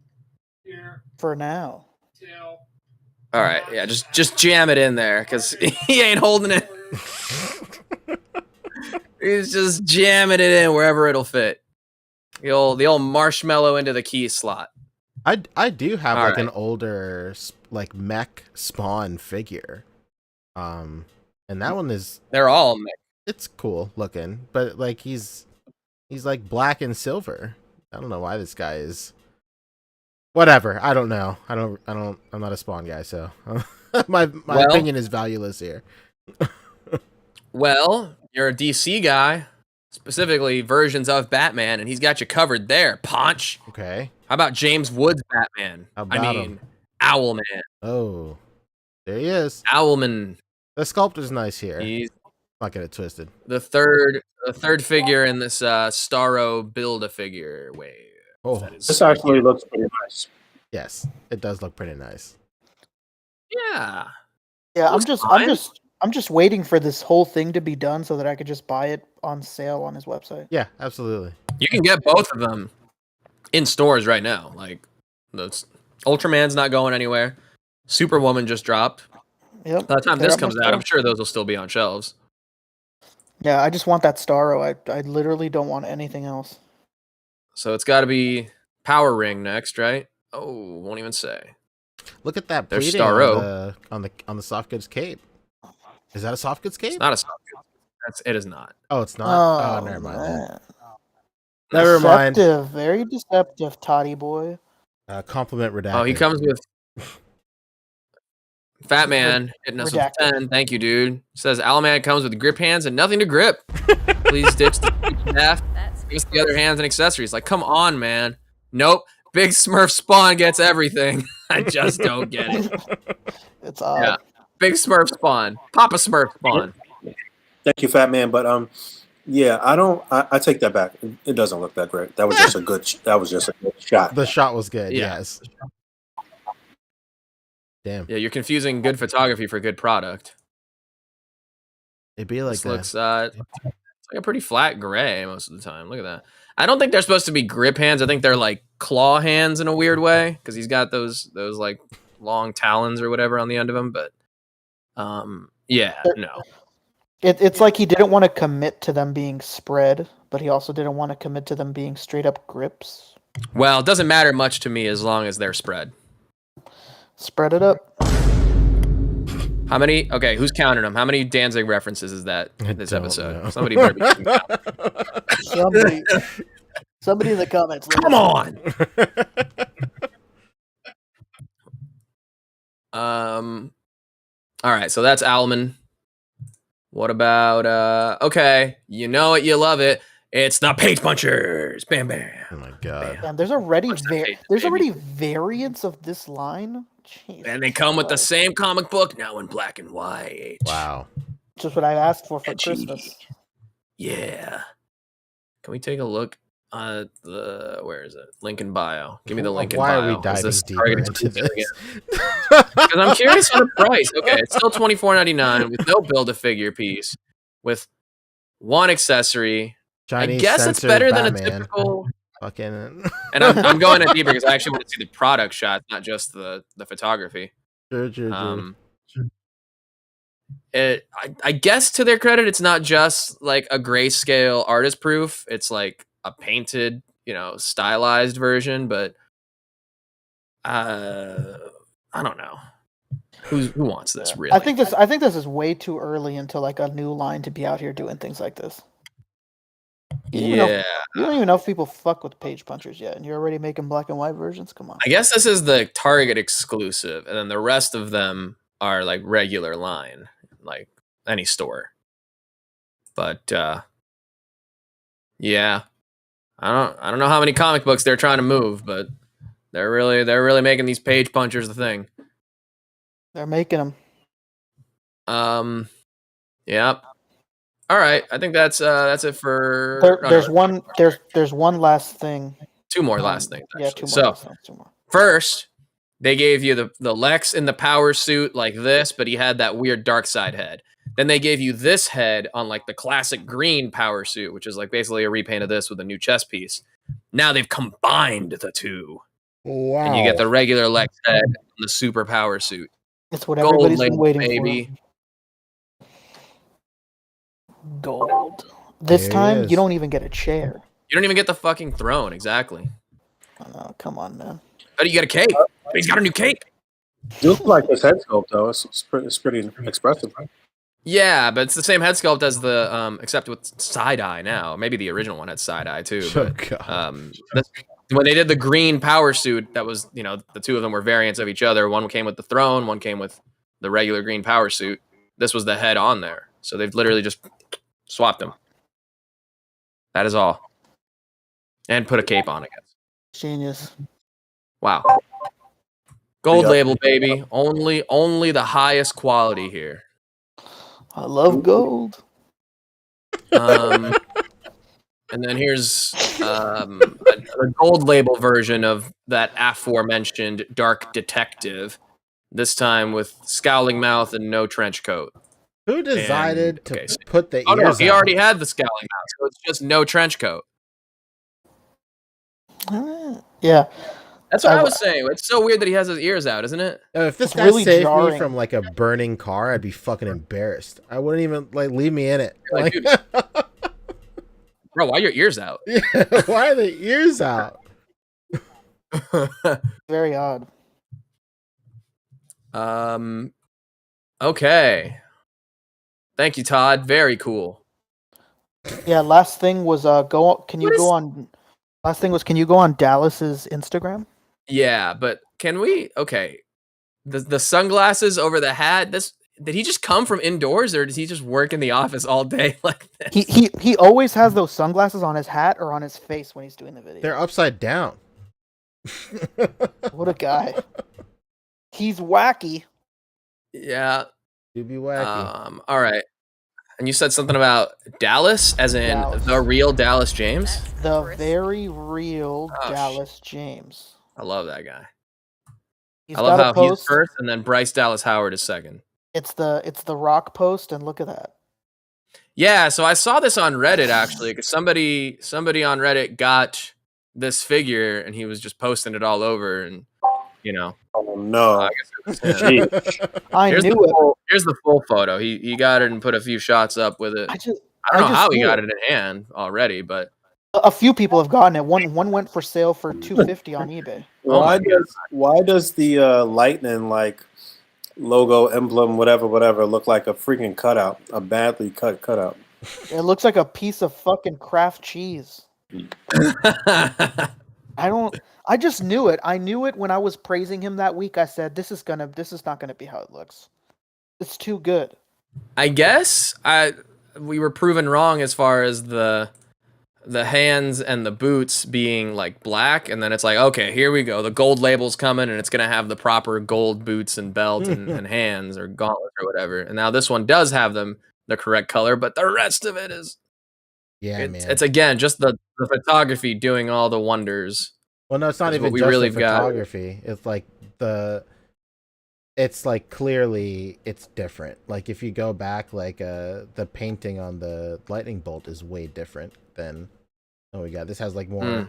[SPEAKER 8] Here,
[SPEAKER 6] For now.
[SPEAKER 8] tail.
[SPEAKER 5] All right, yeah, just jam it in there because he ain't holding it. He's just jamming it in wherever it'll fit. The old marshmallow into the key slot.
[SPEAKER 2] I do have
[SPEAKER 5] All
[SPEAKER 2] like
[SPEAKER 5] right.
[SPEAKER 2] an older like mech Spawn figure. And that one is
[SPEAKER 5] They're all mixed.
[SPEAKER 2] it's cool looking, but like he's like black and silver. I don't know why this guy is whatever. I don't know. I'm not a Spawn guy, so my
[SPEAKER 5] Well-
[SPEAKER 2] opinion is valueless here.
[SPEAKER 5] Well, you're a DC guy, specifically versions of Batman, and he's got you covered there, Ponch.
[SPEAKER 2] Okay.
[SPEAKER 5] How about James Woods Batman?
[SPEAKER 2] How about him?
[SPEAKER 5] Owlman.
[SPEAKER 2] Oh. There he is.
[SPEAKER 5] Owlman.
[SPEAKER 2] The sculpt is nice here.
[SPEAKER 5] He's
[SPEAKER 2] Not get it twisted.
[SPEAKER 5] the third figure in this Starro Build-A-Figure wave.
[SPEAKER 2] Oh,
[SPEAKER 5] That is-
[SPEAKER 1] This actually looks pretty nice.
[SPEAKER 2] yes. It does look pretty nice.
[SPEAKER 5] yeah.
[SPEAKER 6] Yeah,
[SPEAKER 5] Looks
[SPEAKER 6] I'm
[SPEAKER 5] fine.
[SPEAKER 6] I'm just waiting for this whole thing to be done so that I could just buy it on sale on his website.
[SPEAKER 2] Yeah, absolutely.
[SPEAKER 5] You can get both of them in stores right now. Like, those Ultraman's not going anywhere. Superwoman just dropped.
[SPEAKER 6] Yep.
[SPEAKER 5] By the time
[SPEAKER 6] they're
[SPEAKER 5] this
[SPEAKER 6] at my
[SPEAKER 5] comes out,
[SPEAKER 6] store.
[SPEAKER 5] I'm sure those will still be on shelves.
[SPEAKER 6] Yeah, I just want that Starro. I literally don't want anything else.
[SPEAKER 5] So it's got to be Power Ring next, right? Oh, won't even say.
[SPEAKER 2] Look at that
[SPEAKER 5] There's
[SPEAKER 2] pleating
[SPEAKER 5] Starro.
[SPEAKER 2] on the soft goods cape. Is that a soft goods cape?
[SPEAKER 5] It's not a soft good. It is not.
[SPEAKER 2] Oh, it's not. Oh, never mind. Then.
[SPEAKER 6] Man.
[SPEAKER 2] Never mind.
[SPEAKER 6] Deceptive, very deceptive, Toddy boy.
[SPEAKER 2] Compliment redacted.
[SPEAKER 5] Oh, he comes with Fat Man hitting us with
[SPEAKER 6] Redacted.
[SPEAKER 5] 10. Thank you, dude. Says Alaman comes with grip hands and nothing to grip. Please ditch the staff.
[SPEAKER 7] That's
[SPEAKER 5] Give us the other hands and accessories. Like, come on, man. Nope. Big Smurf Spawn gets everything. I just don't get it.
[SPEAKER 6] It's odd.
[SPEAKER 5] Yeah. Big Smurf Spawn. Papa Smurf Spawn.
[SPEAKER 1] Thank you, Fat Man. But yeah, I don't. I take that back. It doesn't look that great. That was just a good. That was just a good shot.
[SPEAKER 2] The shot was good.
[SPEAKER 5] Yeah.
[SPEAKER 2] Yes. Damn.
[SPEAKER 5] Yeah, you're confusing good photography for good product.
[SPEAKER 2] It'd be like
[SPEAKER 5] This looks it's like a pretty flat gray most of the time. Look at that. I don't think they're supposed to be grip hands. I think they're like claw hands in a weird way because he's got those like long talons or whatever on the end of him. But yeah, no.
[SPEAKER 6] It's like he didn't want to commit to them being spread, but he also didn't want to commit to them being straight up grips.
[SPEAKER 5] Well, it doesn't matter much to me as long as they're spread.
[SPEAKER 6] Spread it up.
[SPEAKER 5] How many? Okay, who's counting them? How many Danzig references is that this
[SPEAKER 2] don't
[SPEAKER 5] episode?
[SPEAKER 2] know.
[SPEAKER 5] Somebody better be keeping count.
[SPEAKER 6] Somebody in the comments. let
[SPEAKER 5] Come
[SPEAKER 6] us know.
[SPEAKER 5] on. All right, so that's Alman. What about okay, you know it, you love it. It's the Page Punchers. Bam bam.
[SPEAKER 2] Oh my god.
[SPEAKER 6] Damn, there's already
[SPEAKER 5] Punch that page,
[SPEAKER 6] there's
[SPEAKER 5] baby.
[SPEAKER 6] already variants of this line. Jesus
[SPEAKER 5] And they come with the
[SPEAKER 6] Christ.
[SPEAKER 5] same comic book now in black and white.
[SPEAKER 2] Wow.
[SPEAKER 6] Just what I asked for
[SPEAKER 5] Edgy.
[SPEAKER 6] Christmas.
[SPEAKER 5] Yeah. Can we take a look at the where is it? Link in bio. Give me the link in
[SPEAKER 2] Why
[SPEAKER 5] bio.
[SPEAKER 2] are we diving deeper
[SPEAKER 5] Target
[SPEAKER 2] into
[SPEAKER 5] exclusive
[SPEAKER 2] this?
[SPEAKER 5] Because I'm curious on the price. Okay, it's still $24.99 with no build-a-figure piece, with one accessory.
[SPEAKER 2] Chinese
[SPEAKER 5] I guess it's
[SPEAKER 2] censored
[SPEAKER 5] better than a
[SPEAKER 2] Batman.
[SPEAKER 5] typical.
[SPEAKER 2] Fucking.
[SPEAKER 5] And I'm going in deeper because I actually want to see the product shot, not just the photography.
[SPEAKER 2] True.
[SPEAKER 5] I guess to their credit, it's not just like a grayscale artist proof. It's like a painted, stylized version. But I don't know who wants this really.
[SPEAKER 6] I think this is way too early into like a new line to be out here doing things like this. You don't even know if people fuck with Page Punchers yet, and you're already making black and white versions. Come on.
[SPEAKER 5] I guess this is the Target exclusive, and then the rest of them are like regular line, like any store. But yeah, I don't know how many comic books they're trying to move, but they're really making these Page Punchers the thing.
[SPEAKER 6] They're making them.
[SPEAKER 5] Yep. All right, I think that's it for.
[SPEAKER 6] There's one last thing.
[SPEAKER 5] Two more last things.
[SPEAKER 6] Yeah,
[SPEAKER 5] Actually.
[SPEAKER 6] two more.
[SPEAKER 5] So
[SPEAKER 6] last things, two more.
[SPEAKER 5] first, they gave you the Lex in the power suit like this, but he had that weird dark side head. Then they gave you this head on like the classic green power suit, which is like basically a repaint of this with a new chest piece. Now they've combined the two,
[SPEAKER 2] Wow.
[SPEAKER 5] and you get the regular Lex head and the super power suit.
[SPEAKER 6] It's what
[SPEAKER 5] Gold
[SPEAKER 6] everybody's been
[SPEAKER 5] label,
[SPEAKER 6] waiting
[SPEAKER 5] baby.
[SPEAKER 6] for. Gold. This
[SPEAKER 2] There he
[SPEAKER 6] time,
[SPEAKER 2] is.
[SPEAKER 6] you don't even get a chair.
[SPEAKER 5] You don't even get the fucking throne, exactly.
[SPEAKER 6] Oh, come on, man.
[SPEAKER 5] But you get a cape. He's got a new cape.
[SPEAKER 1] You look like this head sculpt though. It's pretty expressive.
[SPEAKER 5] Yeah, but it's the same head sculpt as the except with side eye now. Maybe the original one had side eye too.
[SPEAKER 2] Oh,
[SPEAKER 5] But,
[SPEAKER 2] God.
[SPEAKER 5] when they did the green power suit, that was the two of them were variants of each other. One came with the throne, one came with the regular green power suit. This was the head on there, so they've literally just swapped them. That is all, and put a cape on, I guess.
[SPEAKER 6] Genius.
[SPEAKER 5] Wow, gold
[SPEAKER 1] Yeah.
[SPEAKER 5] label, baby. Only the highest quality here.
[SPEAKER 6] I love gold.
[SPEAKER 5] And then here's a gold label version of that aforementioned Dark Detective, this time with scowling mouth and no trench coat.
[SPEAKER 2] Who decided
[SPEAKER 5] And- okay,
[SPEAKER 2] to put the
[SPEAKER 5] Oh no,
[SPEAKER 2] ears
[SPEAKER 5] he
[SPEAKER 2] out?
[SPEAKER 5] already had the scowling mask, so it's just no trench coat.
[SPEAKER 6] Yeah,
[SPEAKER 5] That's what I
[SPEAKER 6] I-
[SPEAKER 5] was saying. It's so weird that he has his ears out, isn't it?
[SPEAKER 2] If this
[SPEAKER 6] It's
[SPEAKER 2] guy
[SPEAKER 6] really
[SPEAKER 2] saved me
[SPEAKER 6] jarring.
[SPEAKER 2] from like a burning car, I'd be fucking embarrassed. I wouldn't even like leave me in it.
[SPEAKER 5] Like,
[SPEAKER 2] Like,
[SPEAKER 5] Bro, why are your ears out?
[SPEAKER 2] yeah, why are the ears out?
[SPEAKER 6] very odd.
[SPEAKER 5] Okay. Thank you, Todd. Very cool.
[SPEAKER 6] Yeah, last thing was can you
[SPEAKER 5] What
[SPEAKER 6] go
[SPEAKER 5] is-
[SPEAKER 6] on last thing was can you go on Dallas's Instagram?
[SPEAKER 5] Yeah, but can we? Okay, the sunglasses over the hat. This did he just come from indoors, or does he just work in the office all day like this?
[SPEAKER 6] He always has those sunglasses on his hat or on his face when he's doing the video.
[SPEAKER 2] They're upside down.
[SPEAKER 6] What a guy. He's wacky.
[SPEAKER 5] Yeah.
[SPEAKER 2] You'd be wacky.
[SPEAKER 5] All right. And you said something about Dallas, as in
[SPEAKER 6] Dallas.
[SPEAKER 5] the real Dallas James.
[SPEAKER 7] That's
[SPEAKER 6] The
[SPEAKER 7] crispy.
[SPEAKER 6] very real
[SPEAKER 5] Oh,
[SPEAKER 6] Dallas James.
[SPEAKER 5] I love that guy.
[SPEAKER 6] He's
[SPEAKER 5] I love
[SPEAKER 6] got
[SPEAKER 5] how
[SPEAKER 6] a post.
[SPEAKER 5] he's first, and then Bryce Dallas Howard is second.
[SPEAKER 6] It's the Rock post, and look at that.
[SPEAKER 5] Yeah, so I saw this on Reddit actually, because somebody on Reddit got this figure, and he was just posting it all over, and you know,
[SPEAKER 1] Oh no!
[SPEAKER 5] I guess it was him.
[SPEAKER 1] Gee.
[SPEAKER 6] I
[SPEAKER 5] Here's
[SPEAKER 6] knew
[SPEAKER 5] the
[SPEAKER 6] it.
[SPEAKER 5] full, here's the full photo. He got it and put a few shots up with it.
[SPEAKER 6] I just
[SPEAKER 5] I don't know
[SPEAKER 6] just
[SPEAKER 5] how he
[SPEAKER 6] knew
[SPEAKER 5] got
[SPEAKER 6] it.
[SPEAKER 5] it in hand already, but
[SPEAKER 6] A few people have gotten it. One went for sale for $250 on eBay.
[SPEAKER 5] Oh my
[SPEAKER 1] Why does the lightning like logo emblem whatever look like a freaking cutout, a badly cut cutout?
[SPEAKER 6] It looks like a piece of fucking Kraft cheese. I just knew it. I knew it when I was praising him that week. I said, this is not gonna be how it looks. It's too good.
[SPEAKER 5] I guess we were proven wrong as far as the hands and the boots being like black, and then it's like, okay, here we go. The gold label's coming, and it's gonna have the proper gold boots and belt and hands or gauntlets or whatever. And now this one does have them the correct color, but the rest of it is
[SPEAKER 2] man.
[SPEAKER 5] it's again just the photography doing all the wonders.
[SPEAKER 2] Well, no, it's not
[SPEAKER 5] is
[SPEAKER 2] even
[SPEAKER 5] what we
[SPEAKER 2] just
[SPEAKER 5] really
[SPEAKER 2] the
[SPEAKER 5] got.
[SPEAKER 2] photography. It's like it's like clearly it's different. Like if you go back, like the painting on the lightning bolt is way different than we got. This has like more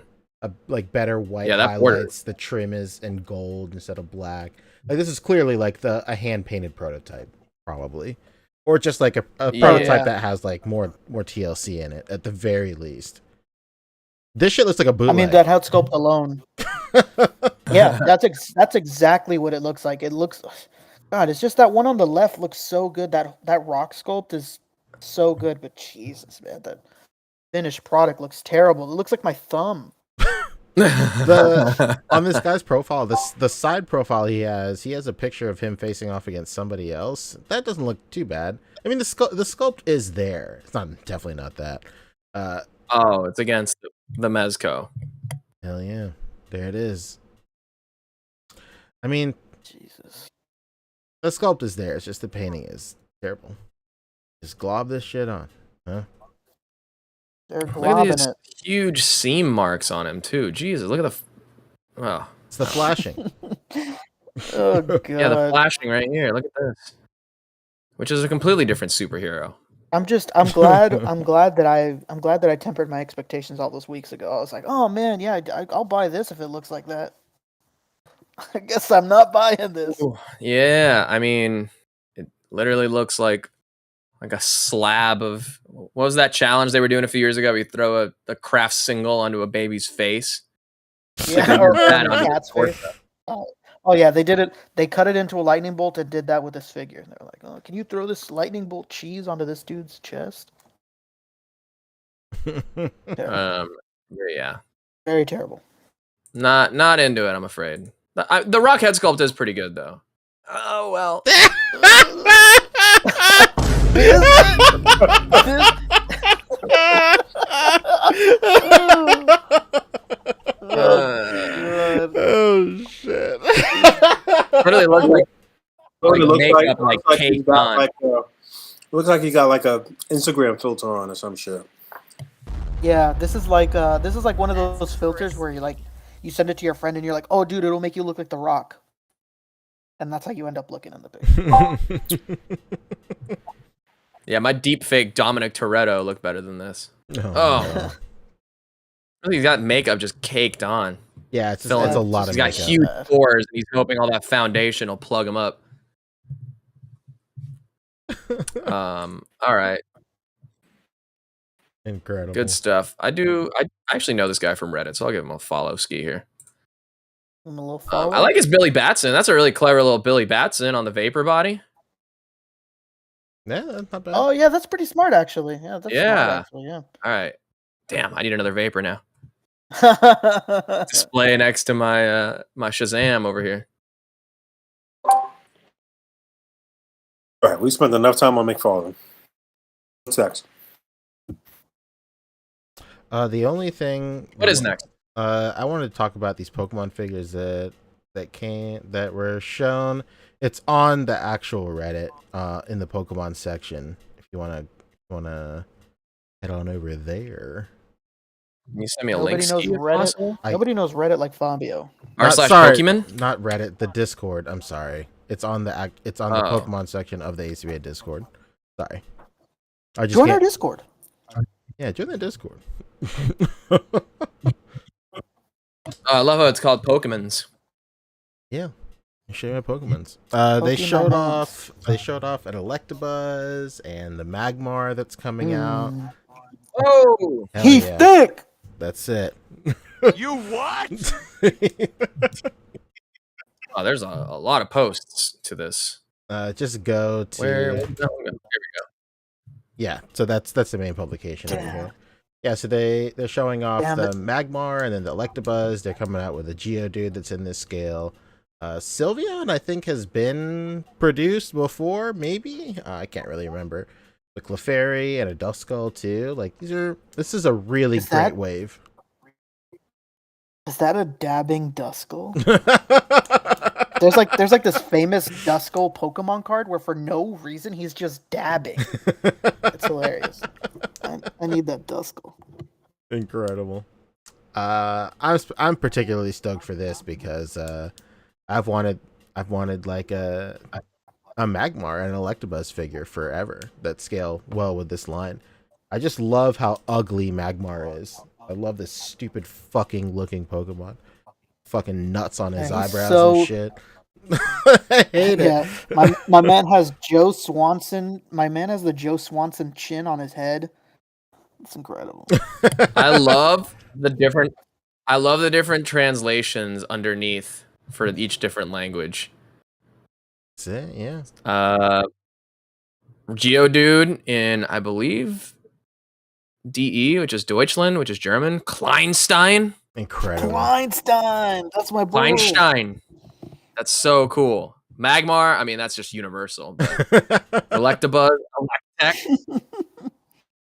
[SPEAKER 2] like better white
[SPEAKER 5] that border.
[SPEAKER 2] highlights. The trim is in gold instead of black. Like this is clearly like a hand painted prototype, probably, or just like a prototype that has like more TLC in it at the very least. This shit looks like a bootleg.
[SPEAKER 6] I mean, that Headsculpt alone. Yeah, that's exactly what it looks like. It looks, God, it's just that one on the left looks so good. That rock sculpt is so good, but Jesus, man, that finished product looks terrible. It looks like my thumb.
[SPEAKER 2] On this guy's profile, the side profile he has a picture of him facing off against somebody else. That doesn't look too bad. I mean, the sculpt is there. It's definitely not that.
[SPEAKER 5] Oh, it's against the Mezco.
[SPEAKER 2] Hell yeah, there it is. I mean,
[SPEAKER 6] Jesus.
[SPEAKER 2] the sculpt is there. It's just the painting is terrible. Just glob this shit on, huh?
[SPEAKER 6] They're
[SPEAKER 5] Look at
[SPEAKER 6] globbing
[SPEAKER 5] these
[SPEAKER 6] it.
[SPEAKER 5] huge seam marks on him too. Jesus, look at the. Oh,
[SPEAKER 2] It's the flashing.
[SPEAKER 6] Oh God.
[SPEAKER 5] yeah, the flashing right here. Look at this. Which is a completely different superhero.
[SPEAKER 6] I'm glad that I tempered my expectations all those weeks ago. I was like, oh man, yeah, I'll buy this if it looks like that. I guess I'm not buying this.
[SPEAKER 5] Yeah, I mean, it literally looks like a slab of what was that challenge they were doing a few years ago? We throw a craft single onto a baby's face.
[SPEAKER 6] Yeah,
[SPEAKER 5] Or
[SPEAKER 6] or
[SPEAKER 5] that
[SPEAKER 6] the
[SPEAKER 5] on
[SPEAKER 6] cat's
[SPEAKER 5] torso.
[SPEAKER 6] face. Oh yeah, they did it. They cut it into a lightning bolt and did that with this figure. They're like, oh, can you throw this lightning bolt cheese onto this dude's chest? Terrible.
[SPEAKER 5] Yeah,
[SPEAKER 6] Very terrible.
[SPEAKER 5] not into it. I'm afraid. The rock head sculpt is pretty good though. Oh well.
[SPEAKER 2] Oh shit!
[SPEAKER 5] Really looks like
[SPEAKER 1] It looks
[SPEAKER 5] makeup,
[SPEAKER 1] like
[SPEAKER 5] like
[SPEAKER 1] he's
[SPEAKER 5] cake
[SPEAKER 1] got
[SPEAKER 5] on.
[SPEAKER 1] like looks like he got like a Instagram filter on or some shit.
[SPEAKER 6] Yeah, this is like one of those filters where you send it to your friend and you're like, oh dude, it'll make you look like The Rock. And that's how you end up looking in the picture.
[SPEAKER 5] Yeah, my deep fake Dominic Toretto looked better than this.
[SPEAKER 2] Oh,
[SPEAKER 5] Oh. He's got makeup just caked on.
[SPEAKER 2] yeah, it's
[SPEAKER 5] Filling.
[SPEAKER 2] a lot
[SPEAKER 5] He's
[SPEAKER 2] of
[SPEAKER 5] got
[SPEAKER 2] makeup.
[SPEAKER 5] huge pores, and he's hoping all that foundation will plug him up. All right.
[SPEAKER 2] Incredible.
[SPEAKER 5] Good stuff. I actually know this guy from Reddit, so I'll give him a follow ski here.
[SPEAKER 6] I'm a little follow.
[SPEAKER 5] I like his Billy Batson. That's a really clever little Billy Batson on the Vapor body.
[SPEAKER 2] Yeah, that's not bad.
[SPEAKER 6] Oh yeah, that's pretty smart actually. Yeah, that's
[SPEAKER 5] Yeah.
[SPEAKER 6] smart actually. Yeah.
[SPEAKER 5] All right. Damn, I need another Vapor now. Display next to my my Shazam over here.
[SPEAKER 1] All right, we spent enough time on McFarlane. What's next?
[SPEAKER 2] The only thing.
[SPEAKER 5] What is next?
[SPEAKER 2] I wanted to talk about these Pokemon figures that were shown. It's on the actual Reddit, in the Pokemon section. If you wanna head on over there.
[SPEAKER 5] Can you send me a link?
[SPEAKER 6] Nobody knows
[SPEAKER 5] Steve, if
[SPEAKER 6] Reddit.
[SPEAKER 5] possible?
[SPEAKER 6] Nobody knows Reddit like Fabio.
[SPEAKER 5] r/Pokemon?
[SPEAKER 2] Not Reddit, the Discord. I'm sorry. It's on the Pokemon section of the ACBA Discord. Sorry. I just
[SPEAKER 6] Join
[SPEAKER 2] can't-
[SPEAKER 6] our Discord.
[SPEAKER 2] Yeah, join the Discord.
[SPEAKER 5] I love how it's called Pokemons.
[SPEAKER 2] Yeah. Show you my Pokemons.
[SPEAKER 6] Pokemon
[SPEAKER 2] They showed
[SPEAKER 6] House.
[SPEAKER 2] off an Electabuzz and the Magmar that's coming out.
[SPEAKER 5] Oh,
[SPEAKER 2] Hell
[SPEAKER 6] He's
[SPEAKER 2] yeah.
[SPEAKER 6] thick.
[SPEAKER 2] That's it.
[SPEAKER 9] You what?
[SPEAKER 5] oh there's a lot of posts to this.
[SPEAKER 2] Just go to
[SPEAKER 5] Where? There we go.
[SPEAKER 2] yeah. So that's the main publication over here. Yeah. So they're showing off
[SPEAKER 6] Damn
[SPEAKER 2] the
[SPEAKER 6] it.
[SPEAKER 2] Magmar and then the Electabuzz. They're coming out with a Geodude that's in this scale. Sylveon, I think, has been produced before. Maybe I can't really remember. The Clefairy and a Duskull too. Like this is a really
[SPEAKER 6] Is
[SPEAKER 2] great
[SPEAKER 6] that-
[SPEAKER 2] wave.
[SPEAKER 6] Is that a dabbing Duskull? There's like this famous Duskull Pokemon card where for no reason he's just dabbing. It's hilarious. I need that Duskull.
[SPEAKER 2] Incredible. I'm particularly stoked for this because I've wanted like a Magmar and an Electabuzz figure forever that scale well with this line. I just love how ugly Magmar is. I love this stupid fucking looking Pokemon. Fucking nuts on his
[SPEAKER 6] Yeah, he's
[SPEAKER 2] eyebrows
[SPEAKER 6] so-
[SPEAKER 2] and shit. I hate
[SPEAKER 6] Yeah,
[SPEAKER 2] it.
[SPEAKER 6] my man has Joe Swanson. My man has the Joe Swanson chin on his head. It's incredible.
[SPEAKER 5] I love the different translations underneath for each different language.
[SPEAKER 2] That's it, yeah.
[SPEAKER 5] Geodude in, I believe, DE, which is Deutschland, which is German. Kleinstein.
[SPEAKER 2] Incredible.
[SPEAKER 6] Kleinstein, that's my boy.
[SPEAKER 5] Kleinstein. That's so cool. Magmar, I mean, that's just universal. But Electabuzz, Electek.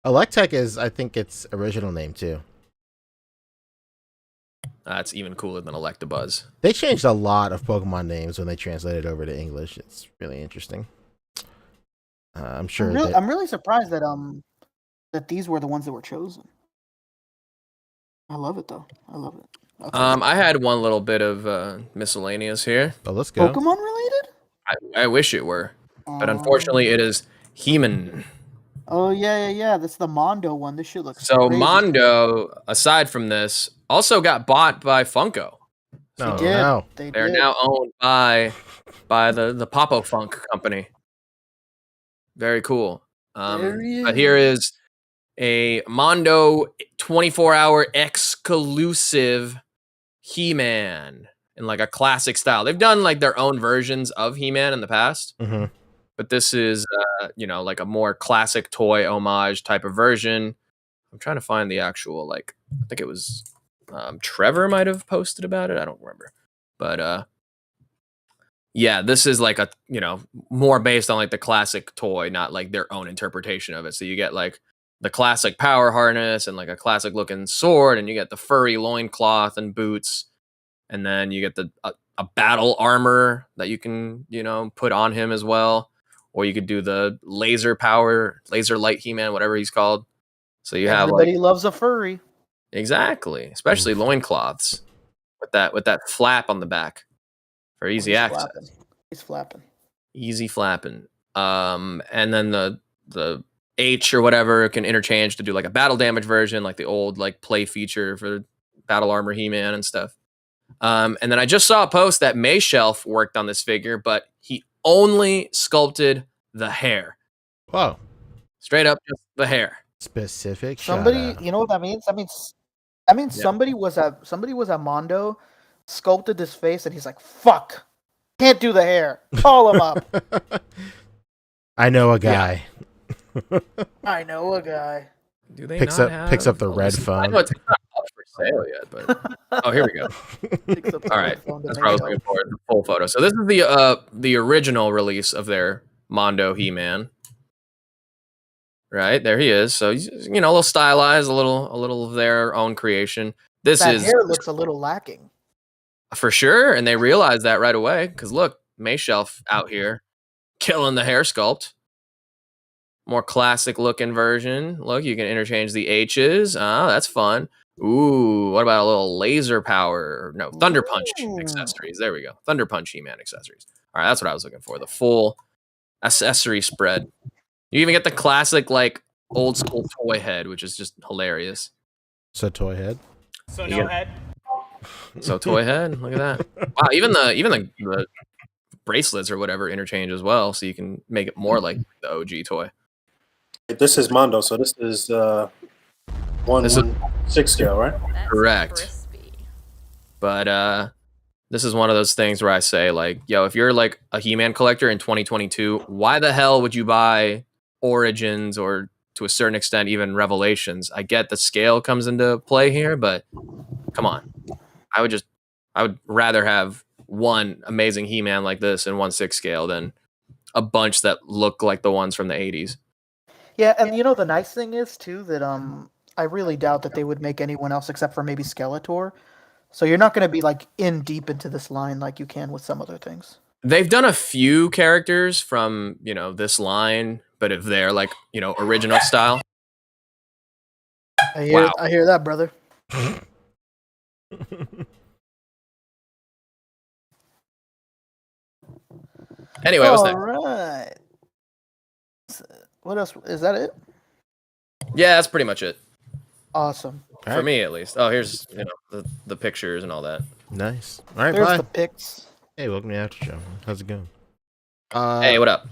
[SPEAKER 2] Electek is, I think, its original name too.
[SPEAKER 5] That's even cooler than Electabuzz.
[SPEAKER 2] They changed a lot of Pokemon names when they translated over to English. It's really interesting. I'm sure.
[SPEAKER 6] I'm really surprised that these were the ones that were chosen. I love it though. I love it. Okay.
[SPEAKER 5] I had one little bit of miscellaneous here.
[SPEAKER 2] Oh, let's go.
[SPEAKER 6] Pokemon related?
[SPEAKER 5] I wish it were, but unfortunately, it is He-Man.
[SPEAKER 6] Oh yeah. That's the Mondo one. This shit looks
[SPEAKER 5] So
[SPEAKER 6] crazy.
[SPEAKER 5] Mondo, aside from this, also got bought by Funko.
[SPEAKER 2] No,
[SPEAKER 6] They did.
[SPEAKER 2] no.
[SPEAKER 5] They're
[SPEAKER 6] did.
[SPEAKER 5] now owned by the Popo Funk company. Very cool.
[SPEAKER 6] There he
[SPEAKER 5] But here is a Mondo 24-hour exclusive He-Man in like a classic style. They've done like their own versions of He-Man in the past,
[SPEAKER 2] Mm-hmm.
[SPEAKER 5] but this is like a more classic toy homage type of version. I'm trying to find the actual, like, I think it was Trevor might have posted about it. I don't remember. But yeah, this is like a, more based on like the classic toy, not like their own interpretation of it. So you get like the classic power harness and like a classic looking sword, and you get the furry loincloth and boots. And then you get a battle armor that you can, put on him as well. Or you could do the laser light He-Man, whatever he's called. So you have
[SPEAKER 6] Everybody
[SPEAKER 5] like,
[SPEAKER 6] loves a furry.
[SPEAKER 5] exactly, especially loincloths with that flap on the back for easy
[SPEAKER 6] He's
[SPEAKER 5] access.
[SPEAKER 6] flapping. He's flapping.
[SPEAKER 5] Easy flapping. And then the the H or whatever can interchange to do like a battle damage version, like the old like play feature for Battle Armor He-Man and stuff. And then I just saw a post that Mayshelf worked on this figure, but he only sculpted the hair.
[SPEAKER 2] Whoa.
[SPEAKER 5] Straight up just the hair.
[SPEAKER 2] Specific.
[SPEAKER 6] Somebody, you know what that means? That means somebody was at Mondo, sculpted his face, and he's like, "Fuck, can't do the hair. Call him up."
[SPEAKER 2] I know a guy.
[SPEAKER 6] I know a guy.
[SPEAKER 5] Do they
[SPEAKER 2] Picks
[SPEAKER 5] not
[SPEAKER 2] up the red phone.
[SPEAKER 5] I know it's not up for sale yet, but here we go. All right, that's what I was looking for. The full photo. So this is the original release of their Mondo He-Man. Right there he is. So he's, a little stylized, a little of their own creation. That
[SPEAKER 6] hair looks a little lacking
[SPEAKER 5] for sure, and they realized that right away because look, Mayshelf out here killing the hair sculpt. More classic looking version. Look, you can interchange the H's. That's fun. Ooh, what about a little laser power? No, Thunder Punch accessories. There we go. Thunder Punch He-Man accessories. All right, that's what I was looking for. The full accessory spread. You even get the classic, like, old school toy head, which is just hilarious.
[SPEAKER 2] So toy head.
[SPEAKER 8] So no head.
[SPEAKER 5] So toy head. Look at that. Wow, even the bracelets or whatever interchange as well, so you can make it more like the OG toy.
[SPEAKER 1] This is Mondo, so this is 1/6 scale, right?
[SPEAKER 7] That's
[SPEAKER 5] Correct.
[SPEAKER 7] crispy.
[SPEAKER 5] But this is one of those things where I say, like, yo, if you're like a He-Man collector in 2022, why the hell would you buy Origins or to a certain extent even Revelations? I get the scale comes into play here, but come on. I would rather have one amazing He-Man like this in 1/6 scale than a bunch that look like the ones from the 80s.
[SPEAKER 6] Yeah, and the nice thing is too that I really doubt that they would make anyone else except for maybe Skeletor. So you're not going to be like in deep into this line like you can with some other things.
[SPEAKER 5] They've done a few characters from, this line, but if they're like, original style.
[SPEAKER 6] I hear that, brother.
[SPEAKER 5] Anyway, what's that?
[SPEAKER 6] All right. What else? Is that it?
[SPEAKER 5] Yeah, that's pretty much it.
[SPEAKER 6] Awesome.
[SPEAKER 5] For me, at least. Oh, here's the pictures and all that.
[SPEAKER 2] Nice. All right,
[SPEAKER 6] There's
[SPEAKER 2] bye.
[SPEAKER 6] the pics.
[SPEAKER 2] Hey, welcome to the after show. How's it going?
[SPEAKER 5] Hey, what up?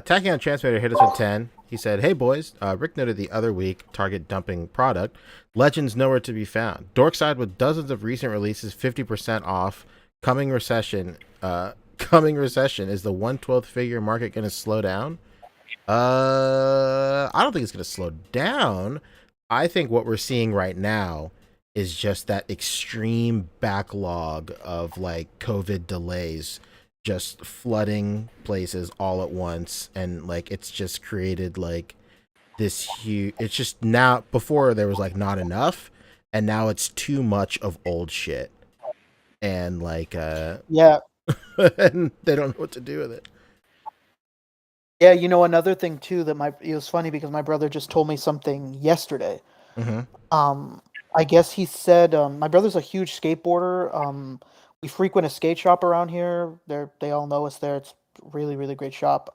[SPEAKER 2] Tacking on Translator hit us with 10. He said, "Hey boys, Rick noted the other week Target dumping product. Legends nowhere to be found. Dorkside with dozens of recent releases 50% off. Coming recession. Is the 1/12 figure market going to slow down? I don't think it's going to slow down. I think what we're seeing right now is just that extreme backlog of like COVID delays just flooding places all at once, and like it's just created like this huge, it's just now, before there was like not enough, and now it's too much of old shit, and like
[SPEAKER 6] Yeah.
[SPEAKER 2] and they don't know what to do with it.
[SPEAKER 6] Yeah, another thing too that it was funny because my brother just told me something yesterday.
[SPEAKER 2] Mm-hmm.
[SPEAKER 6] I guess he said my brother's a huge skateboarder. We frequent a skate shop around here. They all know us there. It's a really, really great shop.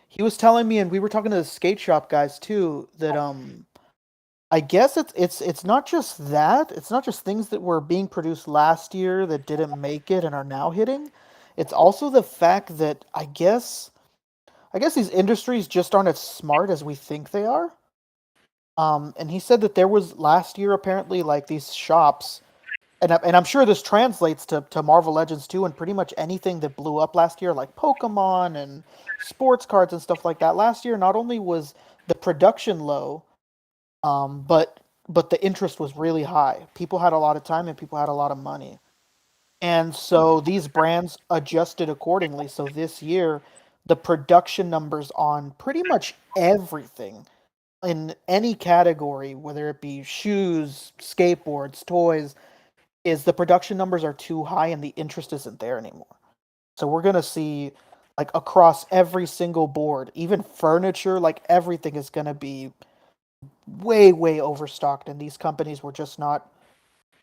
[SPEAKER 6] He was telling me, and we were talking to the skate shop guys too, that I guess it's not just that. It's not just things that were being produced last year that didn't make it and are now hitting. It's also the fact that I guess these industries just aren't as smart as we think they are. And he said that there was last year apparently like these shops, and I'm sure this translates to Marvel Legends too, and pretty much anything that blew up last year, like Pokemon and sports cards and stuff like that. Last year, not only was the production low, but the interest was really high. People had a lot of time and people had a lot of money. And so these brands adjusted accordingly. So this year, the production numbers on pretty much everything in any category, whether it be shoes, skateboards, toys, is the production numbers are too high and the interest isn't there anymore. So we're going to see like across every single board, even furniture, like everything is going to be way, way overstocked. And these companies were just not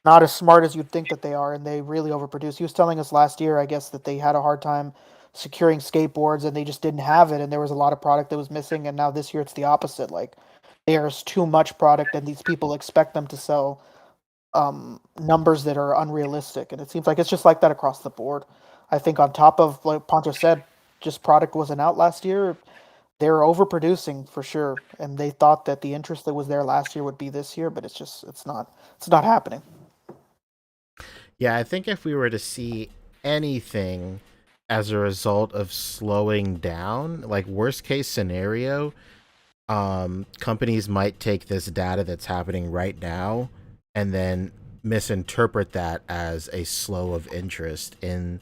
[SPEAKER 6] as smart as you'd think that they are, and they really overproduce. He was telling us last year, I guess, that they had a hard time securing skateboards and they just didn't have it, and there was a lot of product that was missing. And now this year it's the opposite. Like there's too much product, and these people expect them to sell numbers that are unrealistic, and it seems like it's just like that across the board. I think on top of like Poncho said, just product wasn't out last year. They were overproducing for sure, and they thought that the interest that was there last year would be this year, but it's not happening.
[SPEAKER 2] Yeah, I think if we were to see anything as a result of slowing down, like worst case scenario, companies might take this data that's happening right now and then misinterpret that as a slow of interest in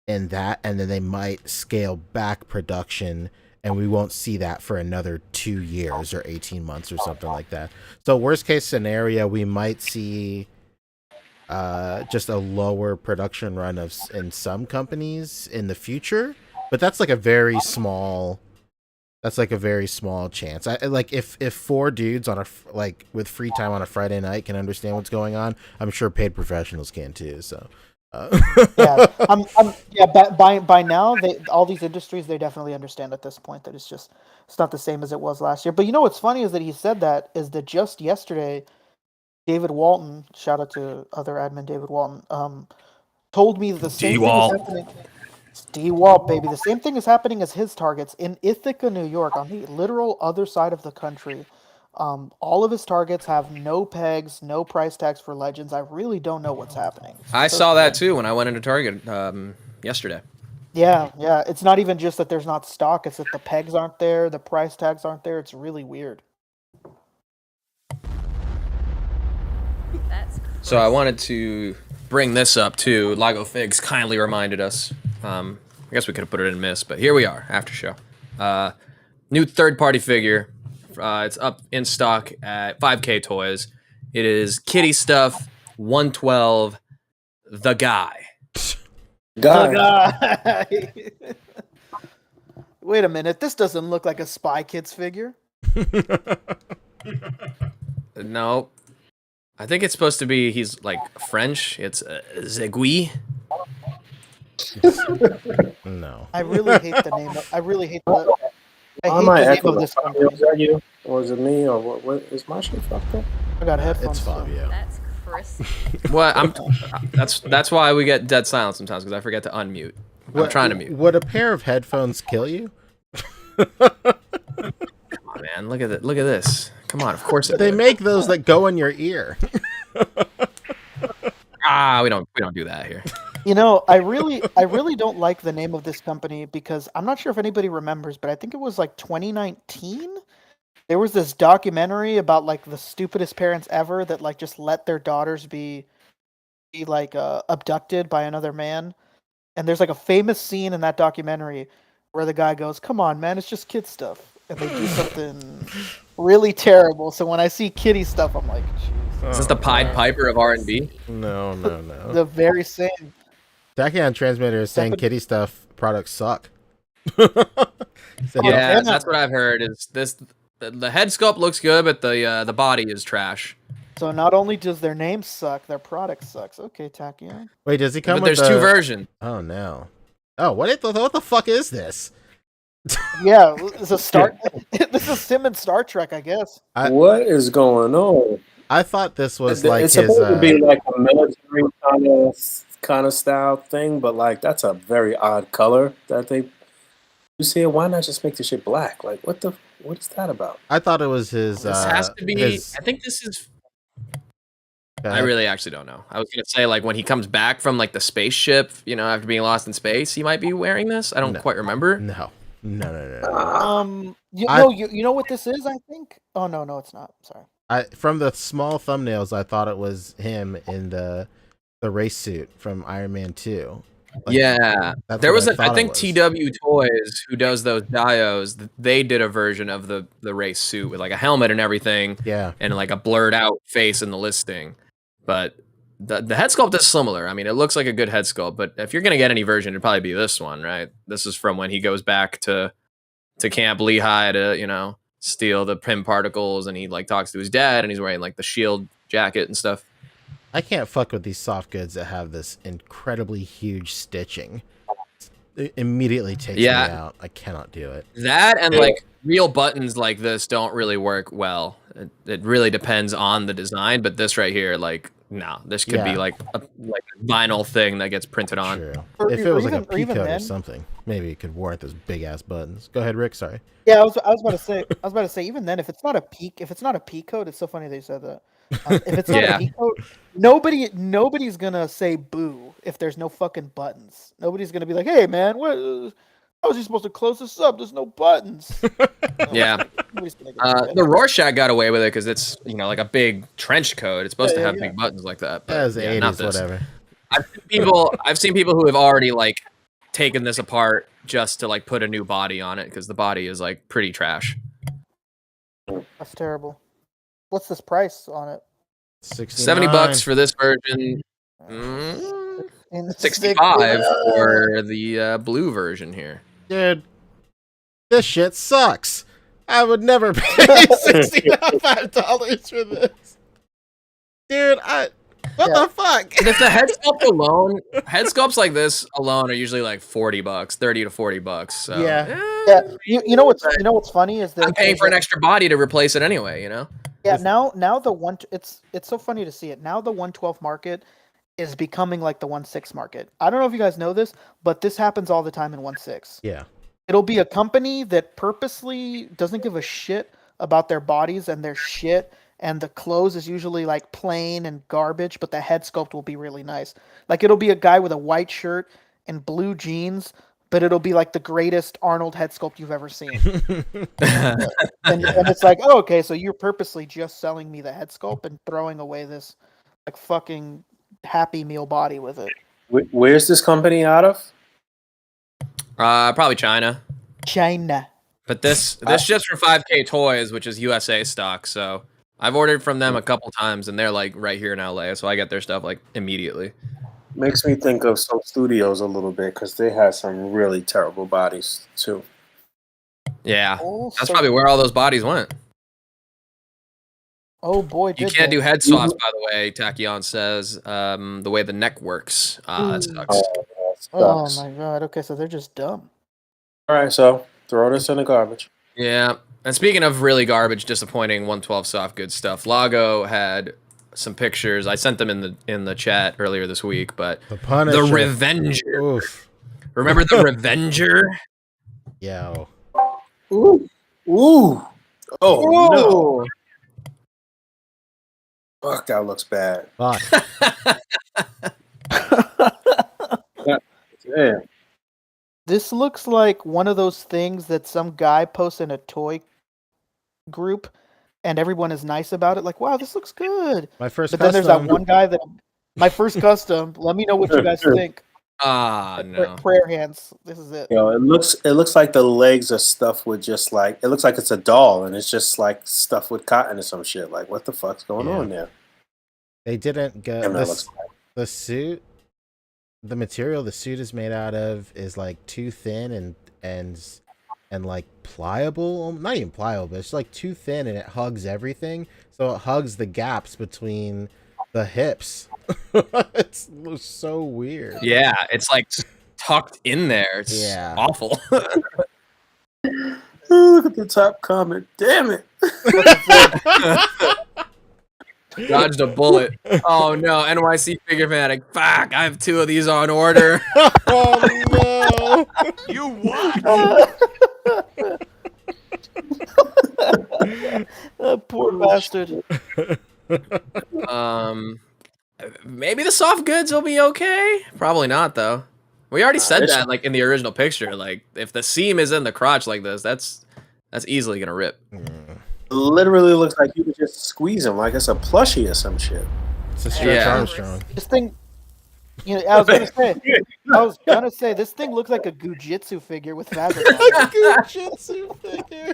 [SPEAKER 2] that, and then they might scale back production, and we won't see that for another 2 years or 18 months or something like that. So worst case scenario, we might see just a lower production run in some companies in the future, but that's like a very small chance. I like if 4 dudes on like with free time on a Friday night can understand what's going on, I'm sure paid professionals can too. So
[SPEAKER 6] Yeah, by now all these industries, they definitely understand at this point that it's not the same as it was last year. But you know what's funny is that he said that is that just yesterday, David Walton, shout out to other admin David Walton, told me the same thing is happening. D-Walt, baby. The same thing is happening as his targets in Ithaca, New York, on the literal other side of the country. All of his targets have no pegs, no price tags for Legends. I really don't know what's happening.
[SPEAKER 5] I saw that too when I went into Target yesterday.
[SPEAKER 6] Yeah. It's not even just that there's not stock, it's that the pegs aren't there, the price tags aren't there. It's really weird.
[SPEAKER 5] So I wanted to bring this up too. Lago Figs kindly reminded us. I guess we could have put it in Miss, but here we are, after show. New third-party figure. It's up in stock at 5K Toys. It is Kitty Stuff 112, The Guy.
[SPEAKER 6] Guy. Wait a minute, this doesn't look like a Spy Kids figure.
[SPEAKER 5] No. I think it's supposed to be, he's like French. It's Zegui.
[SPEAKER 2] No.
[SPEAKER 6] I really hate the name. I hate the name of this company.
[SPEAKER 1] Is that you? Or is it me? Or what is my shit fucked up?
[SPEAKER 6] I got headphones.
[SPEAKER 2] It's Fabio.
[SPEAKER 7] That's Chris.
[SPEAKER 5] Well, that's why we get dead silence sometimes, because I forget to unmute. I'm trying to mute.
[SPEAKER 2] Would a pair of headphones kill you?
[SPEAKER 5] Come on, man. Look at this. Come on, of course
[SPEAKER 2] They make those that go in your ear.
[SPEAKER 5] We don't do that here.
[SPEAKER 6] You know, I really don't like the name of this company because I'm not sure if anybody remembers, but I think it was like 2019. There was this documentary about like the stupidest parents ever that like just let their daughters be like abducted by another man. And there's like a famous scene in that documentary where the guy goes, "Come on, man, it's just kid stuff," and they do something really terrible. So when I see Kitty Stuff, I'm like, jeez.
[SPEAKER 5] Is this the Pied Piper of R&B?
[SPEAKER 2] No.
[SPEAKER 6] The very same.
[SPEAKER 2] Tachyon Transmitter is saying Kitty Stuff products suck.
[SPEAKER 5] Yeah, that's what I've heard. Is this the head sculpt looks good, but the body is trash.
[SPEAKER 6] So not only does their name suck, their product sucks. Okay, Tachyon.
[SPEAKER 2] Wait, does he come
[SPEAKER 5] But
[SPEAKER 2] with
[SPEAKER 5] there's two versions.
[SPEAKER 2] Oh no. Oh, what the fuck is this?
[SPEAKER 6] Yeah, it's a Star. This is Sim and Star Trek, I guess.
[SPEAKER 1] What is going on?
[SPEAKER 2] I thought this was
[SPEAKER 1] It's
[SPEAKER 2] like his.
[SPEAKER 1] supposed to be like a military kind of style thing, but like that's a very odd color that they. You see it? Why not just make the shit black? Like what is that about?
[SPEAKER 2] I thought it was his.
[SPEAKER 5] This has to be. I think this is. I really actually don't know. I was gonna say like when he comes back from like the spaceship, after being lost in space, he might be wearing this. I don't quite remember.
[SPEAKER 2] No.
[SPEAKER 6] You know what this is? I think. Oh no, it's not. Sorry.
[SPEAKER 2] From the small thumbnails, I thought it was him in the race suit from Iron Man 2. Like,
[SPEAKER 5] yeah, there was I think TW Toys, who does those dios, they did a version of the race suit with like a helmet and everything.
[SPEAKER 2] Yeah,
[SPEAKER 5] and like a blurred out face in the listing. But the head sculpt is similar. I mean, it looks like a good head sculpt, but if you're gonna get any version, it'd probably be this one, right? This is from when he goes back to Camp Lehigh to steal the Pym particles, and he like talks to his dad, and he's wearing like the shield jacket and stuff.
[SPEAKER 2] I can't fuck with these soft goods that have this incredibly huge stitching. It immediately takes me out. I cannot do it.
[SPEAKER 5] That and like real buttons like this don't really work well. It really depends on the design, but this right here, like, no, this could be like a vinyl thing that gets printed on.
[SPEAKER 2] True. If it was like a P-code or something, maybe it could warrant those big ass buttons. Go ahead, Rick. Sorry.
[SPEAKER 6] Yeah, I was about to say. Even then, if it's not a P code, it's so funny they said that. If it's not a P code, nobody's gonna say boo if there's no fucking buttons. Nobody's gonna be like, hey man, what? How was he supposed to close this up? There's no buttons.
[SPEAKER 5] Yeah. The Rorschach got away with it because it's, you know, like a big trench coat. It's supposed to have big buttons like that. But
[SPEAKER 2] That was the 80s, whatever.
[SPEAKER 5] I've seen people who have already like taken this apart just to like put a new body on it because the body is like pretty trash.
[SPEAKER 6] That's terrible. What's this price on it?
[SPEAKER 5] $70 for this version. 65 for the blue version here.
[SPEAKER 2] Dude, this shit sucks. I would never pay $65 for this. Dude, what the fuck?
[SPEAKER 5] And if the head sculpt alone, head sculpts like this alone are usually like $40, $30 to $40. So
[SPEAKER 6] yeah. You know what's funny is that
[SPEAKER 5] I'm paying for an extra body to replace it anyway. You know.
[SPEAKER 6] Yeah. Now the one it's so funny to see it. Now the 112 market is becoming like the 1/6 market. I don't know if you guys know this, but this happens all the time in 1/6.
[SPEAKER 2] Yeah.
[SPEAKER 6] It'll be a company that purposely doesn't give a shit about their bodies and their shit, and the clothes is usually like plain and garbage, but the head sculpt will be really nice. Like it'll be a guy with a white shirt and blue jeans, but it'll be like the greatest Arnold head sculpt you've ever seen. and it's like, oh, okay, so you're purposely just selling me the head sculpt and throwing away this like fucking Happy Meal body with it.
[SPEAKER 1] Where's this company out of?
[SPEAKER 5] Probably China.
[SPEAKER 6] But
[SPEAKER 5] this ships from 5K Toys, which is USA stock. So I've ordered from them a couple times, and they're like right here in LA, so I get their stuff like immediately.
[SPEAKER 1] Makes me think of some studios a little bit because they had some really terrible bodies too.
[SPEAKER 5] Yeah, that's probably where all those bodies went.
[SPEAKER 6] Oh boy,
[SPEAKER 5] you can't do head swaps, by the way. Tachyon says the way the neck works, it sucks.
[SPEAKER 6] Oh my god. Okay, so they're just dumb.
[SPEAKER 1] All right, so throw this in the garbage.
[SPEAKER 5] Yeah, and speaking of really garbage, disappointing 112 soft goods stuff, Lago had some pictures. I sent them in the chat earlier this week, but the Revenger.
[SPEAKER 2] Oof.
[SPEAKER 5] Remember the Revenger?
[SPEAKER 2] Yo.
[SPEAKER 1] Ooh. Oh no. Fuck, that looks bad.
[SPEAKER 2] Fuck.
[SPEAKER 1] Damn.
[SPEAKER 6] This looks like one of those things that some guy posts in a toy group, and everyone is nice about it. Like, wow, this looks good.
[SPEAKER 2] Then
[SPEAKER 6] there's that one guy that my first custom. Let me know what you guys think.
[SPEAKER 5] No.
[SPEAKER 6] Prayer hands. This is it.
[SPEAKER 1] Yo, it looks like the legs are stuffed with just like it looks like it's a doll and it's just like stuffed with cotton or some shit. Like, what the fuck's going on there?
[SPEAKER 2] They didn't go the suit. The material the suit is made out of is like too thin and like pliable. Not even pliable, but it's like too thin and it hugs everything. So it hugs the gaps between the hips. It's so weird.
[SPEAKER 5] Yeah, it's like tucked in there. It's awful.
[SPEAKER 1] Look at the top comment. Damn it.
[SPEAKER 5] Dodged a bullet. Oh no, NYC Figurematic. Fuck, I have 2 of these on order.
[SPEAKER 2] Oh no.
[SPEAKER 9] You what?
[SPEAKER 6] Poor bastard.
[SPEAKER 5] Maybe the soft goods will be okay. Probably not though. We already said that like in the original picture. Like if the seam is in the crotch like this, that's easily gonna rip.
[SPEAKER 1] Literally looks like you could just squeeze him like it's a plushie or some shit.
[SPEAKER 2] It's a Stretch Armstrong.
[SPEAKER 6] This thing, I was gonna say this thing looks like a Gujitsu figure with fabric.
[SPEAKER 2] Gujitsu figure.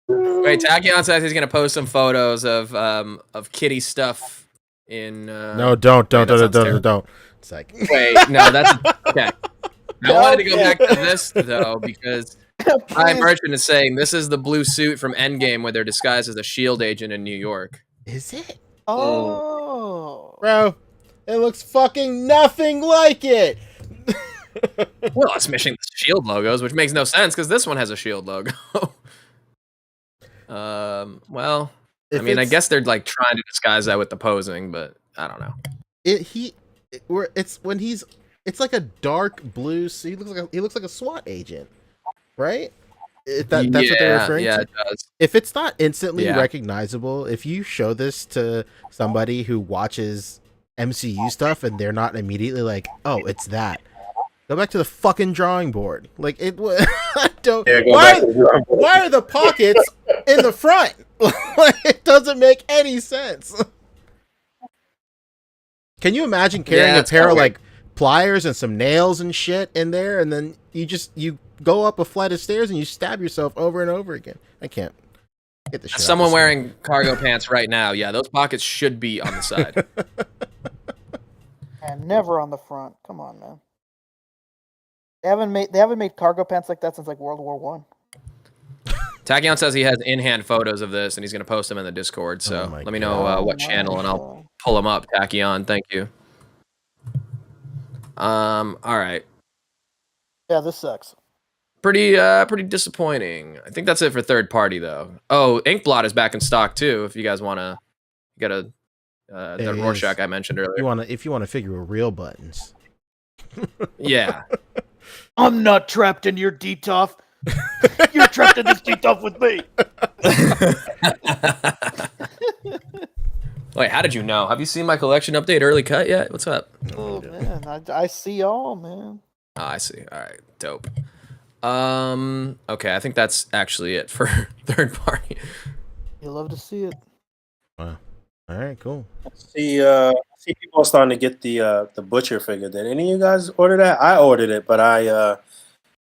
[SPEAKER 5] Wait, Tachyon says he's gonna post some photos of kitty stuff in.
[SPEAKER 2] No, don't. It's like
[SPEAKER 5] wait, no, that's okay. I wanted to go back to this though because Ryan Merchant is saying this is the blue suit from Endgame where they're disguised as a SHIELD agent in New York.
[SPEAKER 2] Is it?
[SPEAKER 6] Oh,
[SPEAKER 2] bro, it looks fucking nothing like it.
[SPEAKER 5] Well, it's missing the Shield logos, which makes no sense because this one has a Shield logo. Well, I mean, I guess they're like trying to disguise that with the posing, but I don't know.
[SPEAKER 2] It's like a dark blue. So he looks like a SWAT agent, right? That's what they're referring to.
[SPEAKER 5] Yeah, it does.
[SPEAKER 2] If it's not instantly recognizable, if you show this to somebody who watches MCU stuff and they're not immediately like, "Oh, it's that," go back to the fucking drawing board. Like it. I don't.
[SPEAKER 1] Yeah,
[SPEAKER 2] why are the pockets in the front? It doesn't make any sense. Can you imagine carrying a pair of like pliers and some nails and shit in there, and then you go up a flight of stairs and you stab yourself over and over again? I can't get the shit.
[SPEAKER 5] Someone wearing cargo pants right now. Yeah, those pockets should be on the side.
[SPEAKER 6] And never on the front. Come on, man. They haven't made cargo pants like that since like World War One.
[SPEAKER 5] Tachyon says he has in-hand photos of this and he's going to post them in the Discord. So let me know what channel and I'll pull them up. Tachyon, thank you. All right.
[SPEAKER 6] Yeah, this sucks.
[SPEAKER 5] Pretty disappointing. I think that's it for third party though. Oh, Inkblot is back in stock too. If you guys want to get the Rorschach I mentioned earlier.
[SPEAKER 2] If you want to figure real buttons.
[SPEAKER 5] Yeah.
[SPEAKER 6] I'm not trapped in your DTOF. You're trapped in this DTOF with me.
[SPEAKER 5] Wait, how did you know? Have you seen my collection update early cut yet? What's up?
[SPEAKER 6] Oh man, I see all, man.
[SPEAKER 5] Oh, I see. All right, dope. Okay, I think that's actually it for third party.
[SPEAKER 6] You love to see it.
[SPEAKER 2] Wow. All right, cool.
[SPEAKER 1] See people are starting to get the Butcher figure. Did any of you guys order that? I ordered it, but I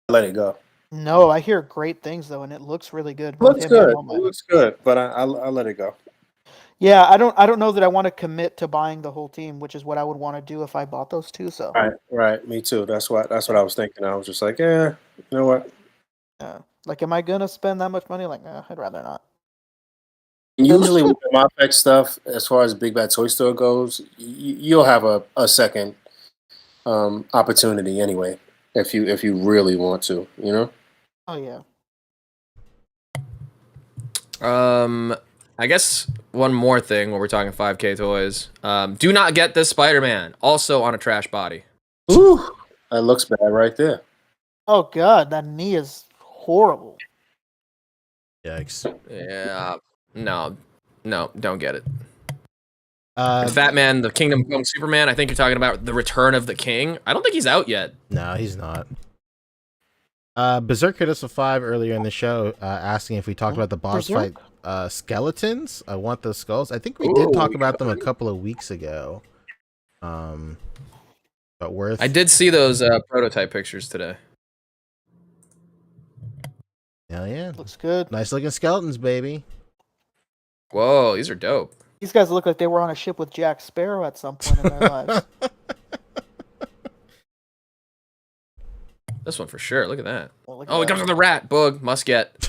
[SPEAKER 1] let it go.
[SPEAKER 6] No, I hear great things though, and it looks really good.
[SPEAKER 1] It looks good. It looks good, but I let it go.
[SPEAKER 6] Yeah, I don't know that I want to commit to buying the whole team, which is what I would want to do if I bought those two. So
[SPEAKER 1] right, me too. That's what I was thinking. I was just like, you know what?
[SPEAKER 6] Yeah, like, am I gonna spend that much money? Like, I'd rather not.
[SPEAKER 1] Usually with the Mopec stuff, as far as Big Bad Toy Store goes, you'll have a second opportunity anyway, if you really want to, you know.
[SPEAKER 6] Oh yeah.
[SPEAKER 5] I guess one more thing when we're talking 5K toys. Do not get this Spider-Man, also on a trash body.
[SPEAKER 1] Ooh, that looks bad right there.
[SPEAKER 6] Oh god, that knee is horrible.
[SPEAKER 2] Yikes.
[SPEAKER 5] Yeah. No, don't get it. Fat Man, the Kingdom Come Superman, I think you're talking about the Return of the King. I don't think he's out yet.
[SPEAKER 2] No, he's not. Berserker 5 earlier in the show asking if we talked about the boss fight Skeletons. I want those skulls. I think we did talk about them a couple of weeks ago. But worth.
[SPEAKER 5] I did see those prototype pictures today.
[SPEAKER 2] Hell yeah.
[SPEAKER 6] Looks good.
[SPEAKER 2] Nice looking skeletons, baby.
[SPEAKER 5] Whoa, these are dope.
[SPEAKER 6] These guys look like they were on a ship with Jack Sparrow at some point in their lives.
[SPEAKER 5] This one for sure. Look at that.
[SPEAKER 6] Well, look
[SPEAKER 5] Oh,
[SPEAKER 6] at
[SPEAKER 5] it comes with a rat. Boog. Must get.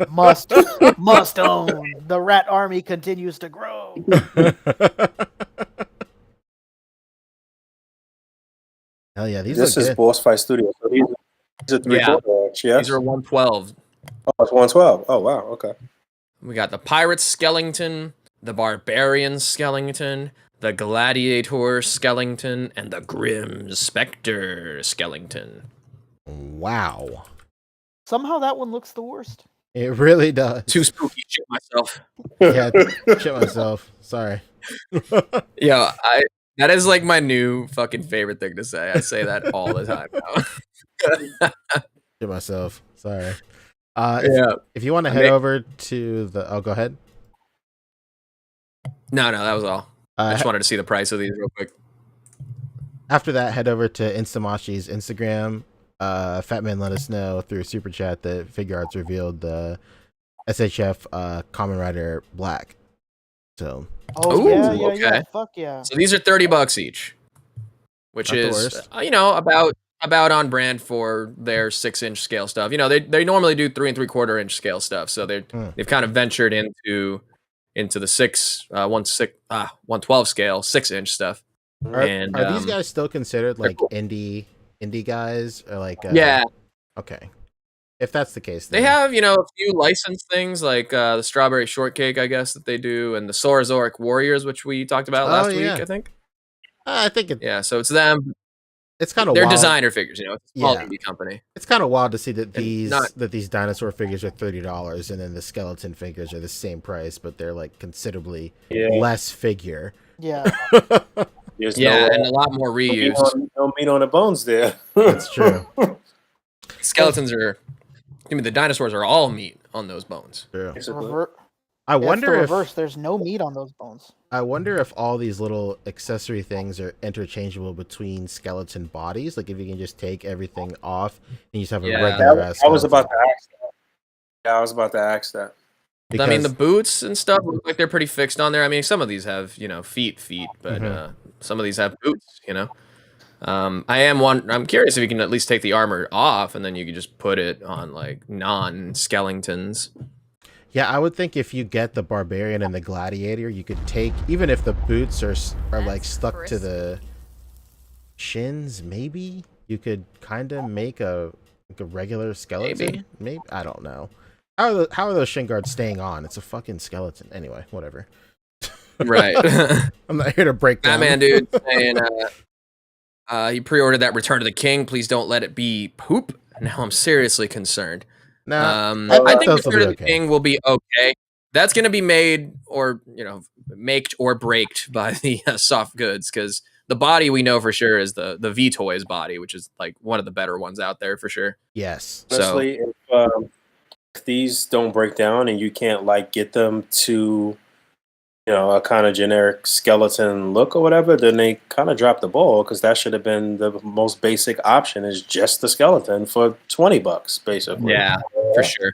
[SPEAKER 6] Must own. The rat army continues to grow.
[SPEAKER 2] Hell yeah, these
[SPEAKER 1] This
[SPEAKER 2] look
[SPEAKER 1] is
[SPEAKER 2] good.
[SPEAKER 1] Boss Fight Studio. So these are 3/4 inch, yes?
[SPEAKER 5] These are 112.
[SPEAKER 1] Oh, it's 112. Oh wow, okay.
[SPEAKER 5] We got the Pirate Skeleton, the Barbarian Skeleton, the Gladiator Skeleton, and the Grim Spectre Skeleton.
[SPEAKER 2] Wow.
[SPEAKER 6] Somehow that one looks the worst.
[SPEAKER 2] It really does.
[SPEAKER 5] Too spooky. Shit myself.
[SPEAKER 2] Yeah, shit myself. Sorry.
[SPEAKER 5] Yeah, that is like my new fucking favorite thing to say. I say that all the time now.
[SPEAKER 2] Shit myself. Sorry. If you want to head over to the... Oh, go ahead.
[SPEAKER 5] No, that was all. I just wanted to see the price of these real quick.
[SPEAKER 2] After that, head over to Instamashi's Instagram. Fatman let us know through Super Chat that Figure Arts revealed the SHF Kamen Rider Black. So...
[SPEAKER 6] Oh, yeah. Fuck yeah.
[SPEAKER 5] So these are $30 each, which is, about on brand for their 6-inch scale stuff. You know, they normally do 3 3/4 inch scale stuff. So they've kind of ventured into the 112 scale 6-inch stuff.
[SPEAKER 2] Are these guys still considered like indie indie guys or like
[SPEAKER 5] Yeah.
[SPEAKER 2] Okay. If that's the case,
[SPEAKER 5] They
[SPEAKER 2] then
[SPEAKER 5] have, a few licensed things like the Strawberry Shortcake, I guess, that they do, and the Saurozoic Warriors, which we talked about last week, I think.
[SPEAKER 2] I think
[SPEAKER 5] Yeah, so it's them.
[SPEAKER 2] it's kind of
[SPEAKER 5] They're
[SPEAKER 2] wild.
[SPEAKER 5] designer figures, it's a small
[SPEAKER 2] Yeah.
[SPEAKER 5] indie company.
[SPEAKER 2] It's kind of wild to see that
[SPEAKER 5] And
[SPEAKER 2] these dinosaur figures are $30 and then the skeleton figures are the same price, but they're like considerably less figure.
[SPEAKER 6] Yeah.
[SPEAKER 1] There's
[SPEAKER 5] and a lot more reuse.
[SPEAKER 1] No meat on the bones there.
[SPEAKER 2] That's true.
[SPEAKER 5] Skeletons are, the dinosaurs are all meat on those bones.
[SPEAKER 2] True.
[SPEAKER 6] I
[SPEAKER 2] wonder if
[SPEAKER 6] reverse. There's no meat on those bones.
[SPEAKER 2] I wonder if all these little accessory things are interchangeable between skeleton bodies. Like if you can just take everything off and you just have a regular ass.
[SPEAKER 1] I was about to ask that. Yeah, I was about to ask that.
[SPEAKER 2] Because,
[SPEAKER 5] the boots and stuff look like they're pretty fixed on there. I mean, some of these have, feet, but some of these have boots, I'm curious if you can at least take the armor off and then you can just put it on like non-skeletons.
[SPEAKER 2] Yeah, I would think if you get the barbarian and the gladiator, you could take, even if the boots are like stuck to the shins, maybe you could kind of make a regular skeleton. Maybe I don't know. How are those shin guards staying on? It's a fucking skeleton. Anyway, whatever.
[SPEAKER 5] Right.
[SPEAKER 2] I'm not here to break down.
[SPEAKER 5] Batman dude saying he pre-ordered that Return of the King. Please don't let it be poop. Now I'm seriously concerned.
[SPEAKER 2] No,
[SPEAKER 5] I think Return of the King will be okay. That's going to be made or maked or braked by the soft goods, because the body we know for sure is the V-Toys body, which is like one of the better ones out there for sure.
[SPEAKER 2] Yes.
[SPEAKER 1] Honestly, if these don't break down and you can't like get them to a kind of generic skeleton look or whatever, then they kind of drop the ball, because that should have been the most basic option, is just the skeleton for $20 basically.
[SPEAKER 5] Yeah, for sure.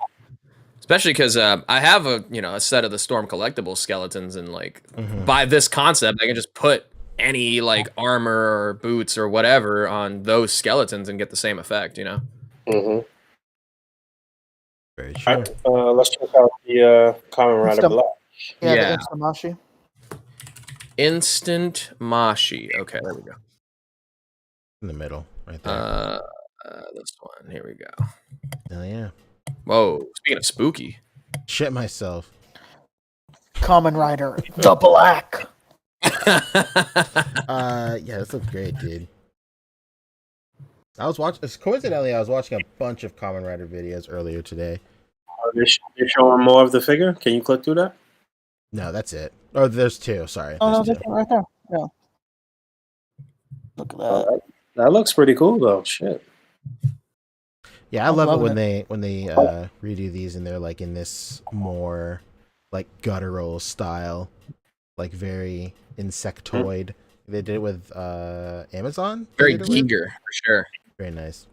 [SPEAKER 5] Especially because I have a set of the Storm collectible skeletons, and like by this concept, I can just put any like armor or boots or whatever on those skeletons and get the same effect.
[SPEAKER 1] Mm-hmm.
[SPEAKER 2] Very true.
[SPEAKER 1] Right, let's check out the Kamen Rider Black.
[SPEAKER 6] Yeah, the Instant Mashi.
[SPEAKER 5] Instant Mashi. Okay, there we go.
[SPEAKER 2] In the middle, right there.
[SPEAKER 5] This one. Here we go.
[SPEAKER 2] Oh yeah.
[SPEAKER 5] Whoa. Speaking of spooky.
[SPEAKER 2] Shit myself.
[SPEAKER 6] Kamen Rider, the Black.
[SPEAKER 2] Yeah, this looks great, dude. Coincidentally, I was watching a bunch of Kamen Rider videos earlier today.
[SPEAKER 1] They're showing more of the figure. Can you click through that?
[SPEAKER 2] No, that's it. Oh, there's two. Sorry.
[SPEAKER 6] Oh, no,
[SPEAKER 2] there's
[SPEAKER 6] that's
[SPEAKER 2] two.
[SPEAKER 6] right there. Yeah. Look at that.
[SPEAKER 1] That looks pretty cool though. Shit.
[SPEAKER 2] Yeah, I love it when they redo these and they're like in this more like guttural style, like very insectoid. They did it with Amazon.
[SPEAKER 5] Very Giger for sure.
[SPEAKER 2] Very nice.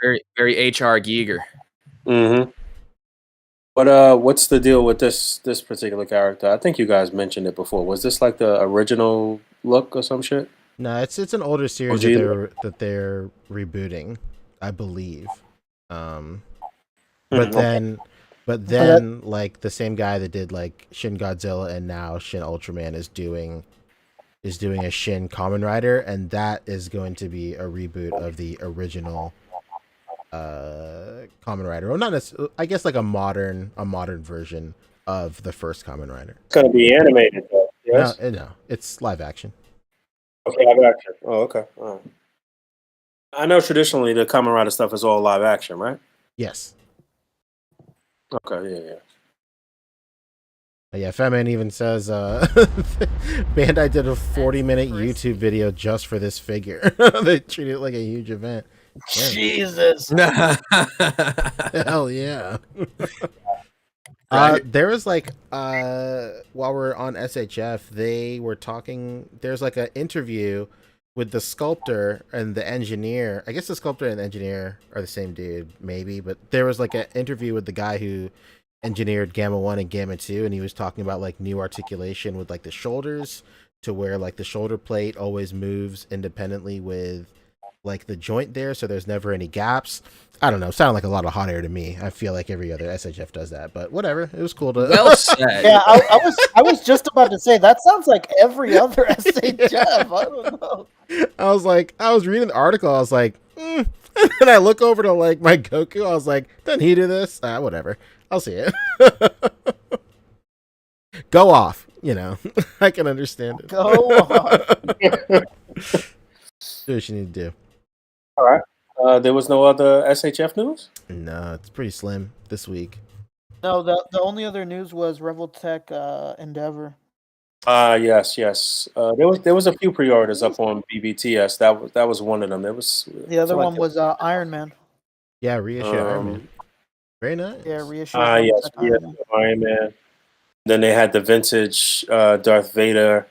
[SPEAKER 5] Very HR Giger.
[SPEAKER 1] Mm-hmm. But what's the deal with this particular character? I think you guys mentioned it before. Was this like the original look or some shit?
[SPEAKER 2] No, it's an older series that they're rebooting, I believe. But then like the same guy that did like Shin Godzilla and now Shin Ultraman is doing a Shin Kamen Rider, and that is going to be a reboot of the original Kamen Rider. Well, not necessarily, I guess like a modern version of the first Kamen Rider.
[SPEAKER 1] It's gonna be animated though. Yes.
[SPEAKER 2] No, it's live action.
[SPEAKER 1] Okay, live action. Oh, okay. All right. I know traditionally the Kamen Rider stuff is all live action, right?
[SPEAKER 2] Yes.
[SPEAKER 1] Okay, yeah.
[SPEAKER 2] Yeah, Fatman even says Bandai did a 40-minute YouTube video just for this figure. They treat it like a huge event. Yeah.
[SPEAKER 6] Jesus.
[SPEAKER 2] Hell yeah. There was like while we're on SHF, they were talking, there's like an interview with the sculptor and the engineer. I guess the sculptor and the engineer are the same dude, maybe, but there was like an interview with the guy who engineered Gamma 1 and Gamma 2, and he was talking about like new articulation with like the shoulders, to where like the shoulder plate always moves independently with like the joint there, so there's never any gaps. I don't know. Sounded like a lot of hot air to me. I feel like every other SHF does that, but whatever. It was cool to.
[SPEAKER 5] Well said.
[SPEAKER 6] Yeah, I was just about to say that sounds like every other SHF. I don't know.
[SPEAKER 2] I was reading the article. I was like, and I look over to like my Goku. I was like, doesn't he do this? Whatever. I'll see it. Go off. You know, I can understand it.
[SPEAKER 6] Go on.
[SPEAKER 2] Do what you need to do.
[SPEAKER 1] All right. There was no other SHF news?
[SPEAKER 2] No, it's pretty slim this week.
[SPEAKER 6] No, the only other news was Revoltech Endeavor.
[SPEAKER 1] Yes. There was a few pre-orders up on BBTS. That was one of them.
[SPEAKER 6] The other one was Iron Man.
[SPEAKER 2] Yeah, reissue Iron Man. Very nice.
[SPEAKER 6] Yeah, reissue.
[SPEAKER 1] Yes, Iron Man. Then they had the vintage Darth Vader,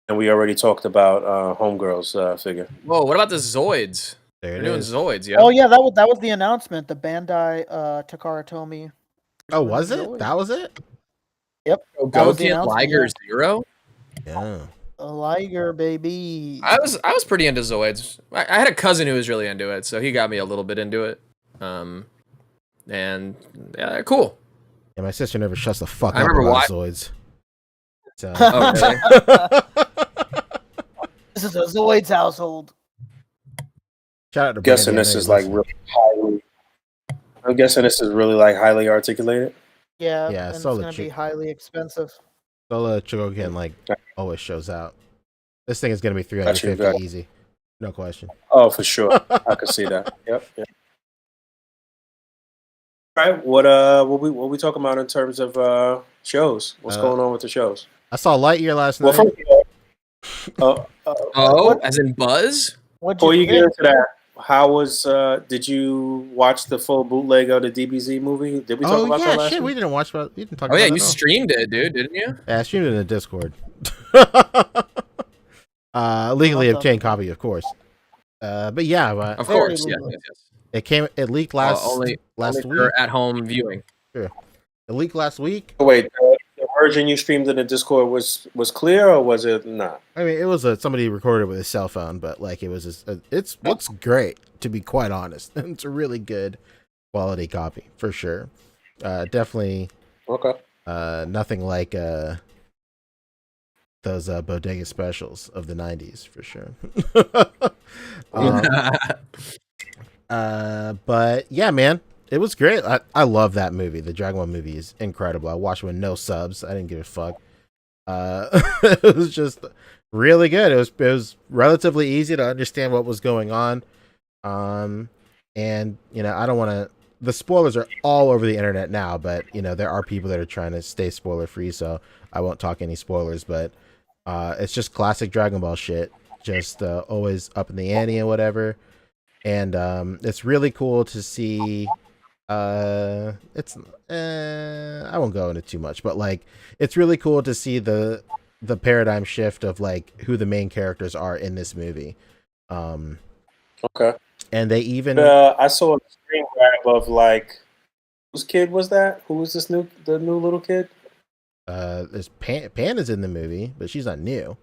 [SPEAKER 1] and we already talked about Homegirl's figure.
[SPEAKER 5] Whoa, what about the Zoids?
[SPEAKER 2] There
[SPEAKER 5] They're
[SPEAKER 2] it
[SPEAKER 5] doing
[SPEAKER 2] is.
[SPEAKER 5] Zoids, yeah.
[SPEAKER 6] Oh yeah, that was the announcement. The Bandai Takara Tomy.
[SPEAKER 2] Oh, was it? That was it?
[SPEAKER 6] Yep. That was the
[SPEAKER 5] Goten
[SPEAKER 6] announcement,
[SPEAKER 5] Liger
[SPEAKER 6] yeah.
[SPEAKER 5] Zero.
[SPEAKER 2] Yeah.
[SPEAKER 6] A Liger, baby.
[SPEAKER 5] I was pretty into Zoids. I had a cousin who was really into it, so he got me a little bit into it. And yeah, they're cool.
[SPEAKER 2] Yeah, my sister never shuts the fuck
[SPEAKER 5] I
[SPEAKER 2] up
[SPEAKER 5] remember
[SPEAKER 2] about Zoids. So.
[SPEAKER 5] Oh, really?
[SPEAKER 6] This is a Zoids household.
[SPEAKER 2] Shout out to
[SPEAKER 1] I'm guessing
[SPEAKER 2] Brandy,
[SPEAKER 1] this
[SPEAKER 2] I
[SPEAKER 1] is
[SPEAKER 2] know
[SPEAKER 1] like
[SPEAKER 2] you
[SPEAKER 1] really highly. I'm guessing this is really like highly articulated.
[SPEAKER 6] Yeah,
[SPEAKER 2] Yeah,
[SPEAKER 6] and it's
[SPEAKER 2] Solo
[SPEAKER 6] gonna be
[SPEAKER 2] Chick.
[SPEAKER 6] highly expensive.
[SPEAKER 2] Solo Chogokin like always shows out. This thing is gonna be
[SPEAKER 1] Got you.
[SPEAKER 2] 350 easy, no question.
[SPEAKER 1] Oh, for sure. I could see that. Yep. All right. What we talking about in terms of shows? What's going on with the shows?
[SPEAKER 2] I saw Lightyear last
[SPEAKER 1] Well,
[SPEAKER 2] night.
[SPEAKER 1] first of all,
[SPEAKER 5] As in Buzz?
[SPEAKER 6] What'd
[SPEAKER 1] before you
[SPEAKER 6] think?
[SPEAKER 1] get into that, how was? Did you watch the full bootleg of the DBZ movie? Did we talk about that last
[SPEAKER 2] shit.
[SPEAKER 1] week?
[SPEAKER 2] We didn't watch about. We didn't talk
[SPEAKER 5] Oh
[SPEAKER 2] about
[SPEAKER 5] yeah,
[SPEAKER 2] it
[SPEAKER 5] you
[SPEAKER 2] at all.
[SPEAKER 5] streamed it, dude, didn't you?
[SPEAKER 2] Yeah, I streamed it in the Discord. Legally obtained copy, of course. But yeah,
[SPEAKER 5] Of course, yeah.
[SPEAKER 2] It leaked last
[SPEAKER 5] only
[SPEAKER 2] week.
[SPEAKER 5] for at-home viewing.
[SPEAKER 2] Sure. It leaked last week.
[SPEAKER 1] Oh, wait, the version you streamed in the Discord was clear or was it not?
[SPEAKER 2] I mean, it was somebody recorded with his cell phone, but like it was. It looks great, to be quite honest. It's a really good quality copy for sure. Definitely.
[SPEAKER 1] Okay.
[SPEAKER 2] Nothing like those bodega specials of the 90s for sure. But yeah, man, it was great. I love that movie. The Dragon Ball movie is incredible. I watched it with no subs. I didn't give a fuck. It was just really good. It was relatively easy to understand what was going on. And you know, I don't want to. The spoilers are all over the internet now, but you know, there are people that are trying to stay spoiler free, so I won't talk any spoilers. But it's just classic Dragon Ball shit. Just always up in the ante and whatever. And it's really cool to see. I won't go into too much, but like it's really cool to see the paradigm shift of like who the main characters are in this movie.
[SPEAKER 1] Okay.
[SPEAKER 2] And they even
[SPEAKER 1] I saw a screen grab of like whose kid was that? Who was the new little kid?
[SPEAKER 2] there's Pan is in the movie, but she's not new.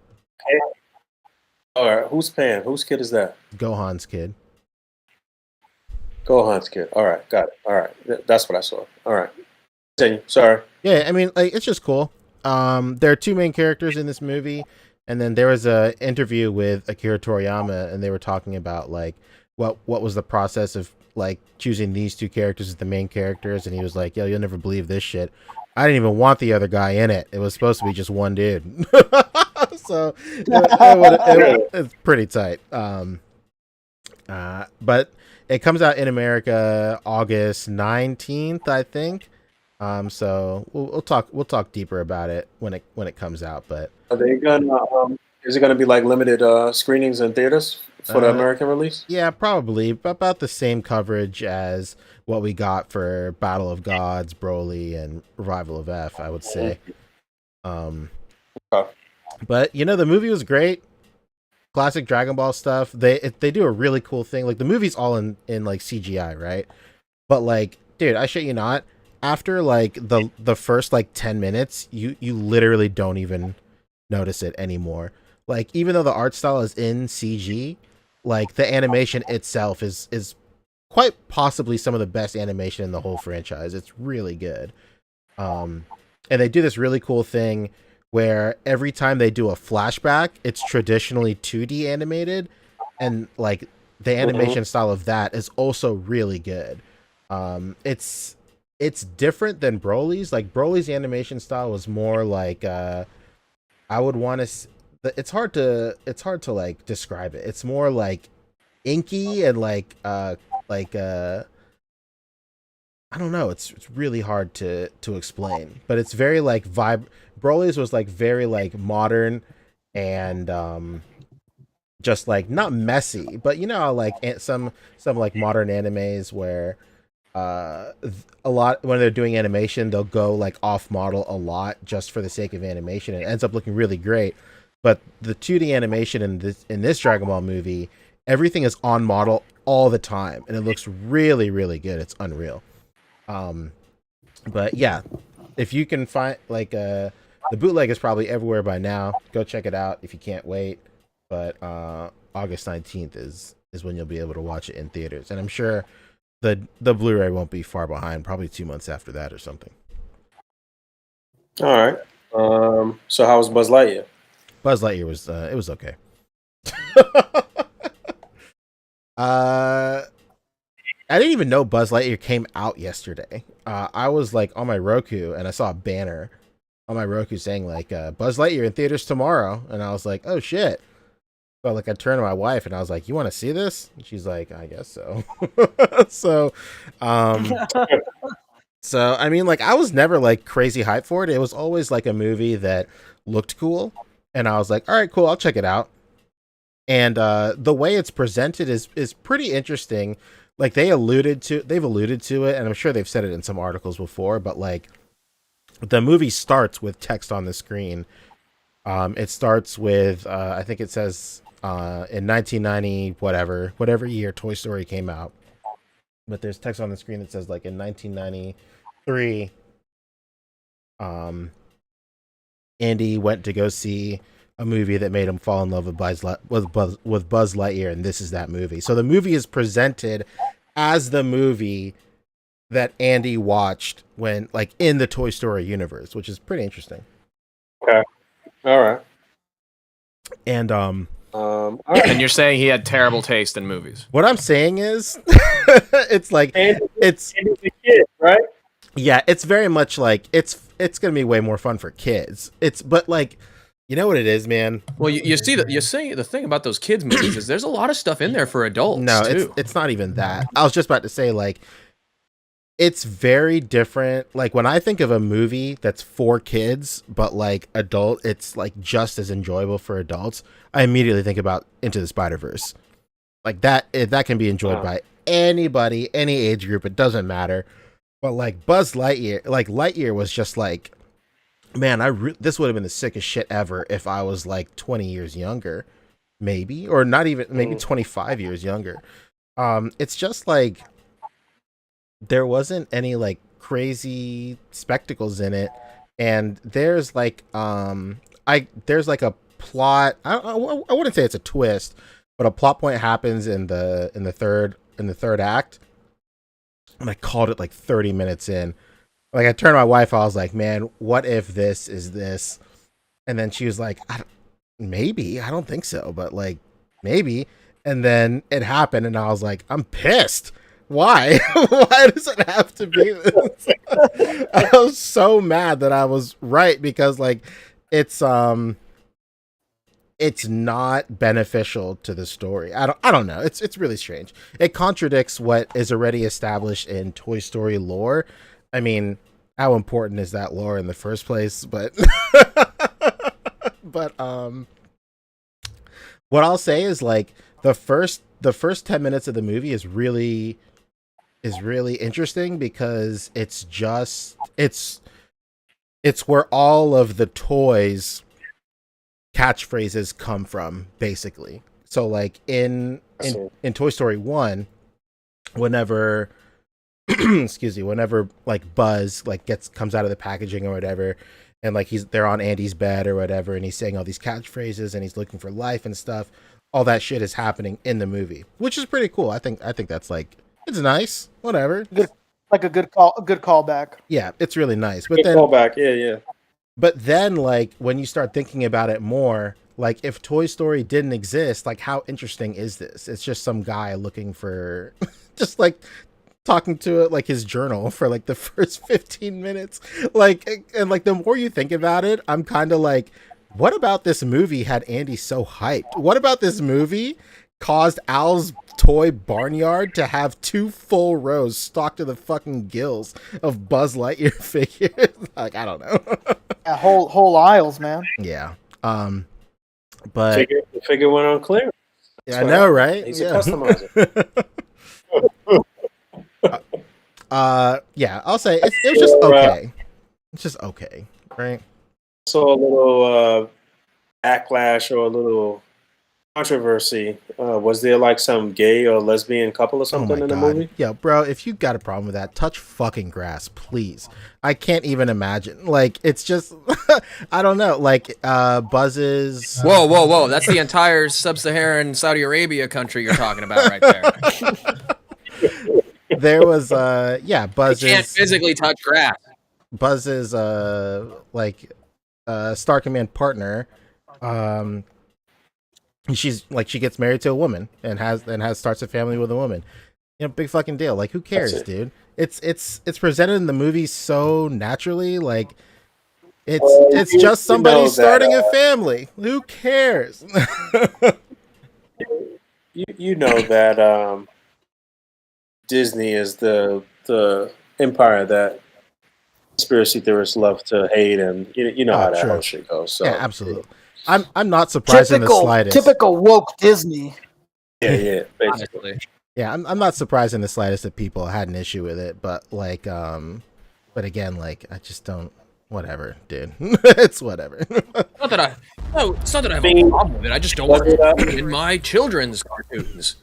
[SPEAKER 1] All right, who's Pan? Whose kid is that?
[SPEAKER 2] Gohan's kid.
[SPEAKER 1] Gohan's kid. All right, got it. All right, that's what I saw. All right, continue. Sorry.
[SPEAKER 2] Yeah, I mean, like, it's just cool. There are two main characters in this movie, and then there was a interview with Akira Toriyama, and they were talking about like what was the process of like choosing these two characters as the main characters, and he was like, "Yo, you'll never believe this shit. I didn't even want the other guy in it. It was supposed to be just one dude." So it's pretty tight. But it comes out in America August 19th, I think. So we'll talk deeper about it when it comes out. But
[SPEAKER 1] Are they gonna? Is it gonna be like limited screenings in theaters for the American release?
[SPEAKER 2] yeah, probably about the same coverage as what we got for Battle of Gods, Broly, and Revival of F, I would say.
[SPEAKER 1] Okay.
[SPEAKER 2] But you know, the movie was great. Classic Dragon Ball stuff. They do a really cool thing. Like the movie's all in like CGI, right? But like, dude, I shit you not. After like the first like 10 minutes, you literally don't even notice it anymore. Like even though the art style is in CG, like the animation itself is quite possibly some of the best animation in the whole franchise. It's really good. And they do this really cool thing where every time they do a flashback, it's traditionally 2D animated, and like the animation style of that is also really good. It's different than Broly's. Like Broly's animation style was more like I would want to. It's hard to like describe it. It's more like inky and like I don't know. It's really hard to explain, but it's very like Broly's was like very like modern and just like not messy, but you know like some like modern animes where a lot when they're doing animation they'll go like off model a lot just for the sake of animation, and it ends up looking really great. But the 2D animation in this Dragon Ball movie, everything is on model all the time, and it looks really, really good. It's unreal. But yeah, if you can find like the bootleg is probably everywhere by now. Go check it out if you can't wait. But August 19th is when you'll be able to watch it in theaters, and I'm sure the Blu-ray won't be far behind. Probably 2 months after that or something.
[SPEAKER 1] All right. So how was Buzz Lightyear?
[SPEAKER 2] Buzz Lightyear was it was okay. I didn't even know Buzz Lightyear came out yesterday. I was like on my Roku and I saw a banner on my Roku saying like Buzz Lightyear in theaters tomorrow, and I was like, oh shit. So like I turned to my wife and I was like, you want to see this? And she's like, I guess so. So so I mean like I was never like crazy hyped for it. It was always like a movie that looked cool, and I was like, all right, cool, I'll check it out. And the way it's presented is pretty interesting. Like they've alluded to it, and I'm sure they've said it in some articles before, but like the movie starts with text on the screen. It starts with I think it says in 1990 whatever year Toy Story came out, but there's text on the screen that says like in 1993 Andy went to go see a movie that made him fall in love with Buzz Lightyear, and this is that movie. So the movie is presented as the movie that Andy watched when, like, in the Toy Story universe, which is pretty interesting.
[SPEAKER 1] Okay. All right.
[SPEAKER 2] And
[SPEAKER 1] all right.
[SPEAKER 5] And you're saying he had terrible taste in movies.
[SPEAKER 2] What I'm saying is, it's like it's
[SPEAKER 1] Andy's a kid, right?
[SPEAKER 2] Yeah, it's very much like it's gonna be way more fun for kids. But like, you know what it is, man.
[SPEAKER 5] Well, you see that the thing about those kids movies is there's a lot of stuff in there for adults.
[SPEAKER 2] No,
[SPEAKER 5] too.
[SPEAKER 2] it's not even that. I was just about to say like it's very different. Like when I think of a movie that's for kids but like adult, it's like just as enjoyable for adults. I immediately think about Into the Spider-Verse. Like that can be enjoyed by anybody, any age group. It doesn't matter. But like Buzz Lightyear, like Lightyear was just like, man, this would have been the sickest shit ever if I was like 20 years younger, maybe, or not even, maybe 25 years younger. It's just like there wasn't any like crazy spectacles in it, and there's like there's like a plot. I wouldn't say it's a twist, but a plot point happens in the third act, and I called it like 30 minutes in. Like I turned to my wife, I was like, man, what if this is this? And then she was like, maybe, I don't think so, but like maybe. And then it happened, and I was like, I'm pissed. Why? Why does it have to be this? I was so mad that I was right, because like it's not beneficial to the story. I don't know. It's really strange. It contradicts what is already established in Toy Story lore. I mean, how important is that lore in the first place? But but what I'll say is like the first 10 minutes of the movie is really interesting, because it's where all of the toys catchphrases come from, basically. So like in Toy Story 1, whenever whenever like Buzz like comes out of the packaging or whatever, and like they're on Andy's bed or whatever, and he's saying all these catchphrases and he's looking for life and stuff, all that shit is happening in the movie, which is pretty cool. I think that's like, it's nice. Whatever.
[SPEAKER 6] Good, like a good callback.
[SPEAKER 2] Yeah, it's really nice. But
[SPEAKER 1] Good
[SPEAKER 2] then
[SPEAKER 1] callback. Yeah.
[SPEAKER 2] But then, like, when you start thinking about it more, like, if Toy Story didn't exist, like, how interesting is this? It's just some guy looking for, just like talking to it like his journal for like the first 15 minutes. Like, and like the more you think about it, I'm kind of like, what about this movie had Andy so hyped? What about this movie caused Al's toy barnyard to have 2 full rows stocked to the fucking gills of Buzz Lightyear figures? Like, I don't know.
[SPEAKER 6] Yeah, whole aisles, man.
[SPEAKER 2] Yeah. But
[SPEAKER 1] The figure went on clear.
[SPEAKER 2] yeah, I know, right?
[SPEAKER 1] He's
[SPEAKER 2] Yeah.
[SPEAKER 1] a customizer.
[SPEAKER 2] Yeah, I'll say it was just okay. It's just okay, right?
[SPEAKER 1] Saw a little backlash or a little controversy. Was there like some gay or lesbian couple or something in the movie?
[SPEAKER 2] Yeah, bro, if you got a problem with that, touch fucking grass, please. I can't even imagine. Like, it's just, I don't know. Like, Buzz's.
[SPEAKER 5] Whoa! That's the entire sub-Saharan Saudi Arabia country you're talking about right there.
[SPEAKER 2] There was, Buzz's.
[SPEAKER 5] You can't physically touch grass.
[SPEAKER 2] Buzz's, Star Command partner. She's like, she gets married to a woman and starts a family with a woman. You know, big fucking deal. Like, who cares, dude? It's presented in the movie so naturally. Like, it's just somebody starting a family. Who cares?
[SPEAKER 1] you know that Disney is the empire that conspiracy theorists love to hate, and you know how that whole shit goes. So
[SPEAKER 2] yeah, absolutely. I'm not surprised in the slightest.
[SPEAKER 6] Typical woke Disney.
[SPEAKER 1] Yeah, basically.
[SPEAKER 5] Honestly.
[SPEAKER 2] Yeah, I'm not surprised in the slightest that people had an issue with it, but like, but again, like, I just don't. Whatever, dude. It's whatever.
[SPEAKER 5] It's not that I have a problem with it. I just don't want it in my children's cartoons.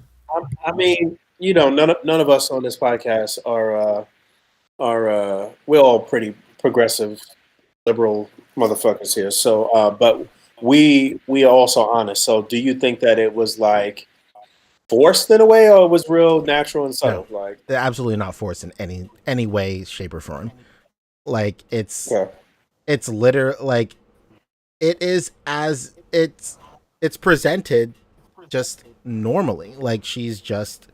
[SPEAKER 1] I mean, you know, none of us on this podcast are we're all pretty progressive, liberal motherfuckers here. So, but we are also honest. So, do you think that it was like forced in a way, or it was real natural and subtle?
[SPEAKER 2] No,
[SPEAKER 1] like,
[SPEAKER 2] they're absolutely not forced in any way, shape, or form. Like, it's literally like it is as it's presented just normally. Like, she's just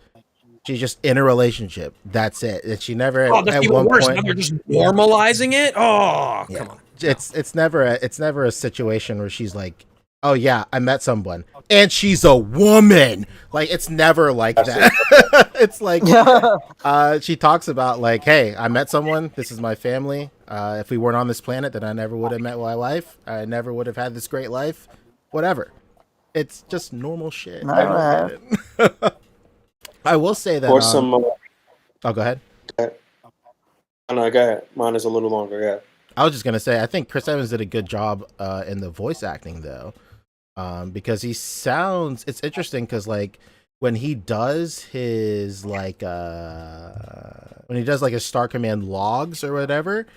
[SPEAKER 2] in a relationship. That's it. And she never at one point.
[SPEAKER 5] Now they're just normalizing it. Oh,
[SPEAKER 2] Yeah.
[SPEAKER 5] come on.
[SPEAKER 2] It's never a situation where she's like, oh yeah, I met someone and she's a woman. Like, it's never like that. It's like she talks about like, hey, I met someone, this is my family. If we weren't on this planet, then I never would have met my wife. I never would have had this great life. Whatever. It's just normal shit. I don't get it. I will say that
[SPEAKER 1] or some
[SPEAKER 2] oh, go ahead.
[SPEAKER 1] No, go ahead. Mine is a little longer. Yeah.
[SPEAKER 2] I was just gonna say, I think Chris Evans did a good job in the voice acting, though, because he sounds. It's interesting because like when he does his like his Star Command logs or whatever,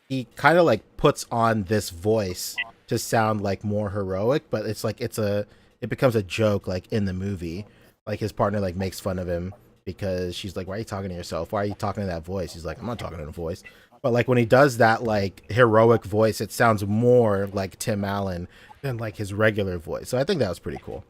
[SPEAKER 2] he kind of like puts on this voice to sound like more heroic, but it's like it becomes a joke like in the movie. Like, his partner like makes fun of him because she's like, why are you talking to yourself? Why are you talking to that voice? He's like, I'm not talking to the voice. But like when he does that like heroic voice, it sounds more like Tim Allen than like his regular voice. So I think that was pretty cool.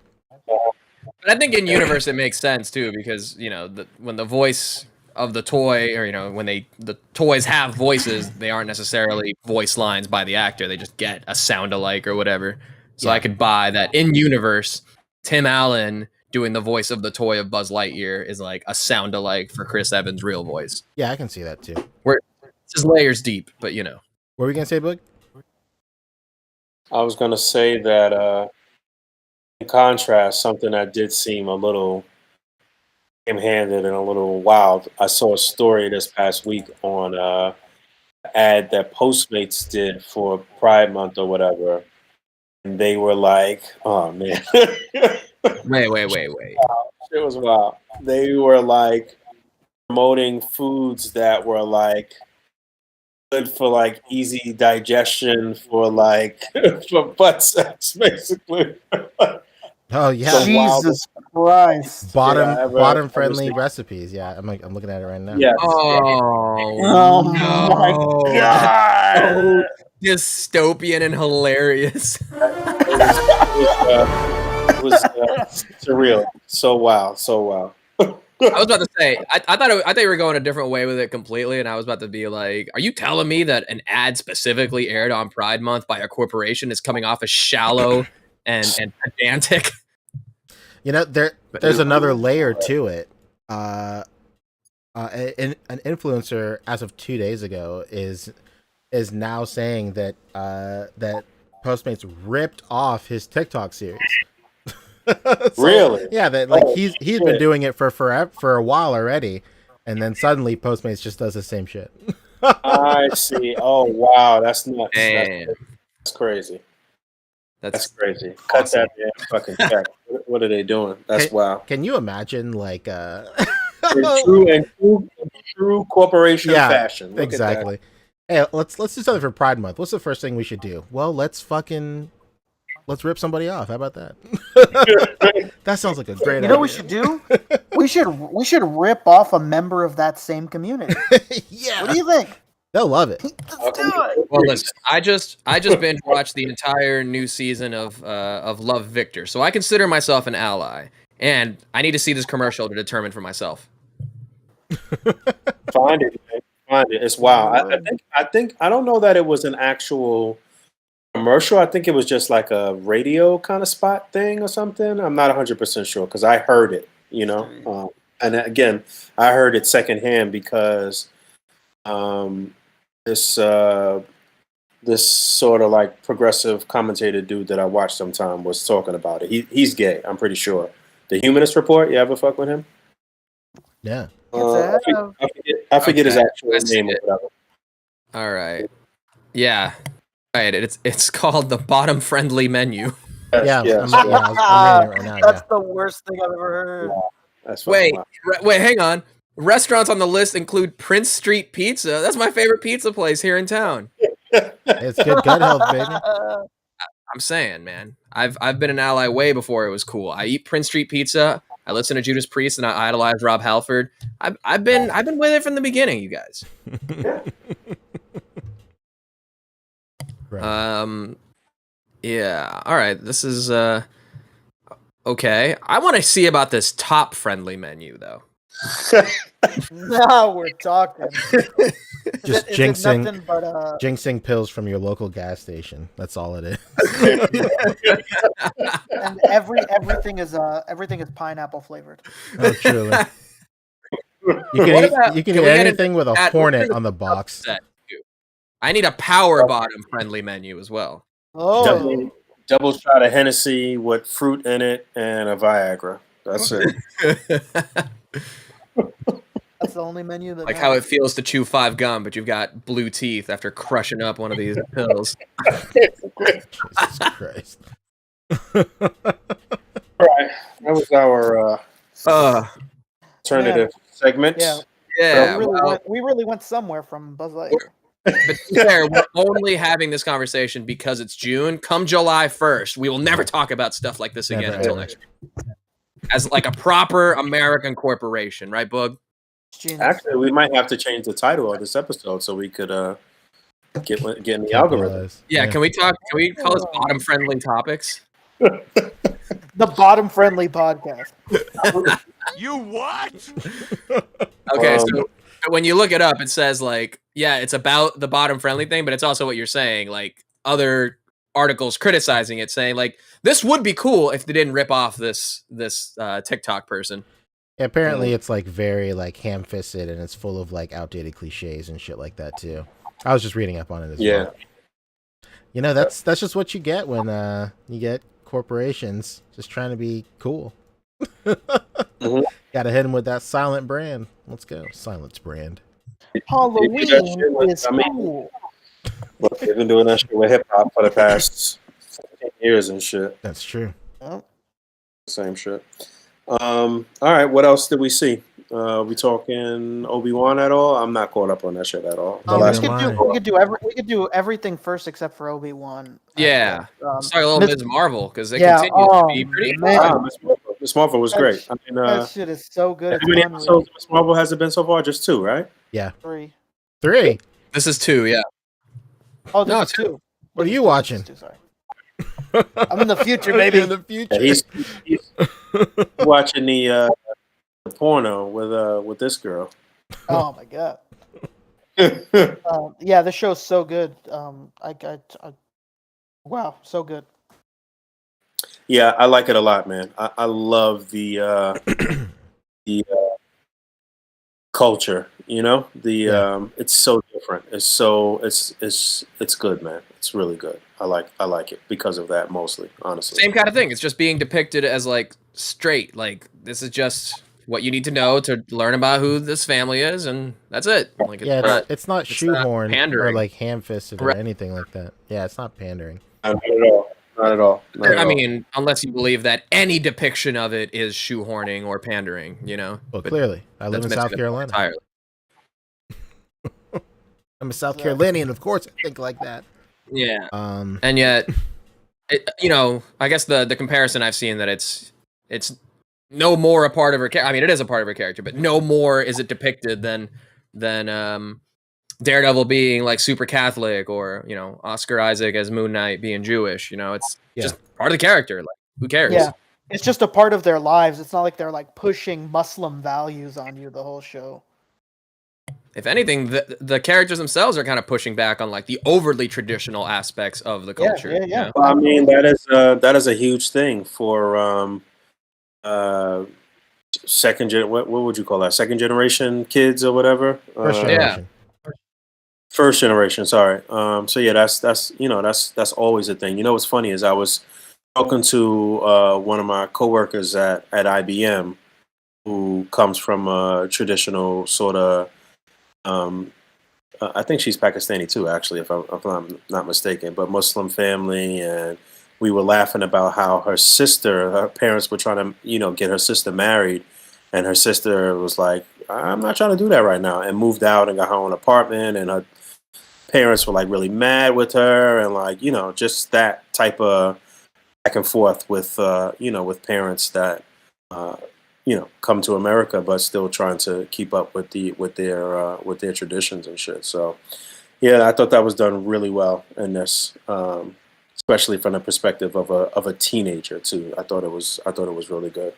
[SPEAKER 5] But I think in universe it makes sense too, because you know when the voice of the toy, or you know when the toys have voices, they aren't necessarily voice lines by the actor. They just get a sound alike or whatever. So I could buy that in universe, Tim Allen doing the voice of the toy of Buzz Lightyear is like a sound alike for Chris Evans' real voice.
[SPEAKER 2] Yeah, I can see that too.
[SPEAKER 5] It's just layers deep, but you know.
[SPEAKER 2] What were we gonna say, Boog?
[SPEAKER 1] I was gonna say that in contrast, something that did seem a little ham-handed and a little wild. I saw a story this past week on an ad that Postmates did for Pride Month or whatever, and they were like, "Oh man."
[SPEAKER 5] Wait.
[SPEAKER 1] It was wild. They were like promoting foods that were like good for like easy digestion for like for butt sex, basically.
[SPEAKER 2] Oh yeah,
[SPEAKER 1] So wild.
[SPEAKER 6] Jesus Christ.
[SPEAKER 2] bottom
[SPEAKER 1] ever
[SPEAKER 2] friendly
[SPEAKER 1] seen.
[SPEAKER 2] recipes. Yeah, I'm looking at it right now.
[SPEAKER 1] Yes.
[SPEAKER 5] Oh,
[SPEAKER 6] Oh
[SPEAKER 5] no.
[SPEAKER 6] my
[SPEAKER 5] That's so
[SPEAKER 6] God.
[SPEAKER 5] dystopian and hilarious.
[SPEAKER 1] It was surreal. So wild. So wild.
[SPEAKER 5] I was about to say, I thought you were going a different way with it completely, and I was about to be like, are you telling me that an ad specifically aired on Pride Month by a corporation is coming off as shallow and pedantic?
[SPEAKER 2] You know, there's another layer to it. An influencer as of 2 days ago is now saying that that Postmates ripped off his TikTok series. So,
[SPEAKER 1] Really?
[SPEAKER 2] Yeah, that like
[SPEAKER 1] Oh,
[SPEAKER 2] he's
[SPEAKER 1] shit.
[SPEAKER 2] been doing it for a while already, and then suddenly Postmates just does the same shit.
[SPEAKER 1] I see. Oh wow, that's nuts.
[SPEAKER 5] Damn.
[SPEAKER 1] That's crazy. That's
[SPEAKER 5] That's
[SPEAKER 1] crazy. Cut
[SPEAKER 5] awesome.
[SPEAKER 1] that damn fucking check. What are they doing? That's wild.
[SPEAKER 2] Can you imagine like
[SPEAKER 1] In true corporation fashion. Look
[SPEAKER 2] exactly. Hey, let's do something for Pride Month. What's the first thing we should do? Well, let's rip somebody off. How about that? That sounds like a great idea.
[SPEAKER 6] You know what we should do? We should rip off a member of that same community.
[SPEAKER 2] Yeah.
[SPEAKER 6] What do you think?
[SPEAKER 2] They'll love it.
[SPEAKER 6] Let's do it.
[SPEAKER 5] Well, listen, I just binge watched the entire new season of Love Victor, so I consider myself an ally, and I need to see this commercial to determine for myself.
[SPEAKER 1] Find it, man. Find it. It's wild. I think I don't know that it was an actual commercial. I think it was just like a radio kind of spot thing or something. I'm not 100% sure because I heard it, you know. And again, I heard it secondhand because this sort of like progressive commentator dude that I watch sometime was talking about it. He's gay, I'm pretty sure. The Humanist Report, you ever fuck with him?
[SPEAKER 2] Yeah.
[SPEAKER 1] I forget his actual name or whatever.
[SPEAKER 5] All right. Yeah. Right. It's called the bottom friendly menu.
[SPEAKER 2] Yeah.
[SPEAKER 1] Yes.
[SPEAKER 2] I'm reading it right now.
[SPEAKER 6] That's the worst thing I've ever heard.
[SPEAKER 1] That's
[SPEAKER 5] Wait,
[SPEAKER 1] fucking
[SPEAKER 5] wait, hang on. Restaurants on the list include Prince Street Pizza. That's my favorite pizza place here in town.
[SPEAKER 2] It's good gut health, baby.
[SPEAKER 5] I'm saying, man. I've been an ally way before it was cool. I eat Prince Street Pizza. I listen to Judas Priest and I idolize Rob Halford. I've been with it from the beginning, you guys.
[SPEAKER 2] Right.
[SPEAKER 5] Yeah. All right. This is okay. I want to see about this top friendly menu though.
[SPEAKER 6] Now we're talking.
[SPEAKER 2] Just
[SPEAKER 6] Is it
[SPEAKER 2] jinxing
[SPEAKER 6] nothing but,
[SPEAKER 2] jinxing pills from your local gas station. That's all it is.
[SPEAKER 6] and everything is pineapple flavored.
[SPEAKER 2] Oh, truly. You can eat anything with a hornet on the box.
[SPEAKER 5] I need a power bottom friendly menu as well.
[SPEAKER 6] Oh,
[SPEAKER 1] double shot of Hennessy with fruit in it and a Viagra. That's it.
[SPEAKER 6] that's the only menu that
[SPEAKER 5] Like how it feels to chew 5 gum, but you've got blue teeth after crushing up one of these pills.
[SPEAKER 2] Jesus Christ.
[SPEAKER 1] All right. That was our alternative segment.
[SPEAKER 6] Yeah.
[SPEAKER 5] Yeah.
[SPEAKER 6] We really went somewhere from Buzz Lightyear.
[SPEAKER 5] But to be fair, we're only having this conversation because it's June. Come July 1st, we will never talk about stuff like this again until next year. As like a proper American corporation, right, Boog?
[SPEAKER 1] Actually, we might have to change the title of this episode so we could get in the algorithm.
[SPEAKER 5] Yeah, can we call this bottom friendly topics?
[SPEAKER 6] The bottom friendly podcast.
[SPEAKER 9] You what?
[SPEAKER 5] Okay, so when you look it up, it says like, yeah, it's about the bottom friendly thing, but it's also what you're saying, like other articles criticizing it, saying like this would be cool if they didn't rip off this TikTok person.
[SPEAKER 2] Yeah, apparently it's like very like ham-fisted and it's full of like outdated cliches and shit like that too. I was just reading up on it as well. You know, that's just what you get when you get corporations just trying to be cool. Gotta hit them with that silent brand. Let's go. Silence brand.
[SPEAKER 6] Halloween is cool.
[SPEAKER 1] Look, they've been doing that shit with hip hop for the past 15 years and shit.
[SPEAKER 2] That's true.
[SPEAKER 6] Oh.
[SPEAKER 1] Same shit. All right, what else did we see? We talking Obi-Wan at all? I'm not caught up on that shit at all. The
[SPEAKER 6] We
[SPEAKER 1] last
[SPEAKER 6] could do everything first except for Obi-Wan.
[SPEAKER 5] Yeah. Let's talk a little Ms. Marvel because it
[SPEAKER 6] Yeah,
[SPEAKER 5] continues to be pretty
[SPEAKER 6] man.
[SPEAKER 1] Miss Marvel was great. I mean,
[SPEAKER 6] That shit is so good.
[SPEAKER 1] how many episodes of Miss Marvel has it been so far? Just 2, right?
[SPEAKER 2] Yeah.
[SPEAKER 6] 3.
[SPEAKER 5] This is 2, yeah.
[SPEAKER 6] Oh, this is 2.
[SPEAKER 2] What are you watching?
[SPEAKER 6] Sorry. I'm in the future, baby.
[SPEAKER 2] In the future.
[SPEAKER 1] Yeah, he's watching the porno with this girl.
[SPEAKER 6] Oh my god. Yeah, this show's so good. Wow, so good.
[SPEAKER 1] Yeah, I like it a lot, man. I love the culture. You know, it's so different. It's good, man. It's really good. I like it because of that mostly, honestly.
[SPEAKER 5] Same kind of thing. It's just being depicted as like straight. Like this is just what you need to know to learn about who this family is, and that's it. Like
[SPEAKER 2] it's not shoehorned or like ham-fisted or anything like that. Yeah, it's not pandering.
[SPEAKER 1] Not at all.
[SPEAKER 5] I mean, unless you believe that any depiction of it is shoehorning or pandering, you know.
[SPEAKER 2] Well, clearly, I live in South Carolina.
[SPEAKER 5] Entirely.
[SPEAKER 2] I'm a South Carolinian, of course. I think like that.
[SPEAKER 5] Yeah. And yet, you know, I guess the comparison I've seen that it's no more a part of her character. I mean, it is a part of her character, but no more is it depicted than Daredevil being like super Catholic, or you know, Oscar Isaac as Moon Knight being Jewish. You know, it's just part of the character. Like, who cares?
[SPEAKER 6] Yeah, it's just a part of their lives. It's not like they're like pushing Muslim values on you the whole show.
[SPEAKER 5] If anything, the characters themselves are kind of pushing back on like the overly traditional aspects of the culture.
[SPEAKER 6] Yeah.
[SPEAKER 5] You know?
[SPEAKER 1] Well, I mean, that is a huge thing for what would you call that? Second generation kids or whatever.
[SPEAKER 2] First generation.
[SPEAKER 1] First generation. Sorry. So yeah, that's always a thing. You know what's funny is I was talking to one of my coworkers at IBM who comes from a traditional sort of. I think she's Pakistani too, actually, if I'm not mistaken, but Muslim family, and we were laughing about how her parents were trying to, get her sister married, and her sister was like, I'm not trying to do that right now, and moved out and got her own apartment, and her parents were like really mad with her, and like, just that type of back and forth with, with parents that, come to America, but still trying to keep up with their traditions and shit. So, yeah, I thought that was done really well in this, especially from the perspective of a teenager too. I thought it was really good.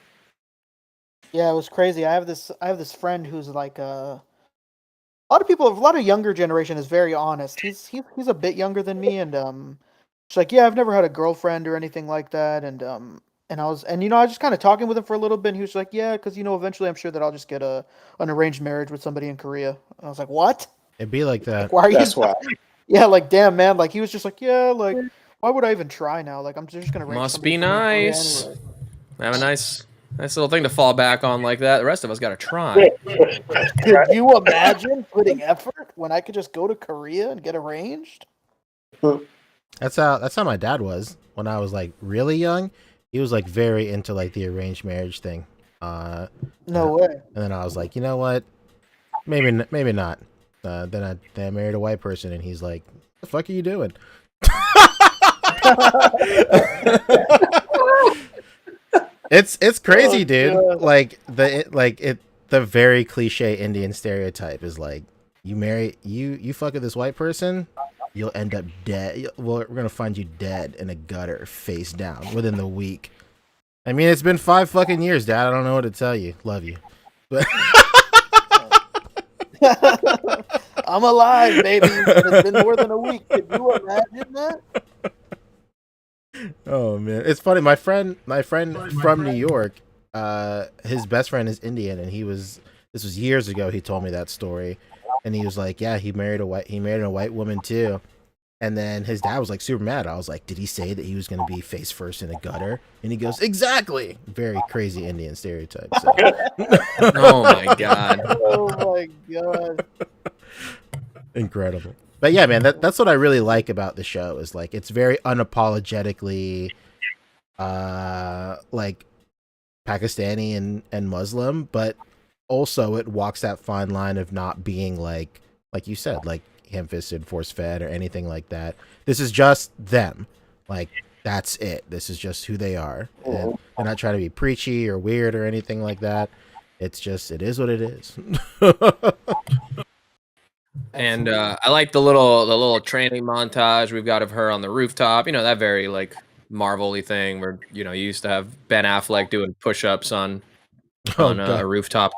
[SPEAKER 6] Yeah, it was crazy. I have this friend who's like a lot of younger generation is very honest. He's a bit younger than me, and she's like, yeah, I've never had a girlfriend or anything like that, and I was just kind of talking with him for a little bit, and he was like, yeah, because, eventually I'm sure that I'll just get an arranged marriage with somebody in Korea. And I was like, what?
[SPEAKER 2] It'd be like that.
[SPEAKER 6] Like, why are
[SPEAKER 1] That's
[SPEAKER 6] you?
[SPEAKER 1] why.
[SPEAKER 6] Yeah, like, damn, man. Like, he was just like, yeah, like, why would I even try now? Like, I'm just going to
[SPEAKER 5] Must be nice. Anyway. Have a nice little thing to fall back on like that. The rest of us got to try.
[SPEAKER 6] Could you imagine putting effort when I could just go to Korea and get arranged?
[SPEAKER 2] That's how my dad was when I was like really young. He was like very into like the arranged marriage thing.
[SPEAKER 6] No way.
[SPEAKER 2] And then I was like, you know what? Maybe not. Then I married a white person, and he's like, "What the fuck are you doing?" It's crazy, dude. God. Like the very cliche Indian stereotype is like, you fuck with this white person, you'll end up dead. Well, we're gonna find you dead in a gutter, face down, within the week. I mean, it's been 5 fucking years, Dad. I don't know what to tell you. Love you.
[SPEAKER 6] I'm alive, baby. It's been more than a week. Could you imagine that?
[SPEAKER 2] Oh man, it's funny. My friend from New York, his best friend is Indian, and this was years ago. He told me that story, and he was like, yeah, he married a white woman too. And then his dad was like super mad. I was like, did he say that he was going to be face first in a gutter? And he goes, exactly. Very crazy Indian stereotype. So.
[SPEAKER 5] Oh my god.
[SPEAKER 6] Oh my god.
[SPEAKER 2] Incredible. But yeah, man, that's what I really like about the show is like it's very unapologetically like Pakistani and Muslim, but also it walks that fine line of not being like you said, like ham-fisted, force-fed, or anything like that. This is just them. Like, that's it. This is just who they are. And they're not trying to be preachy or weird or anything like that. It's just, it is what it is.
[SPEAKER 5] And I like the little training montage we've got of her on the rooftop. You know, that very like Marvel-y thing where, you know, you used to have Ben Affleck doing push-ups on a rooftop.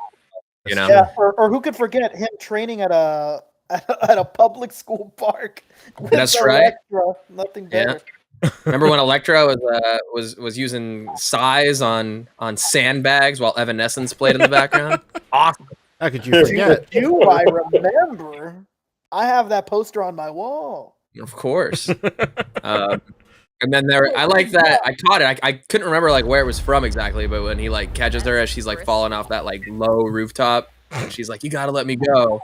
[SPEAKER 5] You know,
[SPEAKER 6] Yeah, or who could forget him training at a at a public school park? With
[SPEAKER 5] That's right.
[SPEAKER 6] Electra. Nothing better.
[SPEAKER 5] Remember when Electra was using size on sandbags while Evanescence played in the background? Awesome.
[SPEAKER 2] How could you forget?
[SPEAKER 6] Do I remember? I have that poster on my wall.
[SPEAKER 5] Of course. And then I like that. I caught it. I couldn't remember like where it was from exactly, but when he like catches her as she's like falling off that like low rooftop, and she's like, "You gotta let me go."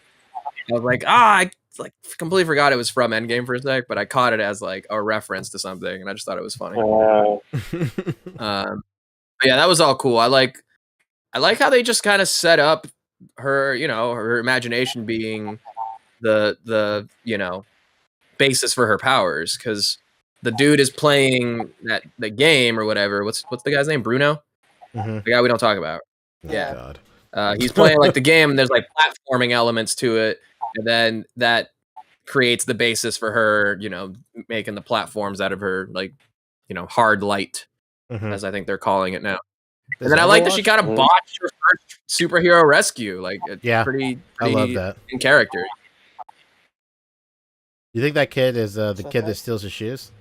[SPEAKER 5] I was like, I like completely forgot it was from Endgame for a sec, but I caught it as like a reference to something, and I just thought it was funny. But yeah, that was all cool. I like how they just kind of set up her, you know, her imagination being the you know basis for her powers, because the dude is playing the game or whatever. What's the guy's name? Bruno, the guy we don't talk about.
[SPEAKER 2] Oh,
[SPEAKER 5] God. He's playing like the game, and there's like platforming elements to it, and then that creates the basis for her, you know, making the platforms out of her like, you know, hard light, as I think they're calling it now. And then I like that she kind of botched her first superhero rescue. Like, it's pretty
[SPEAKER 2] I love that
[SPEAKER 5] in character.
[SPEAKER 2] You think that kid is the kid that steals his shoes?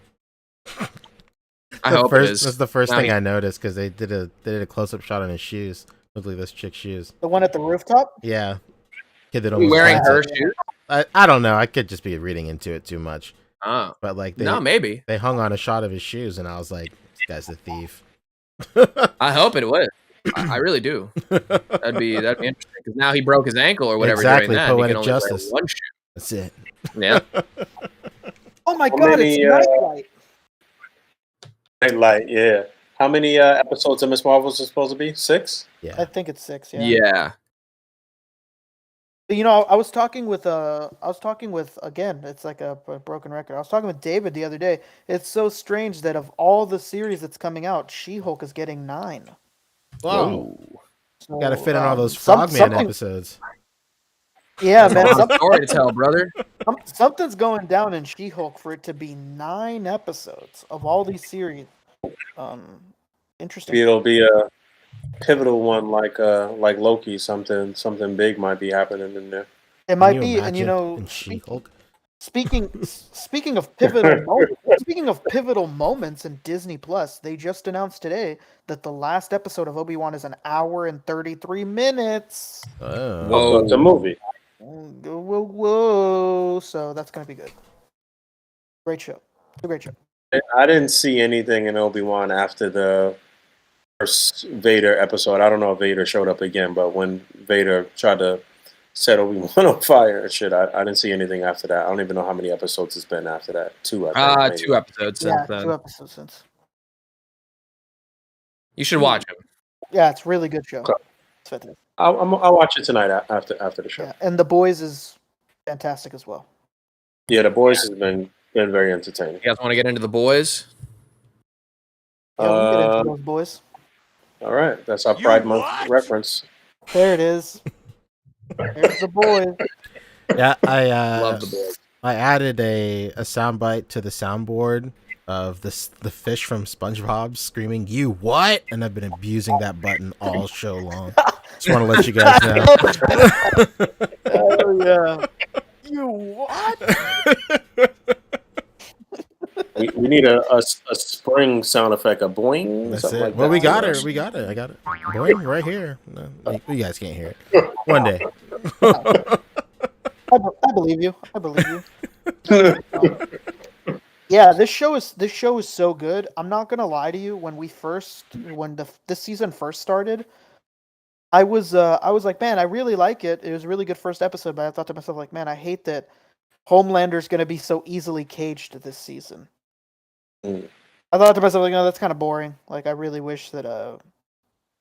[SPEAKER 5] I hope it is.
[SPEAKER 2] That's the first thing I noticed, because they did a close-up shot on his shoes. Looked like this chick's shoes.
[SPEAKER 6] The one at the rooftop?
[SPEAKER 2] Yeah. Kid that almost
[SPEAKER 5] wearing her shoes?
[SPEAKER 2] I don't know. I could just be reading into it too much.
[SPEAKER 5] Oh.
[SPEAKER 2] But like
[SPEAKER 5] maybe.
[SPEAKER 2] They hung on a shot of his shoes, and I was like, this guy's a thief.
[SPEAKER 5] I hope it was. I really do. That'd be interesting, because now he broke his ankle or whatever.
[SPEAKER 2] Exactly.
[SPEAKER 5] Doing that.
[SPEAKER 2] Poetic
[SPEAKER 5] he can only
[SPEAKER 2] justice.
[SPEAKER 5] wear one shoe.
[SPEAKER 2] That's it.
[SPEAKER 5] Yeah.
[SPEAKER 6] Oh my God! It's Nightlight.
[SPEAKER 1] Nightlight, yeah. How many episodes of Miss Marvel's is supposed to be? 6?
[SPEAKER 2] Yeah.
[SPEAKER 6] I think it's 6. Yeah.
[SPEAKER 5] Yeah.
[SPEAKER 6] You know, I was talking with again. It's like a broken record. I was talking with David the other day. It's so strange that of all the series that's coming out, She-Hulk is getting 9.
[SPEAKER 2] Wow.
[SPEAKER 6] So,
[SPEAKER 2] Got to fit in all those Frogman episodes.
[SPEAKER 6] Yeah, man.
[SPEAKER 5] Story to tell, brother.
[SPEAKER 6] Something's going down in She-Hulk for it to be 9 episodes of all these series. Interesting.
[SPEAKER 1] It'll be a pivotal one, like Loki. Something big might be happening in there.
[SPEAKER 6] It might be, and you know, speaking of pivotal moments in Disney Plus, they just announced today that the last episode of Obi-Wan is 1 hour and 33 minutes.
[SPEAKER 1] Whoa, it's a movie.
[SPEAKER 6] Whoa! So that's gonna be good. Great show. A great show.
[SPEAKER 1] I didn't see anything in Obi-Wan after the first Vader episode. I don't know if Vader showed up again, but when Vader tried to set Obi-Wan on fire and shit, I didn't see anything after that. I don't even know how many episodes it's been after that. 2, I think.
[SPEAKER 5] 2 episodes since then.
[SPEAKER 6] 2 episodes since.
[SPEAKER 5] You should watch it.
[SPEAKER 6] Yeah, it's a really good show.
[SPEAKER 1] Okay.
[SPEAKER 6] It's fantastic.
[SPEAKER 1] I'll watch it tonight after the show.
[SPEAKER 6] Yeah, and The Boys is fantastic as well.
[SPEAKER 1] Yeah, The Boys has been very entertaining.
[SPEAKER 5] You guys want to get into The Boys?
[SPEAKER 6] Yeah, we'll get into those boys.
[SPEAKER 1] All right, that's our Pride Month reference.
[SPEAKER 6] There it is. There's The Boys.
[SPEAKER 2] Yeah, I
[SPEAKER 5] love The Boys.
[SPEAKER 2] I added a soundbite to the soundboard of the fish from SpongeBob screaming, "You what?" And I've been abusing that button all show long. Just want to let you guys know.
[SPEAKER 6] Oh yeah. You what?
[SPEAKER 1] We need a spring sound effect, a boing.
[SPEAKER 2] That's
[SPEAKER 1] something
[SPEAKER 2] it.
[SPEAKER 1] like
[SPEAKER 2] Well,
[SPEAKER 1] that.
[SPEAKER 2] we got it. I got it. Boing, right here. No, you guys can't hear it. One day.
[SPEAKER 6] I believe you. Yeah, this show is so good. I'm not gonna lie to you. When this season first started, I was like, man, I really like it. It was a really good first episode, but I thought to myself, like, man, I hate that Homelander's gonna be so easily caged this season. I thought to myself, like, no, that's kind of boring. Like, I really wish that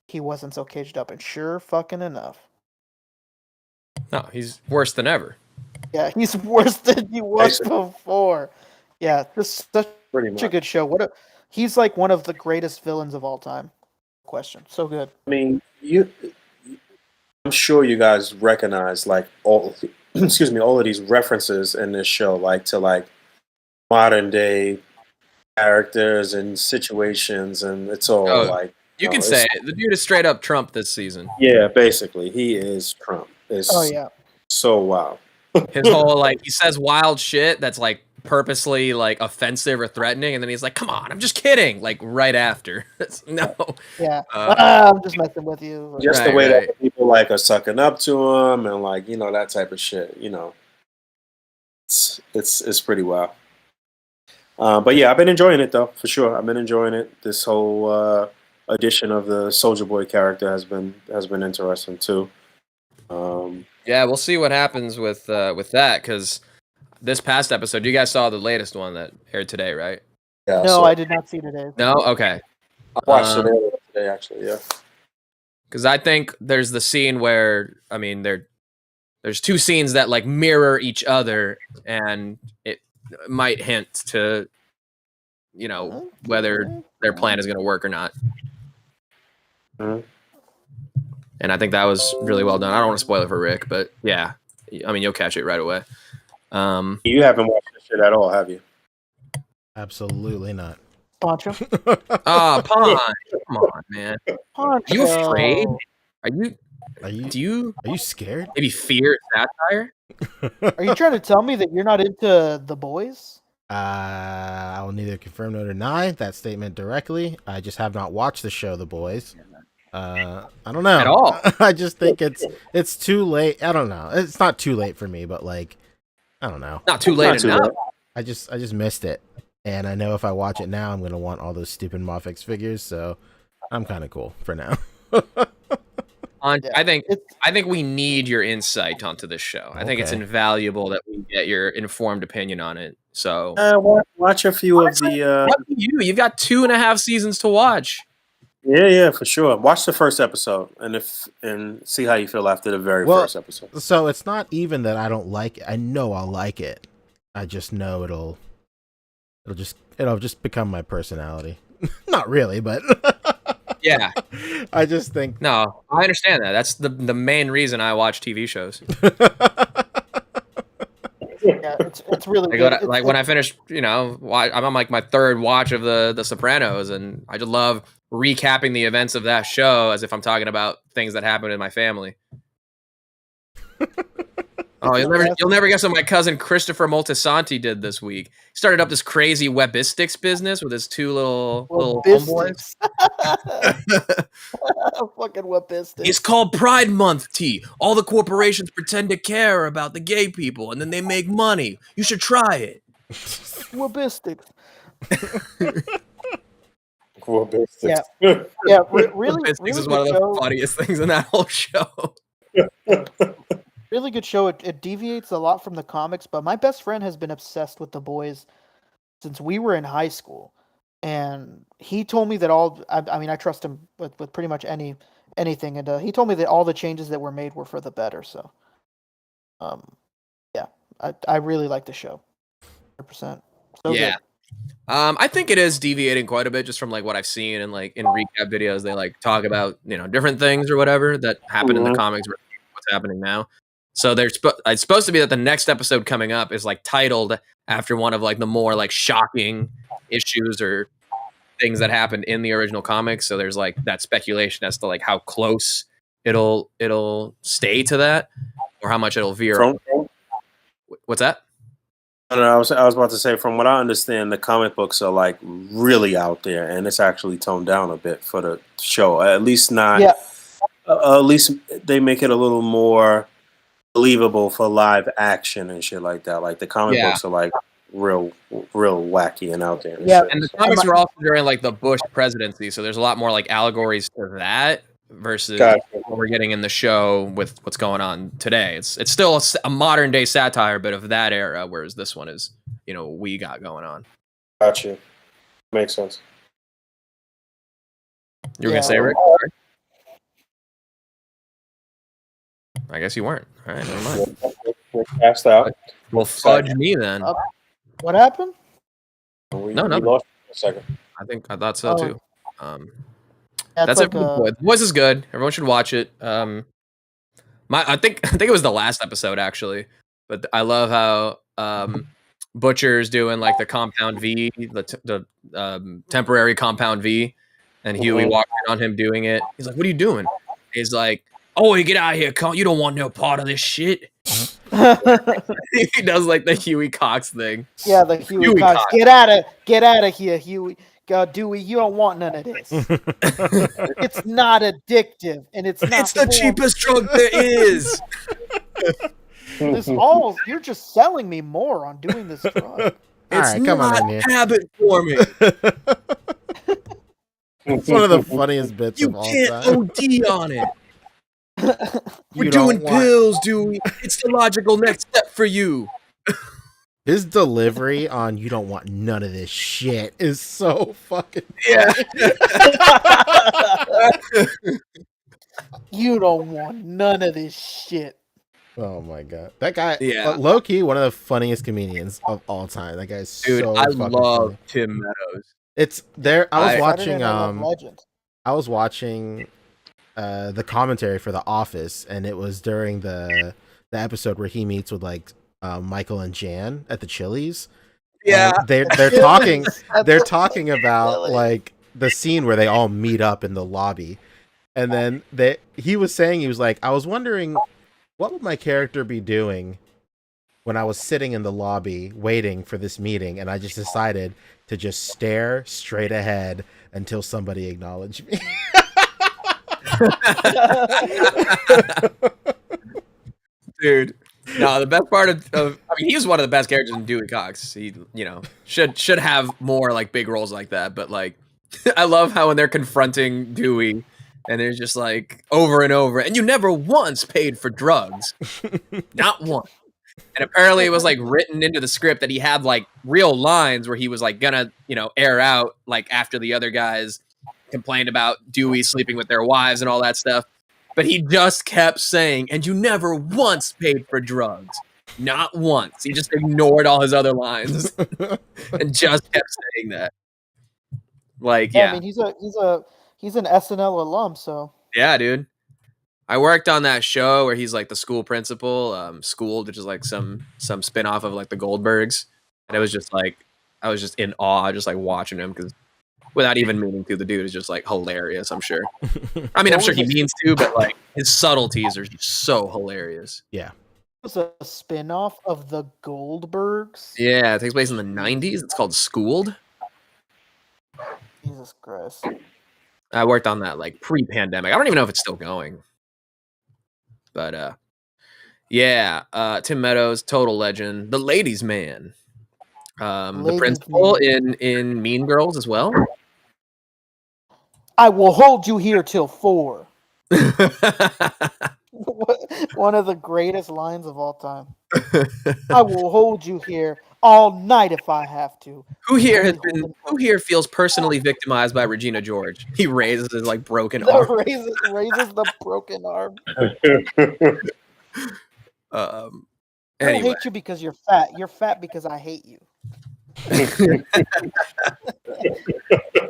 [SPEAKER 6] he wasn't so caged up. And sure fucking enough,
[SPEAKER 5] No, he's worse than ever.
[SPEAKER 6] Yeah, he's worse than he was before. Yeah, just such
[SPEAKER 1] Pretty
[SPEAKER 6] a
[SPEAKER 1] much.
[SPEAKER 6] good show. He's like one of the greatest villains of all time. Question. So good.
[SPEAKER 1] I mean, I'm sure you guys recognize like all, excuse me, all of these references in this show, like to like modern day characters and situations, and it's all
[SPEAKER 5] Oh,
[SPEAKER 1] like
[SPEAKER 5] you can
[SPEAKER 1] it's,
[SPEAKER 5] say it. The dude is straight up Trump this season.
[SPEAKER 1] yeah, basically he is Trump. It's
[SPEAKER 6] Oh yeah.
[SPEAKER 1] so wow.
[SPEAKER 5] His whole like he says wild shit that's like purposely like offensive or threatening, and then he's like, "Come on, I'm just kidding." Like right after. No.
[SPEAKER 6] Yeah.
[SPEAKER 5] Uh,
[SPEAKER 6] I'm just messing with you.
[SPEAKER 1] Just the
[SPEAKER 5] Right,
[SPEAKER 1] way
[SPEAKER 5] right.
[SPEAKER 1] that people like are sucking up to him and like that type of shit. It's pretty wild. But yeah, I've been enjoying it though, for sure. I've been enjoying it. This whole addition of the Soldier Boy character has been interesting too.
[SPEAKER 5] Yeah, we'll see what happens with that because this past episode, you guys saw the latest one that aired today, right?
[SPEAKER 1] Yeah,
[SPEAKER 6] No,
[SPEAKER 1] so
[SPEAKER 6] I did not see today.
[SPEAKER 5] No, okay.
[SPEAKER 1] I watched it earlier today, actually. Yeah,
[SPEAKER 5] Because I think there's the scene where I mean there's two scenes that like mirror each other, and it might hint to whether their plan is going to work or not.
[SPEAKER 1] Mhm.
[SPEAKER 5] And I think that was really well done. I don't want to spoil it for Rick, but yeah, I mean you'll catch it right away.
[SPEAKER 1] You haven't watched this shit at all, have you?
[SPEAKER 2] Absolutely not.
[SPEAKER 6] Poncho.
[SPEAKER 5] Oh, Pon, come on, man.
[SPEAKER 6] Poncho.
[SPEAKER 5] Are you afraid?
[SPEAKER 2] Are you
[SPEAKER 5] Do you
[SPEAKER 2] are you scared?
[SPEAKER 5] maybe fear satire?
[SPEAKER 6] Are you trying to tell me that you're not into The Boys?
[SPEAKER 2] I will neither confirm nor deny that statement directly. I just have not watched the show The Boys. I don't know.
[SPEAKER 5] At all.
[SPEAKER 2] I just think it's too late. I don't know. It's not too late for me, but like I don't know.
[SPEAKER 5] Not too late
[SPEAKER 1] Not too
[SPEAKER 5] enough.
[SPEAKER 1] late.
[SPEAKER 2] I just missed it. And I know if I watch it now I'm gonna want all those stupid Mofix figures, so I'm kinda cool for now.
[SPEAKER 5] I think we need your insight onto this show. I think it's
[SPEAKER 2] Okay.
[SPEAKER 5] invaluable that we get your informed opinion on it. So
[SPEAKER 1] Watch a few of the.
[SPEAKER 5] you've got 2.5 seasons to watch.
[SPEAKER 1] Yeah, for sure. Watch the first episode and see how you feel after the very
[SPEAKER 2] Well,
[SPEAKER 1] first episode.
[SPEAKER 2] So it's not even that I don't like it. I know I'll like it. I just know it'll just become my personality. Not really, but
[SPEAKER 5] Yeah.
[SPEAKER 2] I just think
[SPEAKER 5] No, I understand that. That's the main reason I watch TV shows.
[SPEAKER 6] Yeah, it's really
[SPEAKER 5] I
[SPEAKER 6] good.
[SPEAKER 5] go to, like when I finish, I'm on like my third watch of the Sopranos, and I just love recapping the events of that show as if I'm talking about things that happened in my family. Oh, you'll never guess what my cousin Christopher Moltisanti did this week. He started up this crazy Webistics business with his two little homeboys.
[SPEAKER 6] Fucking Webistics.
[SPEAKER 5] It's called Pride Month tea. All the corporations pretend to care about the gay people, and then they make money. You should try it.
[SPEAKER 6] Webistics.
[SPEAKER 1] Yeah.
[SPEAKER 6] Yeah, really,
[SPEAKER 5] Webistics
[SPEAKER 6] really
[SPEAKER 5] is one of
[SPEAKER 6] good
[SPEAKER 5] the
[SPEAKER 6] show.
[SPEAKER 5] funniest things in that whole show.
[SPEAKER 6] Really good show. It deviates a lot from the comics, but my best friend has been obsessed with The Boys since we were in high school, and he told me that I mean, I trust him with pretty much anything, and he told me that all the changes that were made were for the better. So, yeah, I really like the show, 100%. So
[SPEAKER 5] Yeah.
[SPEAKER 6] good.
[SPEAKER 5] I think it is deviating quite a bit just from like what I've seen and like in recap videos. They like talk about different things or whatever that happened in the comics versus what's happening now. So it's supposed to be that the next episode coming up is like titled after one of like the more like shocking issues or things that happened in the original comics. So there's like that speculation as to like how close it'll stay to that or how much it'll veer. What's that?
[SPEAKER 1] No, I was about to say, from what I understand, the comic books are like really out there, and it's actually toned down a bit for the show. At least not.
[SPEAKER 6] Yeah.
[SPEAKER 1] At least they make it a little more believable for live action and shit like that. Like the comic books are like real wacky and out there.
[SPEAKER 6] Yeah.
[SPEAKER 5] And the comics were also during like the Bush presidency, so there's a lot more like allegories to that versus what we're getting in the show with what's going on today. It's still a modern day satire, but of that era, whereas this one is what we got going on.
[SPEAKER 1] Gotcha. Makes sense.
[SPEAKER 5] You were gonna say, Rick? I guess you weren't. All right, never mind.
[SPEAKER 1] We're passed out.
[SPEAKER 5] Well, fudge me then.
[SPEAKER 6] What happened?
[SPEAKER 1] We
[SPEAKER 5] nothing.
[SPEAKER 1] lost for a second.
[SPEAKER 5] I thought so too.
[SPEAKER 6] That's
[SPEAKER 5] it for the boys. The boys is good. Everyone should watch it. I think it was the last episode actually, but I love how Butcher's doing like the compound V, the temporary compound V, and Huey walking on him doing it. He's like, "What are you doing?" He's like, "Oh, you get out of here, you don't want no part of this shit." He does like the Huey Cox thing.
[SPEAKER 6] Yeah, the Huey Cox. Get out of here, Huey. God, Dewey, you don't want none of this. It's not addictive, and it's not.
[SPEAKER 5] It's the cheapest drug there is.
[SPEAKER 6] You're just selling me more on doing this drug.
[SPEAKER 5] It's not habit forming.
[SPEAKER 2] It's one of the funniest bits
[SPEAKER 5] you
[SPEAKER 2] of all time.
[SPEAKER 5] You can't OD on it. We're doing pills, Dewey. It's the logical next step for you.
[SPEAKER 2] His delivery on "you don't want none of this shit" is so fucking
[SPEAKER 6] You don't want none of this shit.
[SPEAKER 2] Oh my god, that guy! Low key, one of the funniest comedians of all time. That guy's so
[SPEAKER 5] I
[SPEAKER 2] fucking
[SPEAKER 5] love
[SPEAKER 2] funny.
[SPEAKER 5] Tim Meadows.
[SPEAKER 2] It's there. I was watching.
[SPEAKER 6] Legend.
[SPEAKER 2] I was watching the commentary for The Office, and it was during the episode where he meets with like Michael and Jan at the Chili's.
[SPEAKER 5] Yeah,
[SPEAKER 2] they're talking. They're talking about like the scene where they all meet up in the lobby, and then he was like, I was wondering what would my character be doing when I was sitting in the lobby waiting for this meeting, and I just decided to just stare straight ahead until somebody acknowledged me.
[SPEAKER 5] Dude, no, the best part of he was one of the best characters in Dewey Cox. He, should have more like big roles like that. But like, I love how when they're confronting Dewey, and they're just like over and over, and you never once paid for drugs, not once. And apparently, it was like written into the script that he had like real lines where he was like gonna, air out like after the other guys complained about Dewey sleeping with their wives and all that stuff. But he just kept saying, "And you never once paid for drugs." Not once. He just ignored all his other lines and just kept saying that. Like, yeah.
[SPEAKER 6] I mean, he's an SNL alum, so.
[SPEAKER 5] Yeah, dude. I worked on that show where he's like the school principal, Schooled, which is like some spin-off of like the Goldbergs. And it was just like, I was just in awe, just like watching him because without even meaning to, the dude is just like hilarious, I'm sure. I mean, I'm sure he means to, but like his subtleties are just so hilarious.
[SPEAKER 2] Yeah.
[SPEAKER 6] It was a spin-off of the Goldbergs.
[SPEAKER 5] Yeah, it takes place in the 90s. It's called Schooled.
[SPEAKER 6] Jesus Christ.
[SPEAKER 5] I worked on that like pre-pandemic. I don't even know if it's still going. But yeah, Tim Meadows, total legend. The ladies' man. The principal in Mean Girls as well.
[SPEAKER 6] I will hold you here till 4. One of the greatest lines of all time. I will hold you here all night if I have to.
[SPEAKER 5] Who here feels personally victimized by Regina George? He raises his like broken arm.
[SPEAKER 6] Raises the broken arm.
[SPEAKER 5] Anyway.
[SPEAKER 6] I don't hate you because you're fat. You're fat because I hate you.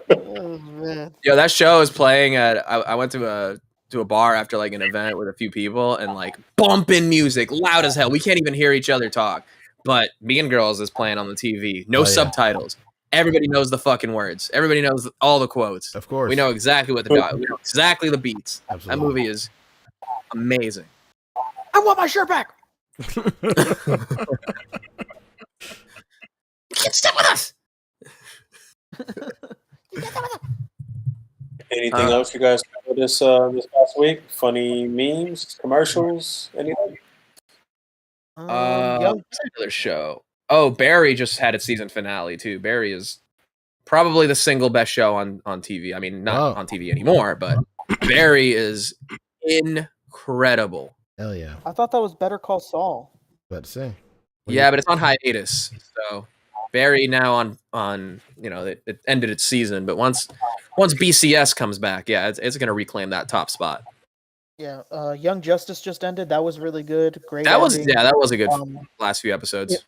[SPEAKER 6] Oh, man.
[SPEAKER 5] Yo, that show is playing at. I went to a bar after like an event with a few people and like bumping music loud as hell. We can't even hear each other talk. But Mean Girls is playing on the TV. No subtitles. Everybody knows the fucking words. Everybody knows all the quotes.
[SPEAKER 2] Of course.
[SPEAKER 5] We know exactly what we know exactly the beats. Absolutely. That movie is amazing. I want my shirt back. You can't stay with us.
[SPEAKER 1] Anything else you guys covered this past week? Funny memes, commercials, anything?
[SPEAKER 5] Another show. Oh, Barry just had its season finale too. Barry is probably the single best show on TV. I mean, not on TV anymore, but Barry is incredible.
[SPEAKER 2] Hell yeah!
[SPEAKER 6] I thought that was Better Call Saul.
[SPEAKER 2] About to say.
[SPEAKER 5] Yeah, but it's on hiatus. So Barry now on it ended its season, but once BCS comes back, yeah, it's going to reclaim that top spot.
[SPEAKER 6] Yeah, Young Justice just ended. That was really good. Great.
[SPEAKER 5] That was
[SPEAKER 6] ending.
[SPEAKER 5] that was a good
[SPEAKER 6] Um,
[SPEAKER 5] last few episodes.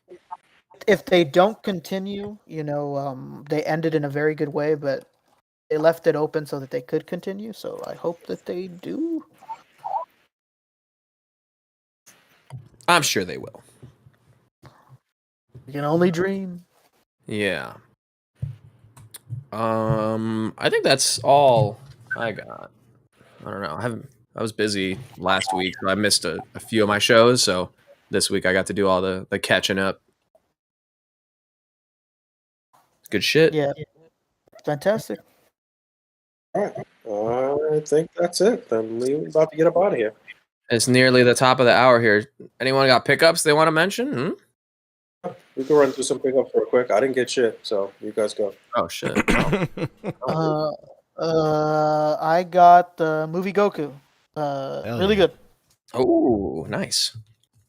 [SPEAKER 6] if they don't continue, they ended in a very good way, but they left it open so that they could continue. So I hope that they do.
[SPEAKER 5] I'm sure they will.
[SPEAKER 6] You can only dream.
[SPEAKER 5] Yeah. I think that's all I got. I don't know. I was busy last week, so I missed a few of my shows. So this week I got to do all the catching up. Good shit.
[SPEAKER 6] Yeah, fantastic.
[SPEAKER 1] All right. I think that's it. Then we're about to get up out of here.
[SPEAKER 5] It's nearly the top of the hour here. Anyone got pickups they want to mention?
[SPEAKER 1] We can run through some pickups real quick. I didn't get shit, so you guys go.
[SPEAKER 5] Oh shit.
[SPEAKER 6] I got the movie Goku. Really good.
[SPEAKER 5] Oh, nice.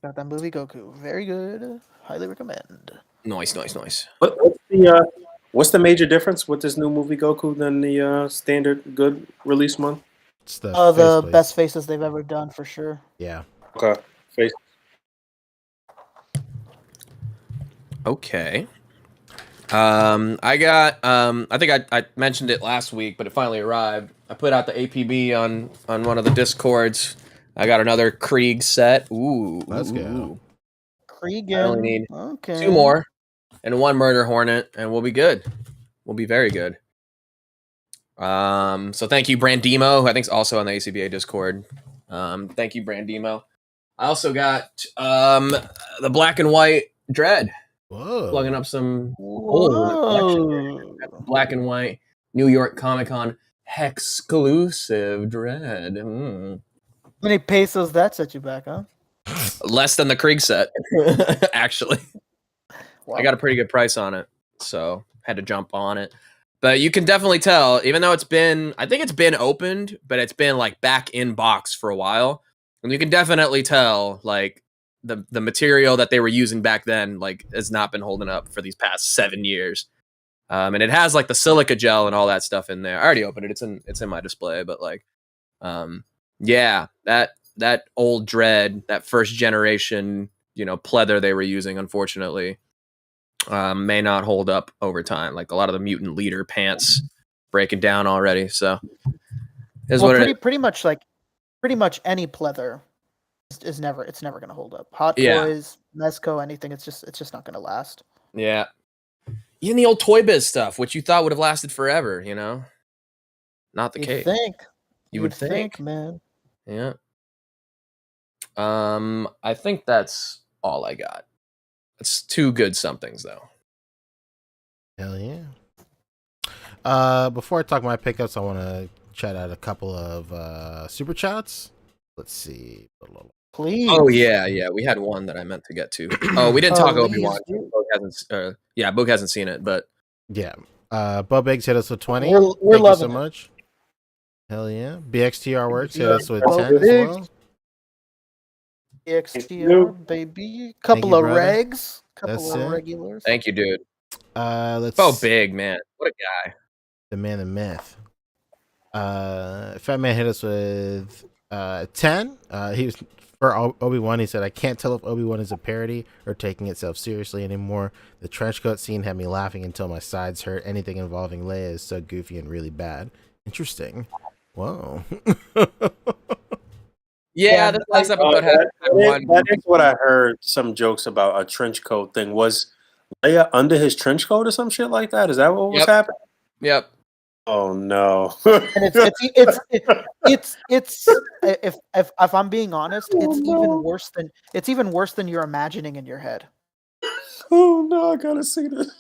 [SPEAKER 6] Got that movie Goku. Very good. Highly recommend.
[SPEAKER 5] Nice.
[SPEAKER 1] What's the major difference with this new movie Goku than the standard good release month?
[SPEAKER 2] It's the
[SPEAKER 6] The
[SPEAKER 2] faceplate.
[SPEAKER 6] best faces they've ever done for sure.
[SPEAKER 2] Yeah.
[SPEAKER 1] Okay. Face.
[SPEAKER 5] Okay. I got I think I mentioned it last week, but it finally arrived. I put out the APB on one of the Discords. I got another Krieg set. Ooh.
[SPEAKER 2] Let's go.
[SPEAKER 5] ooh.
[SPEAKER 6] Krieg.
[SPEAKER 5] I only need
[SPEAKER 6] Okay.
[SPEAKER 5] 2 more and 1 Murder Hornet, and we'll be good. We'll be very good. So thank you, Brandimo, who I think is also on the ACBA Discord. Thank you, Brandimo. I also got the black and white Dread.
[SPEAKER 2] Whoa.
[SPEAKER 5] Plugging up some
[SPEAKER 6] Whoa.
[SPEAKER 5] black and white New York Comic Con exclusive Dread.
[SPEAKER 6] How many pesos that set you back, huh?
[SPEAKER 5] Less than the Krieg set, actually.
[SPEAKER 6] Wow.
[SPEAKER 5] I got a pretty good price on it, so had to jump on it. But you can definitely tell, even though I think it's been opened, but it's been like back in box for a while. And you can definitely tell like the material that they were using back then like has not been holding up for these past 7 years. And it has like the silica gel and all that stuff in there. I already opened it. It's in my display, but like yeah, that old Dread, that first generation, pleather they were using, unfortunately, may not hold up over time. Like a lot of the mutant leader pants breaking down already. So
[SPEAKER 6] pretty much any pleather is never going to hold up. Hot Toys, Mezco, anything. It's just not going to last.
[SPEAKER 5] Yeah. Even the old Toy Biz stuff, which you thought would have lasted forever, not the case. You would think,
[SPEAKER 6] man.
[SPEAKER 5] Yeah. I think that's all I got. It's 2 good somethings though.
[SPEAKER 2] Hell yeah. Before I talk my pickups, I want to chat out a couple of super chats. Let's see.
[SPEAKER 6] Please.
[SPEAKER 5] Oh yeah. We had one that I meant to get to. Oh, we didn't talk Obi-Wan. Boog hasn't seen it, but
[SPEAKER 2] yeah. Bub Eggs hit us with 20.
[SPEAKER 6] We're
[SPEAKER 2] Thank you
[SPEAKER 6] loving
[SPEAKER 2] so
[SPEAKER 6] it.
[SPEAKER 2] much. Hell yeah. BXTR Works hit us with 10 as well.
[SPEAKER 6] XTR, baby. Couple of
[SPEAKER 2] brother.
[SPEAKER 6] regs. Couple
[SPEAKER 2] That's
[SPEAKER 6] of
[SPEAKER 2] it.
[SPEAKER 6] regulars.
[SPEAKER 5] thank you, dude.
[SPEAKER 2] Let's
[SPEAKER 5] Oh, big man. What a guy.
[SPEAKER 2] the man, the myth. Fat Man hit us with 10. He was for Obi-Wan. He said, "I can't tell if Obi-Wan is a parody or taking itself seriously anymore. The trench coat scene had me laughing until my sides hurt. Anything involving Leia is so goofy and really bad." Interesting. Whoa.
[SPEAKER 5] Yeah, this last episode had one.
[SPEAKER 1] That is what I heard. Some jokes about a trench coat thing. Was Leia under his trench coat or some shit like that? Is that what was happening?
[SPEAKER 5] Yep.
[SPEAKER 1] Oh no!
[SPEAKER 6] And it's if I'm being honest, it's even worse than you're imagining in your head.
[SPEAKER 1] Oh no! I gotta see this.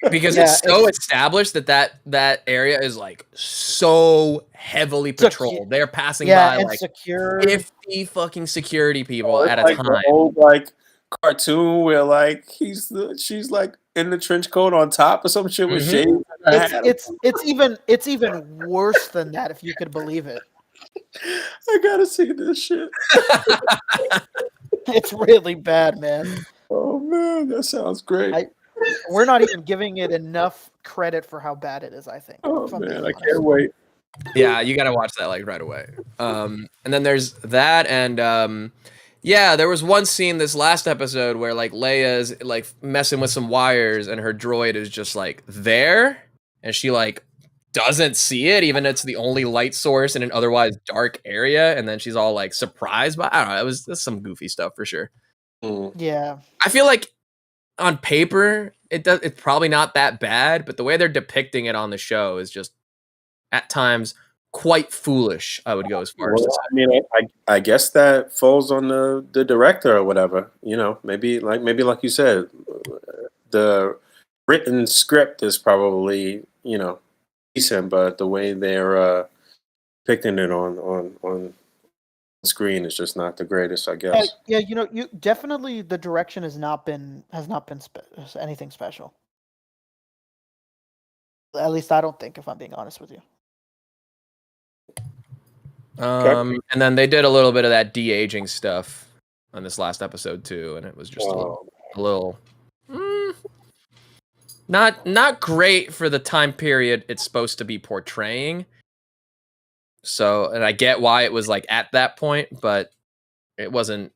[SPEAKER 5] Because it's so established that area is like so heavily patrolled. They're passing by
[SPEAKER 6] and
[SPEAKER 5] like
[SPEAKER 6] secure
[SPEAKER 5] 50 fucking security people at a
[SPEAKER 1] like
[SPEAKER 5] time.
[SPEAKER 1] The old cartoon where she's like in the trench coat on top or some shit with shades.
[SPEAKER 6] It's even worse than that, if you could believe it.
[SPEAKER 1] I gotta see this shit.
[SPEAKER 6] It's really bad, man.
[SPEAKER 1] Oh man, that sounds great.
[SPEAKER 6] We're not even giving it enough credit for how bad it is, I think.
[SPEAKER 1] Oh man, I can't wait.
[SPEAKER 5] Yeah, you gotta watch that like right away. And then there's that, and yeah, there was one scene this last episode where like Leia's like messing with some wires, and her droid is just like there, and she like doesn't see it, even though it's the only light source in an otherwise dark area, and then she's all like surprised by. I don't know. That's some goofy stuff for sure.
[SPEAKER 6] Yeah.
[SPEAKER 5] I feel like on paper it's probably not that bad, but the way they're depicting it on the show is just at times quite foolish. I would go as far as to
[SPEAKER 1] Well,
[SPEAKER 5] say.
[SPEAKER 1] I mean, I guess that falls on the director or whatever. You know, maybe like you said, the written script is probably decent, but the way they're depicting it on screen is just not the greatest, I guess.
[SPEAKER 6] Yeah, you definitely the direction has not been anything special. At least I don't think, if I'm being honest with you.
[SPEAKER 5] And then they did a little bit of that de-aging stuff on this last episode too, and it was just a little not great for the time period it's supposed to be portraying. So, and I get why it was like at that point, but it wasn't.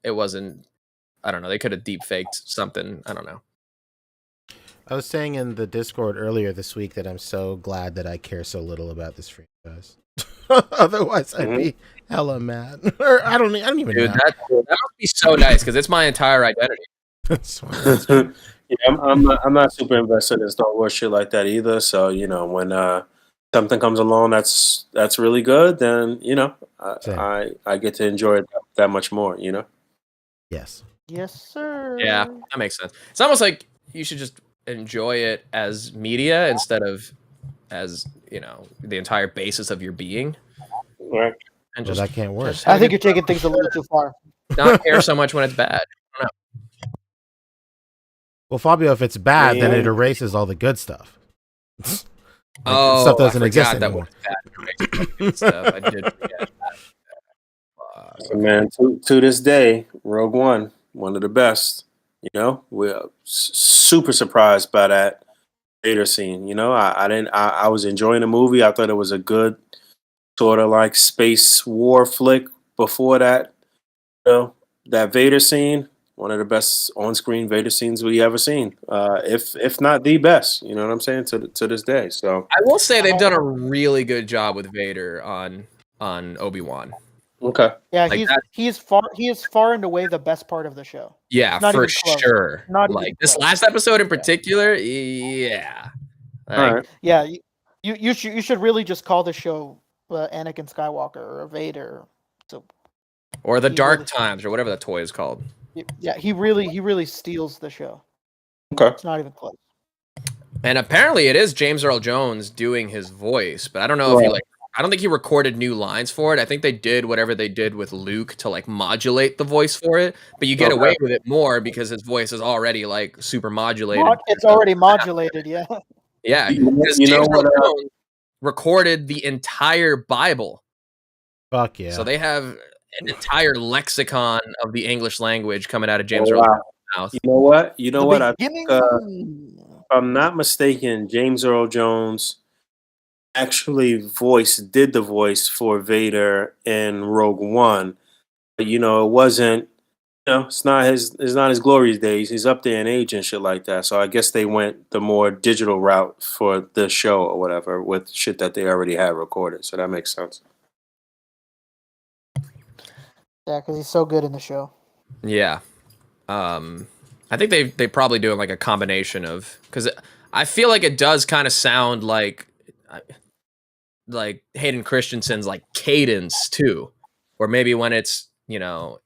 [SPEAKER 5] I don't know. They could have deep faked something. I don't know.
[SPEAKER 2] I was saying in the Discord earlier this week that I'm so glad that I care so little about this franchise. Otherwise, I'd be hella mad. Or I don't even
[SPEAKER 5] Dude,
[SPEAKER 2] know.
[SPEAKER 5] that would be so nice because it's my entire identity.
[SPEAKER 1] Yeah, I'm not super invested in Star Wars shit like that either. So when something comes along that's really good, then I get to enjoy it that much more.
[SPEAKER 2] Yes.
[SPEAKER 6] Yes, sir.
[SPEAKER 5] Yeah, that makes sense. It's almost like you should just enjoy it as media instead of as the entire basis of your being.
[SPEAKER 1] Right.
[SPEAKER 5] And
[SPEAKER 2] Well, that can't work.
[SPEAKER 6] I think you're taking things a little too far.
[SPEAKER 5] Not care so much when it's bad. I don't know.
[SPEAKER 2] Well, Fabio, if it's bad, then it erases all the good stuff.
[SPEAKER 5] Stuff
[SPEAKER 2] doesn't exist anymore.
[SPEAKER 5] Stuff. I did forget that.
[SPEAKER 1] So, man, to this day, Rogue One of the best. We're super surprised by that Vader scene. I was enjoying the movie. I thought it was a good sort of like space war flick. Before that, that Vader scene, one of the best on-screen Vader scenes we ever seen. If not the best, you know what I'm saying, to this day. So
[SPEAKER 5] I will say they've done a really good job with Vader on Obi-Wan.
[SPEAKER 1] Okay.
[SPEAKER 6] Yeah,
[SPEAKER 5] Like
[SPEAKER 6] he is far and away the best part of the show.
[SPEAKER 5] Yeah,
[SPEAKER 6] Not
[SPEAKER 5] for
[SPEAKER 6] even close.
[SPEAKER 5] sure.
[SPEAKER 6] Not
[SPEAKER 5] like
[SPEAKER 6] even
[SPEAKER 5] this
[SPEAKER 6] close.
[SPEAKER 5] last episode in particular, yeah.
[SPEAKER 1] All
[SPEAKER 5] Like,
[SPEAKER 1] right.
[SPEAKER 6] Yeah, you should really just call the show Anakin Skywalker or Vader. So
[SPEAKER 5] or the
[SPEAKER 6] he
[SPEAKER 5] Dark
[SPEAKER 6] really-
[SPEAKER 5] Times, or whatever the toy is called.
[SPEAKER 6] yeah, he really steals the show.
[SPEAKER 1] Okay.
[SPEAKER 6] It's not even close.
[SPEAKER 5] And apparently, it is James Earl Jones doing his voice, but I don't know if he I don't think he recorded new lines for it. I think they did whatever they did with Luke to like modulate the voice for it, but you get away with it more because his voice is already like super modulated.
[SPEAKER 6] It's already modulated, yeah.
[SPEAKER 5] Yeah,
[SPEAKER 1] You
[SPEAKER 5] because
[SPEAKER 1] know
[SPEAKER 5] James Earl
[SPEAKER 1] what,
[SPEAKER 5] Jones recorded the entire Bible.
[SPEAKER 2] Fuck yeah.
[SPEAKER 5] So they have an entire lexicon of the English language coming out of James
[SPEAKER 1] Oh,
[SPEAKER 5] Earl
[SPEAKER 1] wow.
[SPEAKER 5] Jones' mouth.
[SPEAKER 1] You know what? You know
[SPEAKER 6] The
[SPEAKER 1] what? I
[SPEAKER 6] beginning.
[SPEAKER 1] think, if I'm not mistaken, James Earl Jones actually did the voice for Vader in Rogue One. But it wasn't. It's not his glorious days. He's up there in age and shit like that. So I guess they went the more digital route for the show or whatever with shit that they already had recorded. So that makes sense.
[SPEAKER 6] Yeah, because he's so good in the show.
[SPEAKER 5] Yeah. I think they probably doing like a combination of, because I feel like it does kind of sound like Hayden Christensen's like cadence too, or maybe when it's the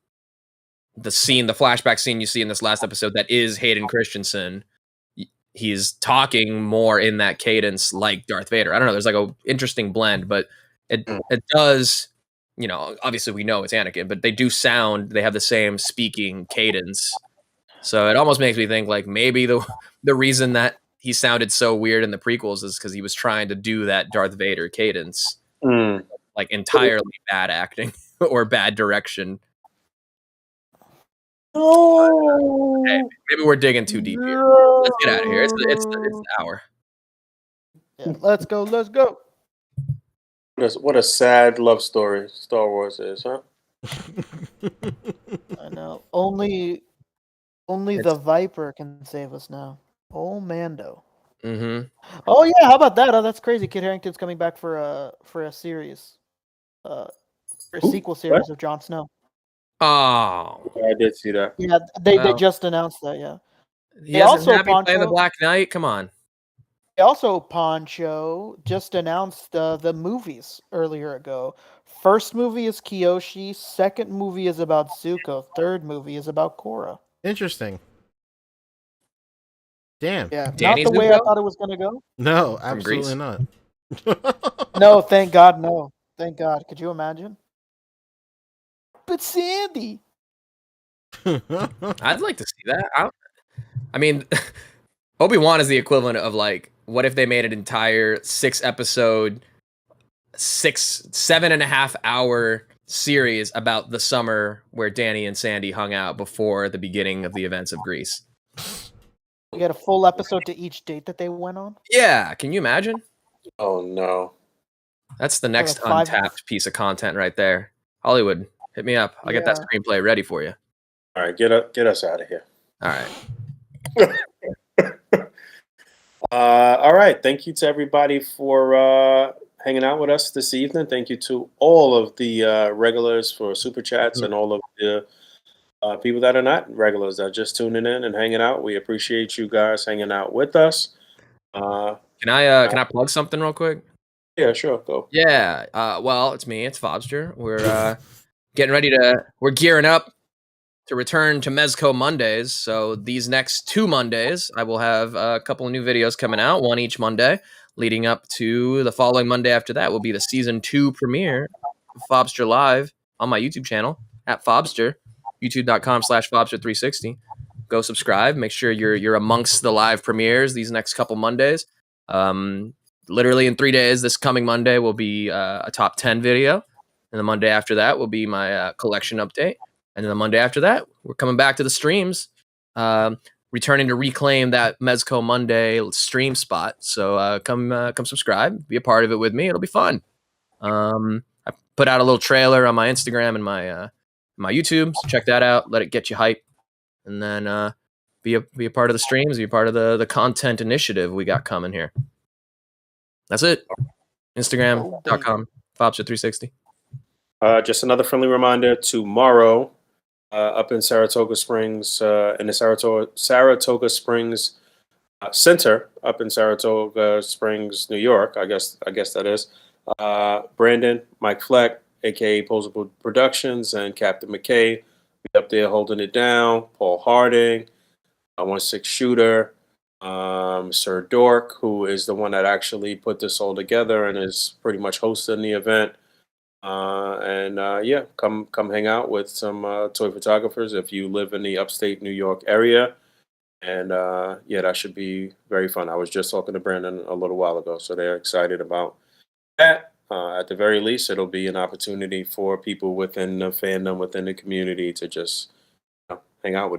[SPEAKER 5] flashback scene you see in this last episode that is Hayden Christensen, he's talking more in that cadence like Darth Vader. I don't know. There's like a interesting blend, but it does. Obviously we know it's Anakin, but they have the same speaking cadence. So it almost makes me think like maybe the reason that he sounded so weird in the prequels is because he was trying to do that Darth Vader cadence, like entirely bad acting or bad direction. Okay, maybe we're digging too deep here. Let's get out of here. It's the hour.
[SPEAKER 6] Yeah, let's go.
[SPEAKER 1] What a sad love story Star Wars is, huh?
[SPEAKER 6] I know. Only the Viper can save us now. Oh, Mando.
[SPEAKER 5] Mm-hmm.
[SPEAKER 6] Oh yeah, how about that? Oh, that's crazy. Kid Harington's coming back for a series, for a
[SPEAKER 1] Ooh,
[SPEAKER 6] sequel
[SPEAKER 1] what?
[SPEAKER 6] series of Jon Snow.
[SPEAKER 5] Oh,
[SPEAKER 1] Yeah, I did see that.
[SPEAKER 6] Yeah, they
[SPEAKER 5] well,
[SPEAKER 6] just announced that. Yeah.
[SPEAKER 5] he
[SPEAKER 6] They
[SPEAKER 5] hasn't
[SPEAKER 6] also
[SPEAKER 5] happy playing the
[SPEAKER 6] Poncho.
[SPEAKER 5] Black Knight. Come on.
[SPEAKER 6] They also Poncho just announced the movies earlier ago. First movie is Kiyoshi. Second movie is about Zuko. Third movie is about Korra.
[SPEAKER 2] Interesting. Damn.
[SPEAKER 6] Yeah, not
[SPEAKER 5] Danny
[SPEAKER 6] the way I
[SPEAKER 5] Zuko
[SPEAKER 6] thought it was gonna go.
[SPEAKER 2] No,
[SPEAKER 5] from
[SPEAKER 2] absolutely
[SPEAKER 5] Greece.
[SPEAKER 2] not.
[SPEAKER 6] No, thank God, no. Thank God. Could you imagine? But Sandy.
[SPEAKER 5] I'd like to see that. I mean, Obi-Wan is the equivalent of like, what if they made an entire 6-episode, 7.5 hour series about the summer where Danny and Sandy hung out before the beginning of the events of Greece?
[SPEAKER 6] We get a full episode to each date that they went on.
[SPEAKER 5] Yeah, can you imagine?
[SPEAKER 1] Oh no.
[SPEAKER 5] That's the
[SPEAKER 6] Or
[SPEAKER 5] next
[SPEAKER 6] like 5.
[SPEAKER 5] untapped piece of content right there. Hollywood, hit me up. I'll get that
[SPEAKER 6] Yeah.
[SPEAKER 5] screenplay ready for you.
[SPEAKER 1] All right, get us out of here.
[SPEAKER 5] All right.
[SPEAKER 1] All right. Thank you to everybody for hanging out with us this evening. Thank you to all of the regulars for super chats and all of the people that are not regulars that are just tuning in and hanging out. We appreciate you guys hanging out with us.
[SPEAKER 5] Can I plug something real quick?
[SPEAKER 1] Yeah, sure. Go.
[SPEAKER 5] Yeah. Well, it's me. It's Fobster. We're we're gearing up to return to Mezco Mondays. So these next 2 Mondays, I will have a couple of new videos coming out, one each Monday, leading up to the following Monday after that will be the season 2 premiere of Fobster Live on my YouTube channel at Fobster, youtube.com/Fobster360. Go subscribe. Make sure you're amongst the live premieres these next couple Mondays. Literally in 3 days, this coming Monday will be a top 10 video. And the Monday after that will be my collection update. And then the Monday after that, we're coming back to the streams, returning to reclaim that Mezco Monday stream spot. So come subscribe, be a part of it with me. It'll be fun. I put out a little trailer on my Instagram and my YouTube. So check that out. Let it get you hype, and then be a part of the streams. Be a part of the content initiative we got coming here. That's it. Instagram.com Fobster360.
[SPEAKER 1] Just another friendly reminder: tomorrow, up in Saratoga Springs, in the Saratoga Springs Center, up in Saratoga Springs, New York. I guess that is. Brandon, Mike Fleck, aka Posable Productions, and Captain McKay be up there holding it down. Paul Harding, 1-6 Shooter, Sir Dork, who is the one that actually put this all together and is pretty much hosting the event. Yeah, come hang out with some toy photographers if you live in the upstate New York area. And yeah, that should be very fun. I was just talking to Brandon a little while ago, so they're excited about that. At the very least, it'll be an opportunity for people within the fandom, within the community, to just hang out with each other.